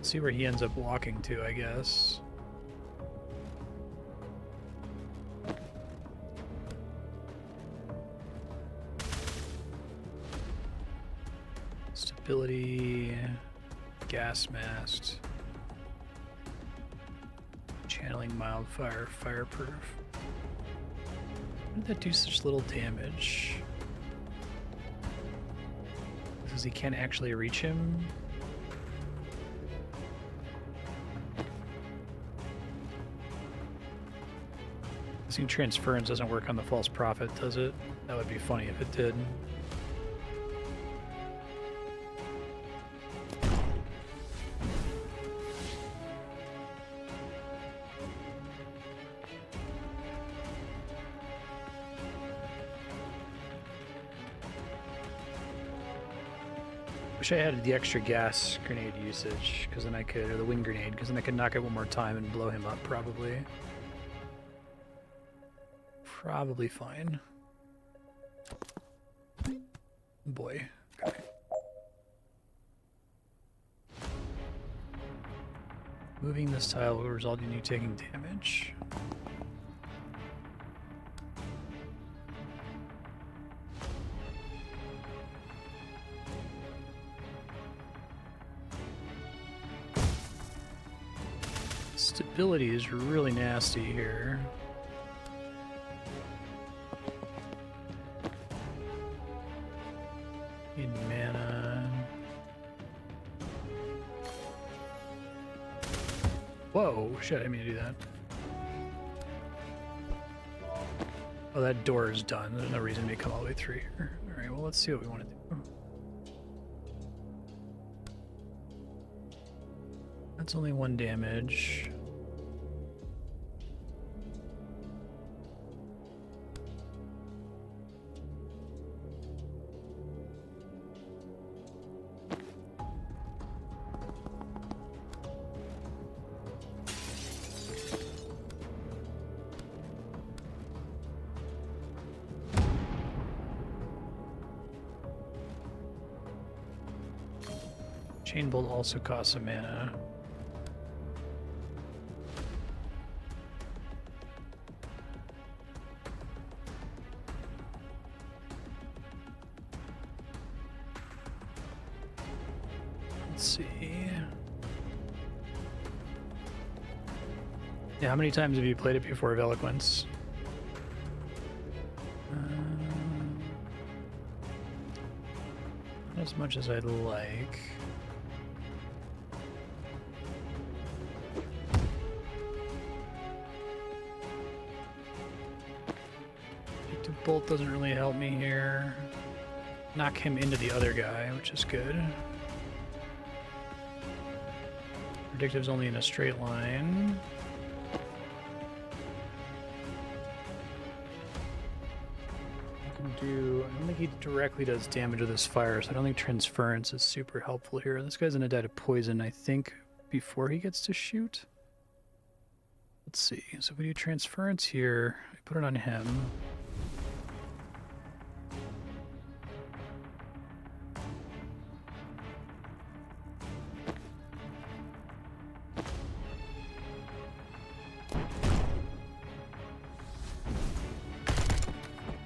See where he ends up walking to, I guess. Stability, gas masked, channeling mildfire, fireproof. Why did that do such little damage? Because he can't actually reach him? This transference doesn't work on the false prophet, does it? That would be funny if it did. Wish I had the extra gas grenade usage, because then I could, or the wind grenade, because then I could knock it one more time and blow him up, probably. Probably fine. Boy. Okay. Moving this tile will result in you taking damage. Stability is really nasty here. Need mana. Whoa, shit, I didn't mean to do that. Oh, that door is done. There's no reason to come all the way through here. Alright, well, let's see what we want to do. That's only 1 damage. Chain Bolt also costs some mana. Let's see. Yeah, how many times have you played it before of Eloquence? Not as much as I'd like. Predictive Bolt doesn't really help me here. Knock him into the other guy, which is good. Predictive's only in a straight line. I don't think he directly does damage with his fire, so I don't think Transference is super helpful here. This guy's gonna die to poison, I think, before he gets to shoot. Let's see. So if we do Transference here, we put it on him.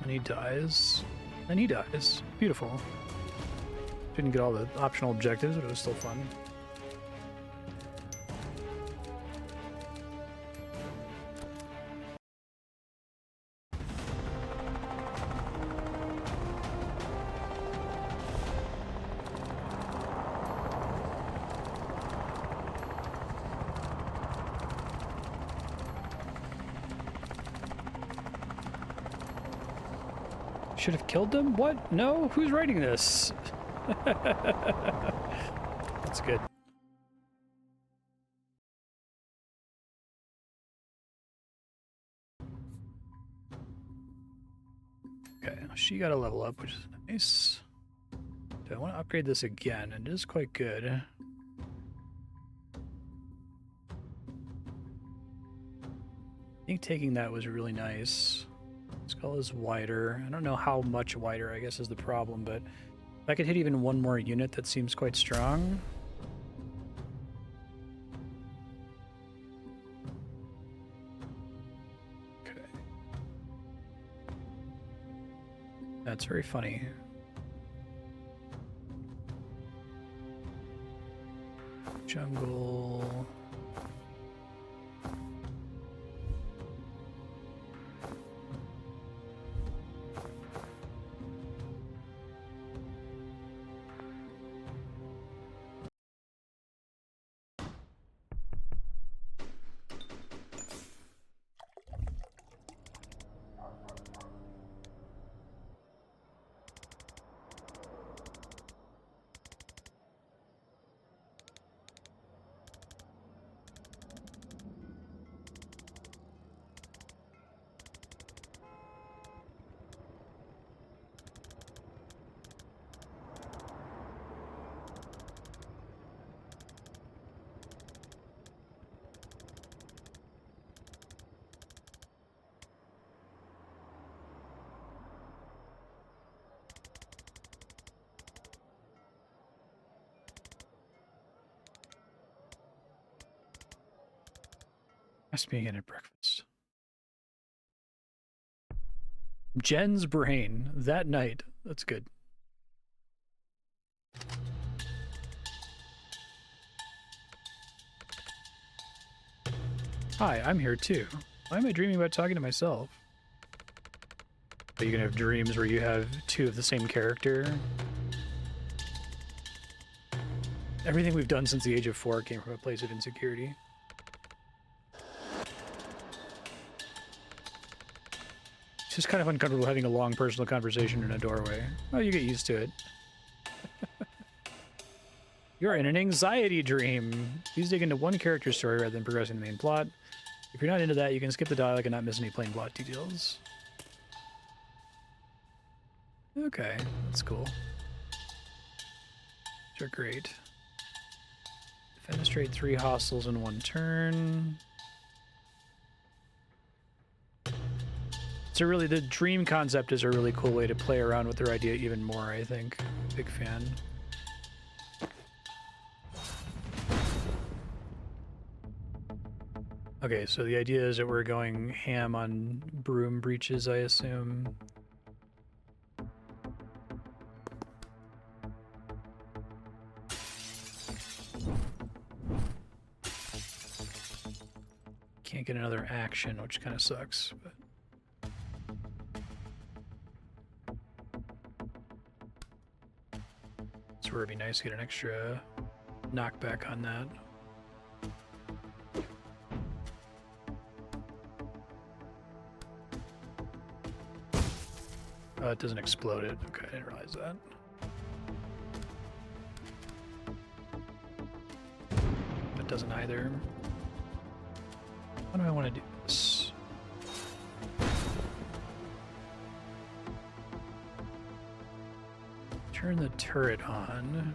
He dies, and he dies. Beautiful. Didn't get all the optional objectives, but it was still fun. Should have killed them? What? No? Who's writing this? That's good. Okay, she got a level up, which is nice. Do I want to upgrade this again? It is quite good. I think taking that was really nice. Skull is wider. I don't know how much wider, I guess, is the problem, but if I could hit even one more unit, that seems quite strong. Okay. That's very funny. Jungle. Must be getting breakfast. Jen's brain that night. That's good. Hi, I'm here too. Why am I dreaming about talking to myself? Are you gonna have dreams where you have two of the same character? Everything we've done since the age of 4 came from a place of insecurity. It's just kind of uncomfortable having a long personal conversation in a doorway. Well, you get used to it. You're in an anxiety dream. Please dig into one character story rather than progressing the main plot. If you're not into that, you can skip the dialogue and not miss any plain plot details. Okay, that's cool. These are great. Fenestrate 3 hostiles in 1 turn. So really, the dream concept is a really cool way to play around with their idea even more, I think. Big fan. Okay, so the idea is that we're going ham on broom breaches, I assume. Can't get another action, which kind of sucks, but... That's where it'd be nice to get an extra knockback on that. Oh, it doesn't explode it. Okay, I didn't realize that. It doesn't either. How do I want to do this? Turn the turret on.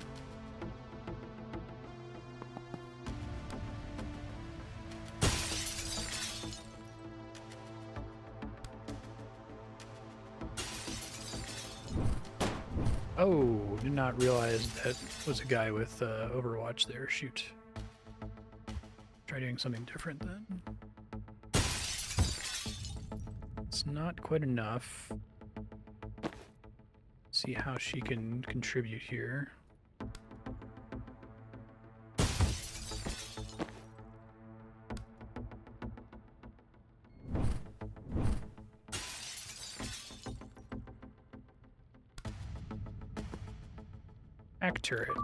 Oh, did not realize that was a guy with Overwatch there. Shoot. Try doing something different then. It's not quite enough. See how she can contribute here. Back turret.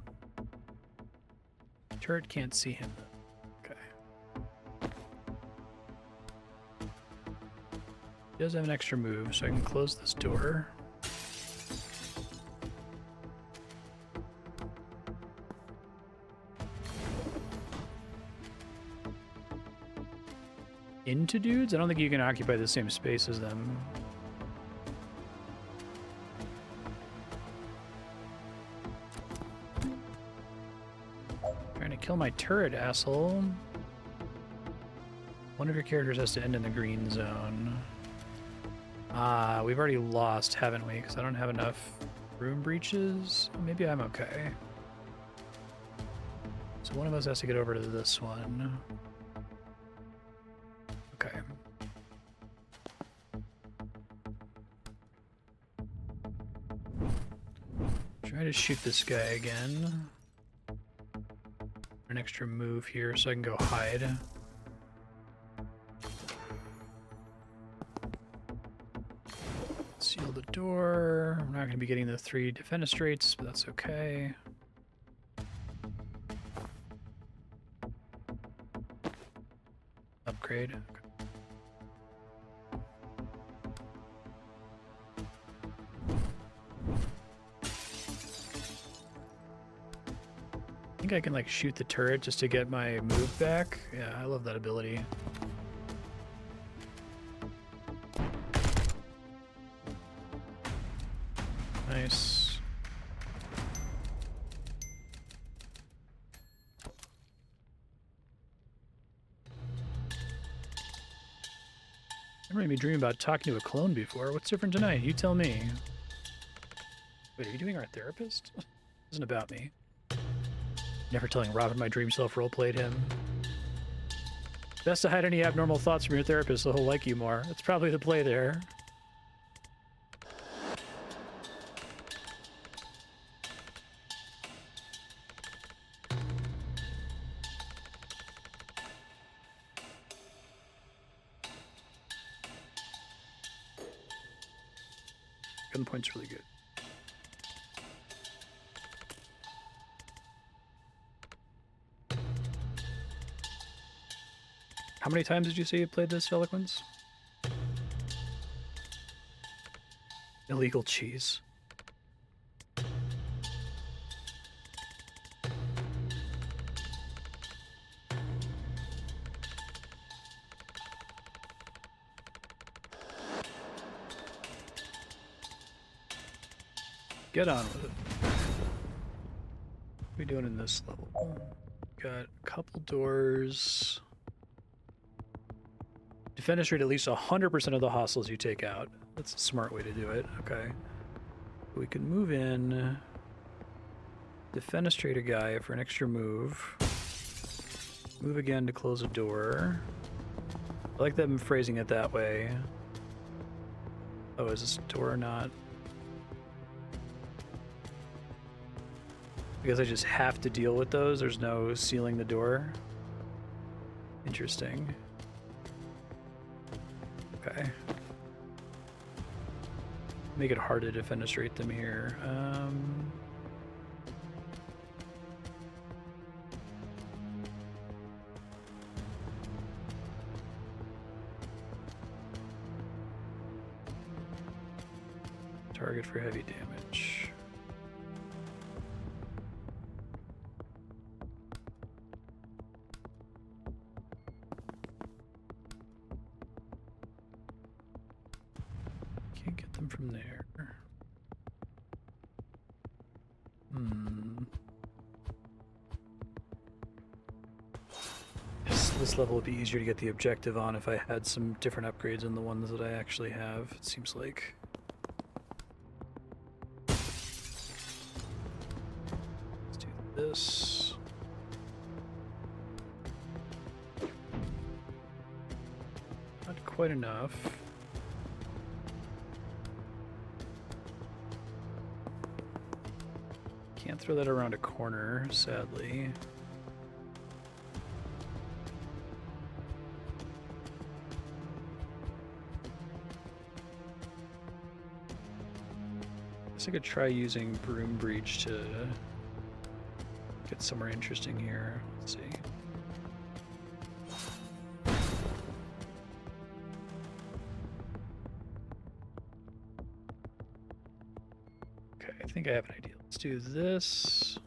Turret can't see him. Okay. He does have an extra move, so I can close this door. Into dudes? I don't think you can occupy the same space as them. Trying to kill my turret, asshole. One of your characters has to end in the green zone. Ah, we've already lost, haven't we? Because I don't have enough room breaches. Maybe I'm okay. So one of us has to get over to this one. Okay. Try to shoot this guy again. An extra move here so I can go hide. Seal the door. I'm not going to be getting the 3 defenestrates, but that's okay. Upgrade. Okay. I think I can like shoot the turret just to get my move back. Yeah, I love that ability. Nice. I remember me dreaming about talking to a clone before. What's different tonight? You tell me. Wait, are you doing our therapist? This isn't about me. Never telling Robin my dream self roleplayed him. Best to hide any abnormal thoughts from your therapist so he'll like you more. That's probably the play there. Gunpoint's really good. How many times did you say you played this, Eloquence? Illegal cheese. Get on with it. What are we doing in this level? Got a couple doors. Defenestrate at least 100% of the hostiles you take out. That's a smart way to do it. Okay. We can move in. Defenestrate a guy for an extra move. Move again to close a door. I like them phrasing it that way. Oh, is this door not? I guess I just have to deal with those. There's no sealing the door. Interesting. Okay. Make it hard to defenestrate them here. Target for heavy damage. Can't get them from there. This level would be easier to get the objective on if I had some different upgrades than the ones that I actually have, it seems like. Let's do this. Not quite enough. Can't throw that around a corner, sadly. I could try using Broom Breach to get somewhere interesting here. Let's see. Okay, I think I have an idea. Let's do this.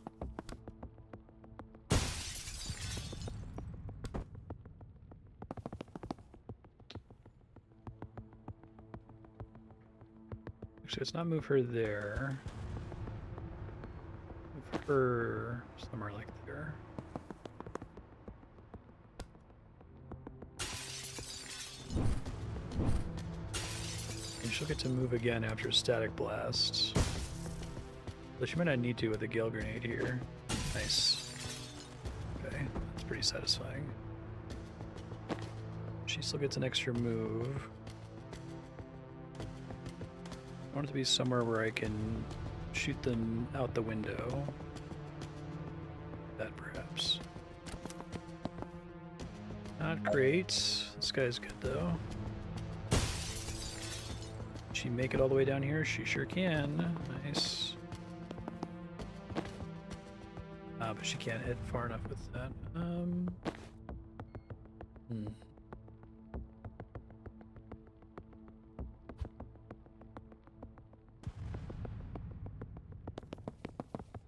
Actually, let's not move her there. Move her somewhere like there. And she'll get to move again after Static Blast. Though she might not need to with a Gale Grenade here. Nice. Okay, that's pretty satisfying. She still gets an extra move. I want it to be somewhere where I can shoot them out the window. That perhaps. Not great. This guy's good though. She make it all the way down here? She sure can. Nice. But she can't hit far enough with that.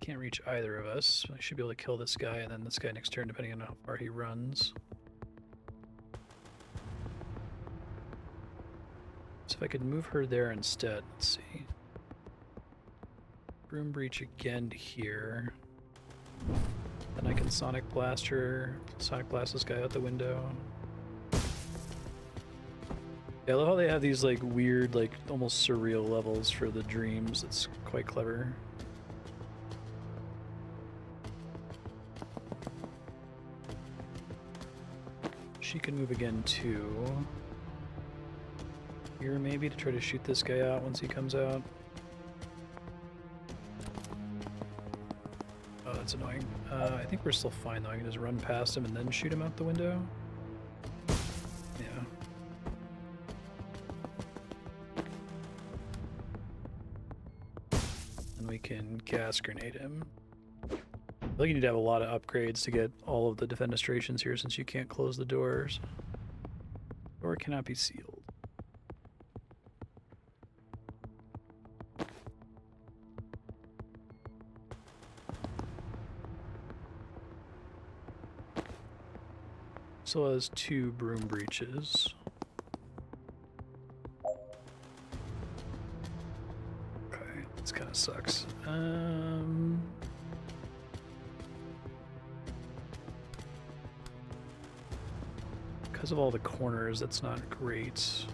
Can't reach either of us. I should be able to kill this guy and then this guy next turn, depending on how far he runs. So if I could move her there instead, let's see. Broom breach again to here. Then I can Sonic Blast her. Sonic Blast this guy out the window. Yeah, I love how they have these like weird, like almost surreal levels for the dreams. It's quite clever. She can move again too. Here maybe to try to shoot this guy out once he comes out. Oh, that's annoying. I think we're still fine though. I can just run past him and then shoot him out the window. Yeah. And we can gas grenade him. I think you need to have a lot of upgrades to get all of the defenestrations here since you can't close the doors. Door cannot be sealed. Still has 2 broom breaches. Okay, this kind of sucks. Because of all the corners, that's not great.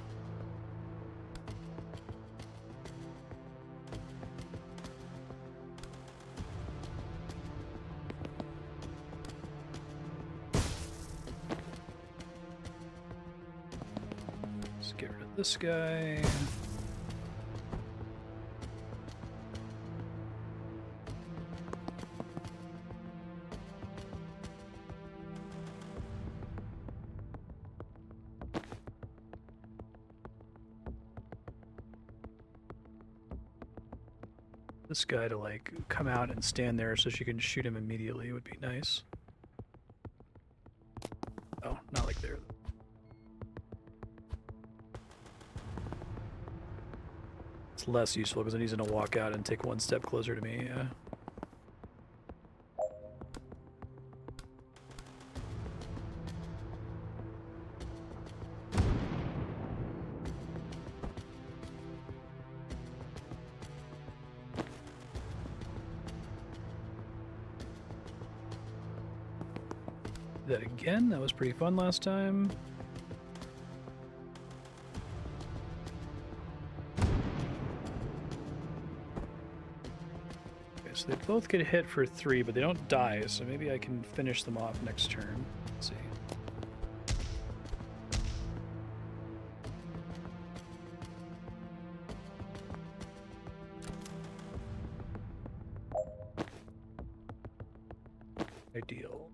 Let's get rid of this guy. This guy to like come out and stand there so she can shoot him immediately would be nice. Oh, not like there. It's less useful because then he's gonna walk out and take 1 step closer to me, yeah. That again, that was pretty fun last time. Okay, so they both get hit for 3, but they don't die, so maybe I can finish them off next turn. Let's see. Ideal.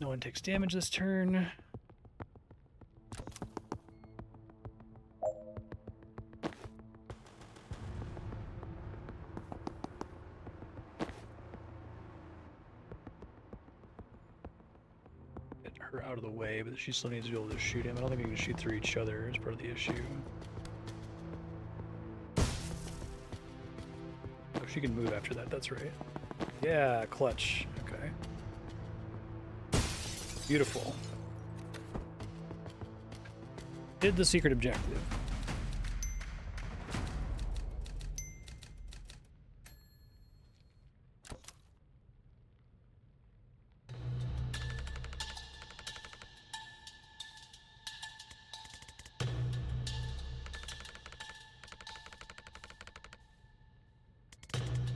No one takes damage this turn. Get her out of the way, but she still needs to be able to shoot him. I don't think we can shoot through each other as part of the issue. Oh, she can move after that, that's right. Yeah, clutch. Okay. Beautiful. Did the secret objective.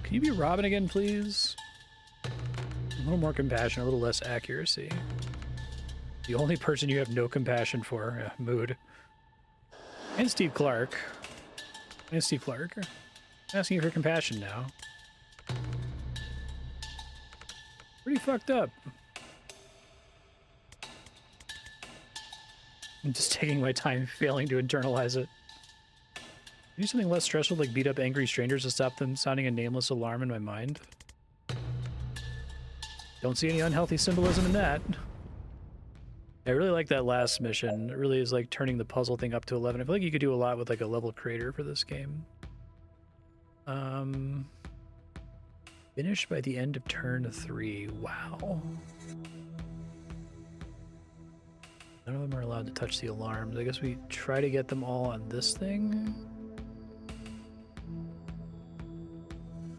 Can you be Robin again, please? A little more compassion, a little less accuracy. The only person you have no compassion for, mood. And Steve Clark. I'm asking you for compassion now. Pretty fucked up. I'm just taking my time failing to internalize it. Do something less stressful, like beat up angry strangers to stop them sounding a nameless alarm in my mind. Don't see any unhealthy symbolism in that. I really like that last mission. It really is like turning the puzzle thing up to 11. I feel like you could do a lot with like a level creator for this game. Finish by the end of turn 3. Wow. None of them are allowed to touch the alarms. I guess we try to get them all on this thing.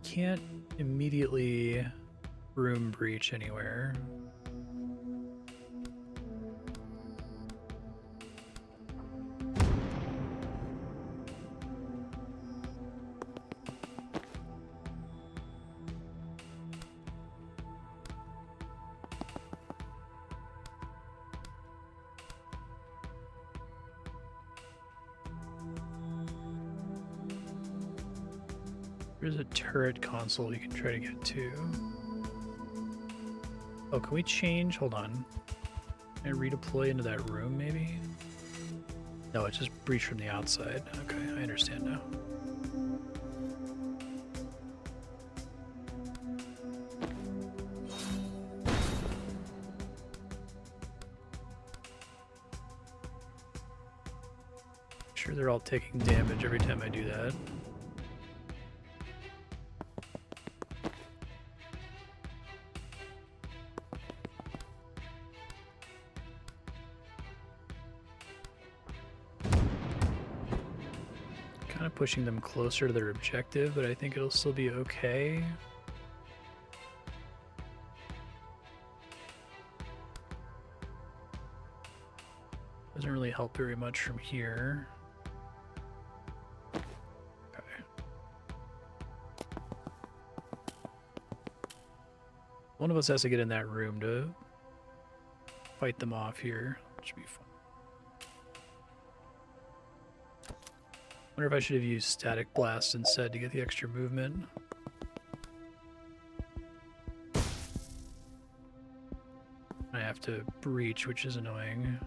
Can't immediately room breach anywhere. There's a turret console we can try to get to. Oh, can we change? Hold on. Can I redeploy into that room, maybe? No, it's just breach from the outside. Okay, I understand now. Sure, they're all taking damage every time I do that. Pushing them closer to their objective, but I think it'll still be okay. Doesn't really help very much from here. Okay. One of us has to get in that room to fight them off here. Should be fun. Wonder if I should have used Static Blast instead to get the extra movement. I have to breach, which is annoying.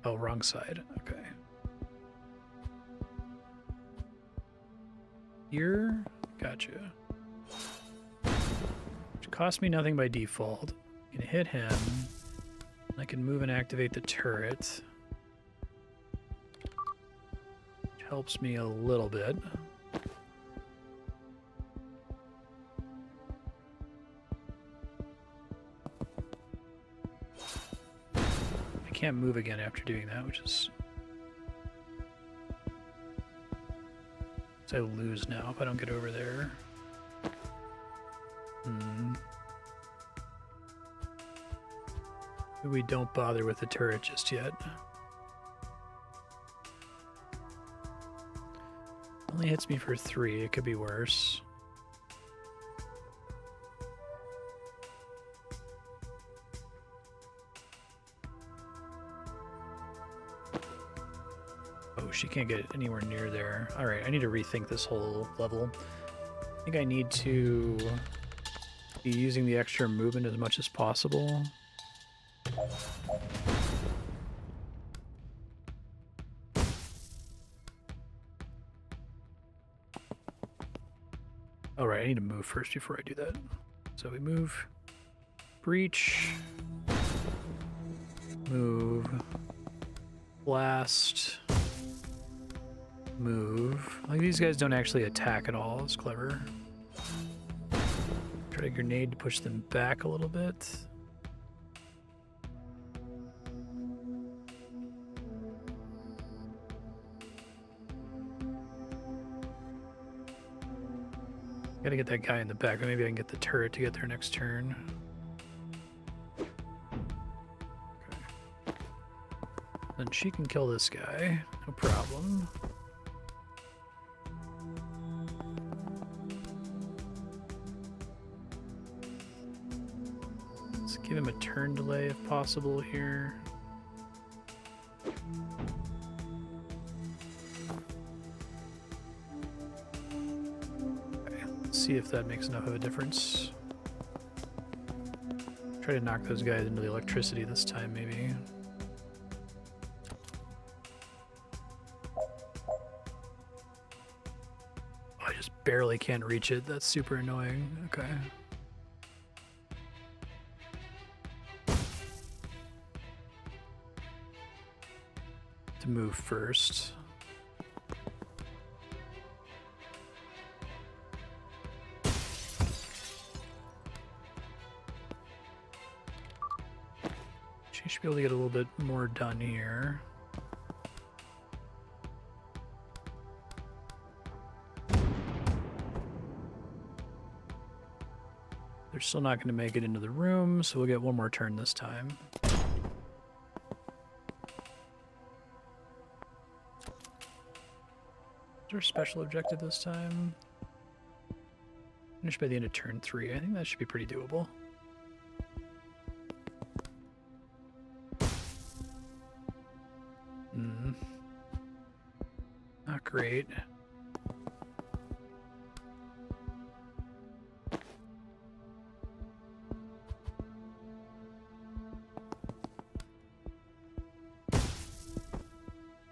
Oh, wrong side. Okay. Here? Gotcha. Which cost me nothing by default. I can hit him. I can move and activate the turret. Helps me a little bit. I can't move again after doing that, which is... So I lose now if I don't get over there. Maybe we don't bother with the turret just yet. Only hits me for 3, it could be worse. Oh, she can't get anywhere near there. Alright, I need to rethink this whole level. I think I need to be using the extra movement as much as possible. Alright, I need to move first before I do that. So we move, breach, move, blast, move. Like these guys don't actually attack at all, it's clever. Try a grenade to push them back a little bit. Gotta get that guy in the back, but maybe I can get the turret to get there next turn. Okay. Then she can kill this guy, no problem. Let's give him a turn delay if possible here. See if that makes enough of a difference. Try to knock those guys into the electricity this time, maybe. Oh, I just barely can't reach it. That's super annoying. Okay. To move first. She should be able to get a little bit more done here. They're still not going to make it into the room, so we'll get one more turn this time. Is there a special objective this time? Finish by the end of turn 3. I think that should be pretty doable. Not great.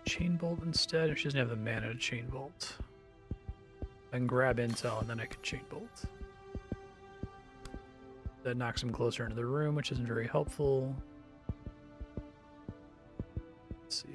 Chain bolt instead, if she doesn't have the mana to chain bolt. I can grab intel and then I can chain bolt. That knocks him closer into the room, which isn't very helpful. Let's see.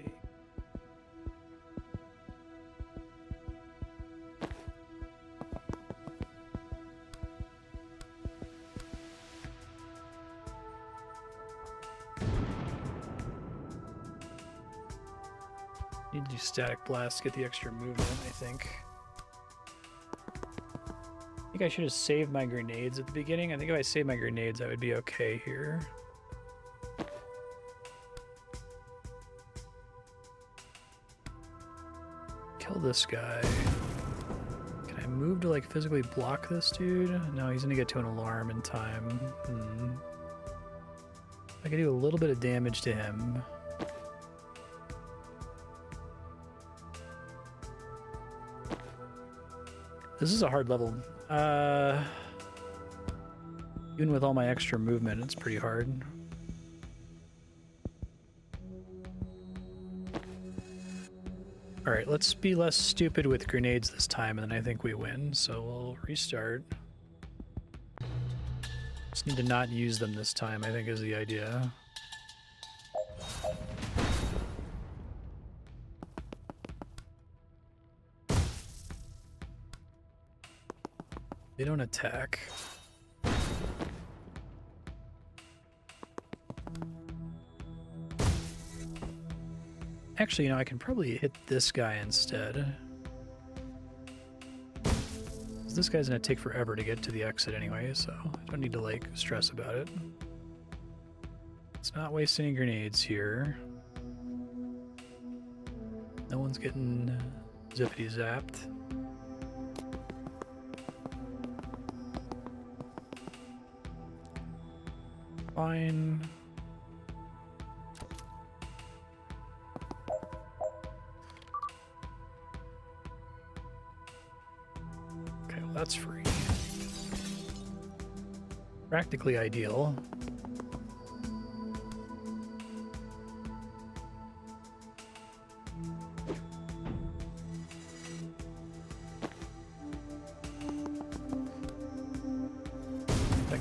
Need to do static blast to get the extra movement, I think. I think I should have saved my grenades at the beginning. I think if I saved my grenades, I would be okay here. Kill this guy. Can I move to like physically block this dude? No, he's gonna get to an alarm in time. I can do a little bit of damage to him. This is a hard level. Even with all my extra movement, it's pretty hard. Alright, let's be less stupid with grenades this time, and then I think we win. So we'll restart. Just need to not use them this time, I think is the idea. They don't attack. Actually, you know, I can probably hit this guy instead. This guy's gonna take forever to get to the exit anyway, so I don't need to, like, stress about it. Let's not waste any grenades here. No one's getting zippity zapped. Fine. Okay, well that's free. Practically ideal.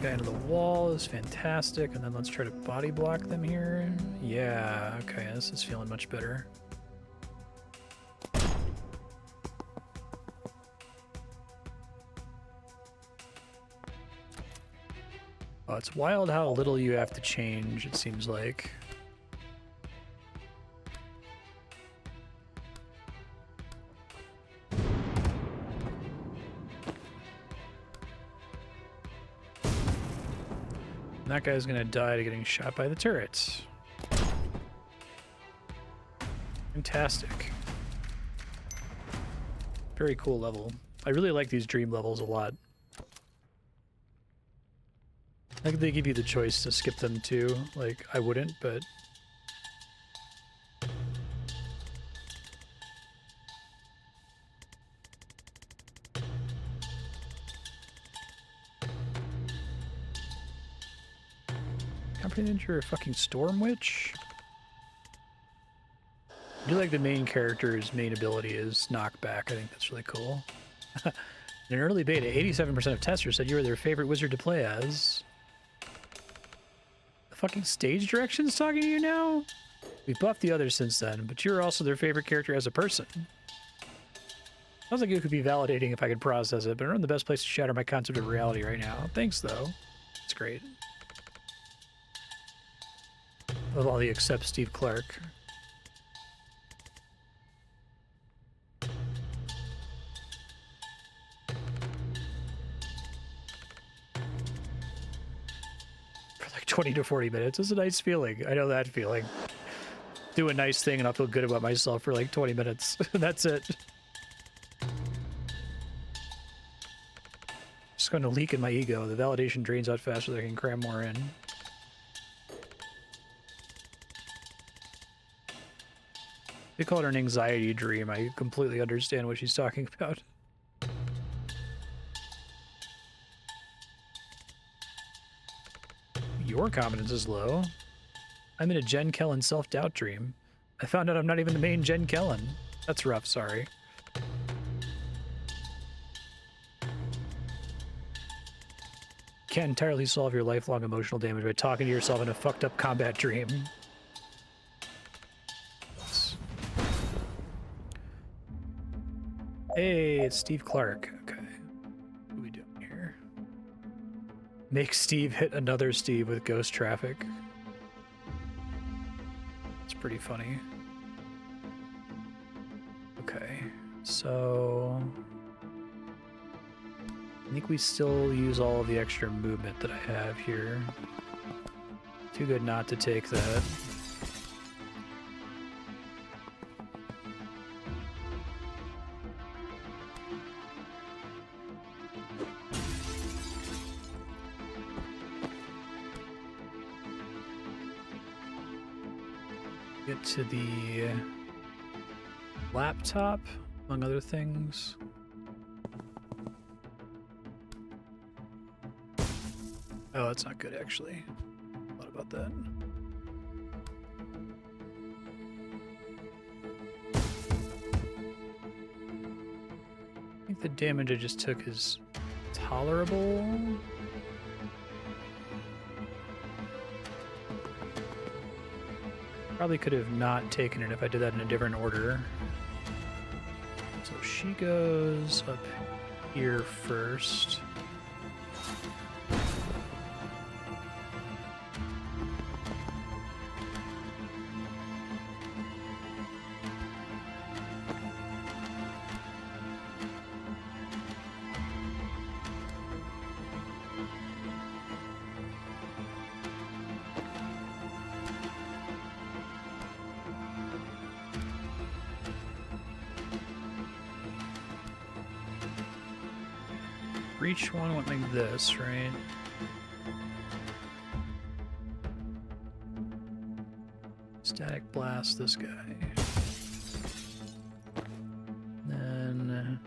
Guy into the wall is fantastic, and then let's try to body block them here. Yeah, okay, this is feeling much better. Oh, it's wild how little you have to change, it seems like. That guy's gonna die to getting shot by the turrets. Fantastic. Very cool level. I really like these dream levels a lot. I think they give you the choice to skip them too. Like, I wouldn't, but... pretty sure a fucking Storm Witch. I do like the main character's main ability is knockback. I think that's really cool. In an early beta, 87% of testers said you were their favorite wizard to play as. The fucking stage direction's talking to you now? We've buffed the others since then, but you're also their favorite character as a person. Sounds like it could be validating if I could process it, but I'm in the best place to shatter my concept of reality right now. Thanks, though. It's great. Of all the except Steve Clark. For like 20 to 40 minutes. It's a nice feeling. I know that feeling. Do a nice thing and I'll feel good about myself for like 20 minutes. That's it. Just going to leak in my ego. The validation drains out faster than I can cram more in. They call it an anxiety dream. I completely understand what she's talking about. Your confidence is low. I'm in a Jen Kellen self-doubt dream. I found out I'm not even the main Jen Kellen. That's rough, sorry. Can't entirely solve your lifelong emotional damage by talking to yourself in a fucked up combat dream. Hey, it's Steve Clark. Okay. What are we doing here? Make Steve hit another Steve with ghost traffic. It's pretty funny. Okay, so I think we still use all of the extra movement that I have here. Too good not to take that. Get to the laptop, among other things. Oh, that's not good, actually. Thought about that. I think the damage I just took is tolerable. Probably could have not taken it if I did that in a different order. So she goes up here first. Each one went like this, right? Static blast this guy. Then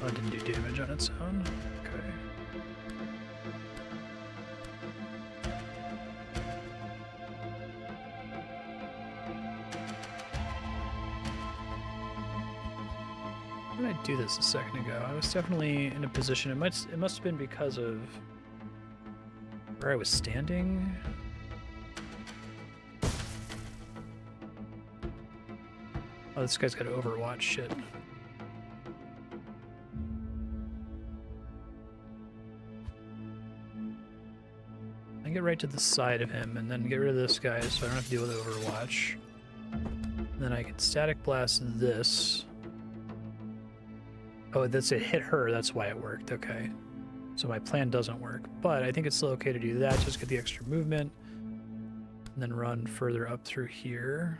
oh, it didn't do damage on its own. Okay. How did I do this a second ago? I was definitely in a position. It must have been because of where I was standing. Oh, this guy's got Overwatch shit. I get right to the side of him and then get rid of this guy so I don't have to deal with Overwatch. And then I can static blast this. Oh, that's it. Hit her. That's why it worked. Okay. So my plan doesn't work. But I think it's still okay to do that. Just get the extra movement. And then run further up through here.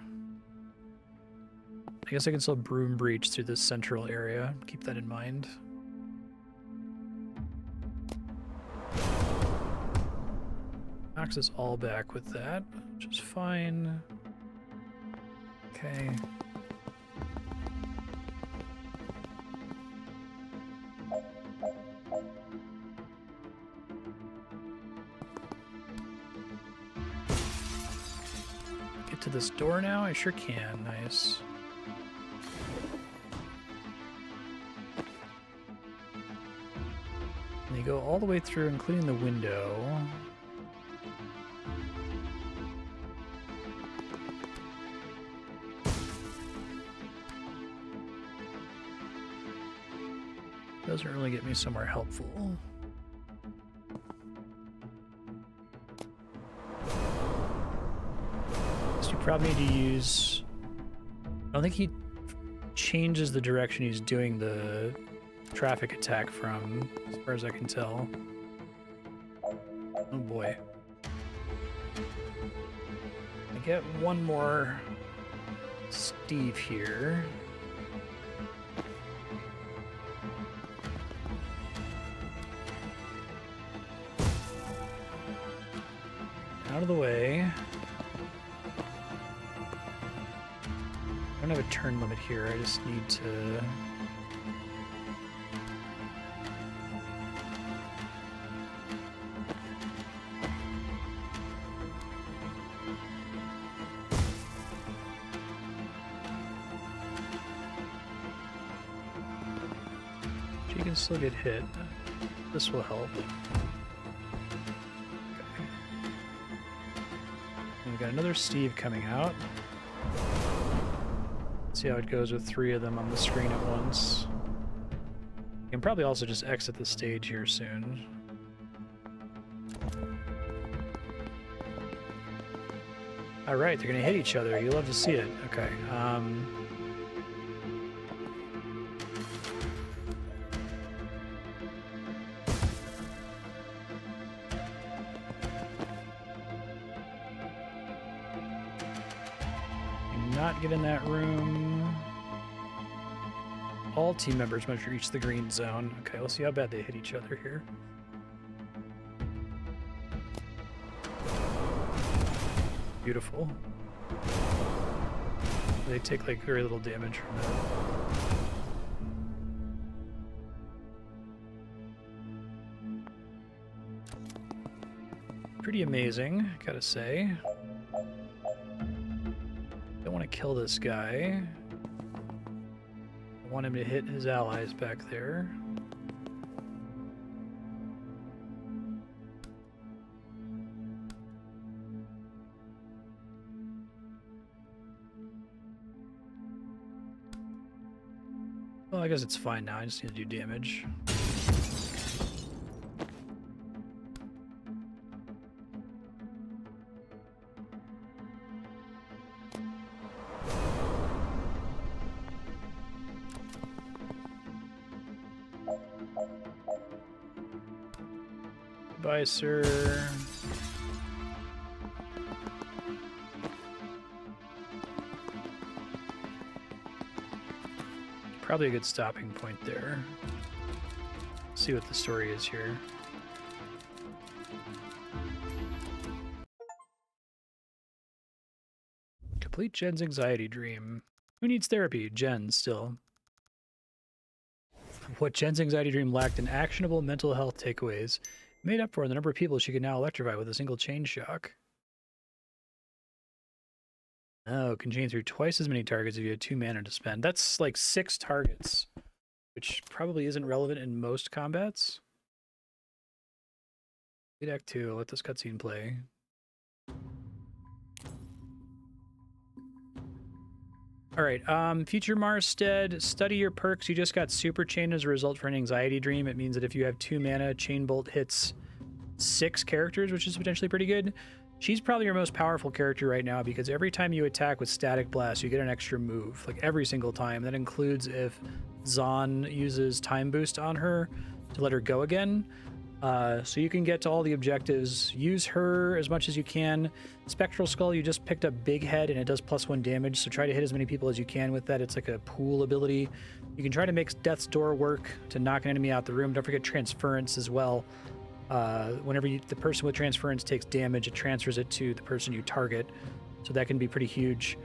I guess I can still broom breach through this central area. Keep that in mind. Knocks us all back with that, which is fine. Okay. to this door now? I sure can. Nice. And they go all the way through, including the window. Doesn't really get me somewhere helpful. So you probably need to use... I don't think he changes the direction he's doing the traffic attack from, as far as I can tell. Oh boy. I get one more Steve here. Out of the way. I don't have a turn limit here, I just need to... She can still get hit. This will help. We've got another Steve coming out. Let's see how it goes with 3 of them on the screen at once. You can probably also just exit the stage here soon. Alright, they're gonna hit each other. You love to see it. Okay. Not get in that room. All team members must reach the green zone. Okay, we'll see how bad they hit each other here. Beautiful. They take like very little damage from that. Pretty amazing, gotta say. Don't want to kill this guy. I want him to hit his allies back there. Well, I guess it's fine now. I just need to do damage. Bye, sir. Probably a good stopping point there. See what the story is here. Complete Jen's anxiety dream. Who needs therapy? Jen, still. What Jen's anxiety dream lacked in actionable mental health takeaways made up for the number of people she could now electrify with a single chain shock. Oh, can chain through twice as many targets if you had 2 mana to spend. That's like 6 targets, which probably isn't relevant in most combats. Lead Act 2, let this cutscene play. Alright, future Marstead, study your perks. You just got super chained as a result for an anxiety dream. It means that if you have 2 mana, Chain Bolt hits 6 characters, which is potentially pretty good. She's probably your most powerful character right now because every time you attack with Static Blast, you get an extra move, like every single time. That includes if Zahn uses Time Boost on her to let her go again. So you can get to all the objectives. Use her as much as you can. Spectral Skull, you just picked up Big Head and it does +1 damage, so try to hit as many people as you can with that. It's like a pool ability. You can try to make Death's Door work to knock an enemy out the room. Don't forget Transference as well. Whenever the person with Transference takes damage, it transfers it to the person you target, so that can be pretty huge.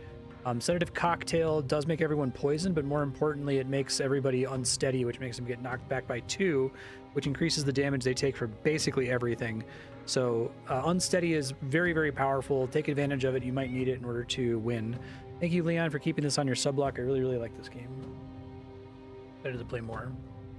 Sedative Cocktail does make everyone poisoned, but more importantly, it makes everybody unsteady, which makes them get knocked back by 2, which increases the damage they take for basically everything. So unsteady is very, very powerful. Take advantage of it. You might need it in order to win. Thank you, Leon, for keeping this on your sub block. I really, really like this game. Better to play more.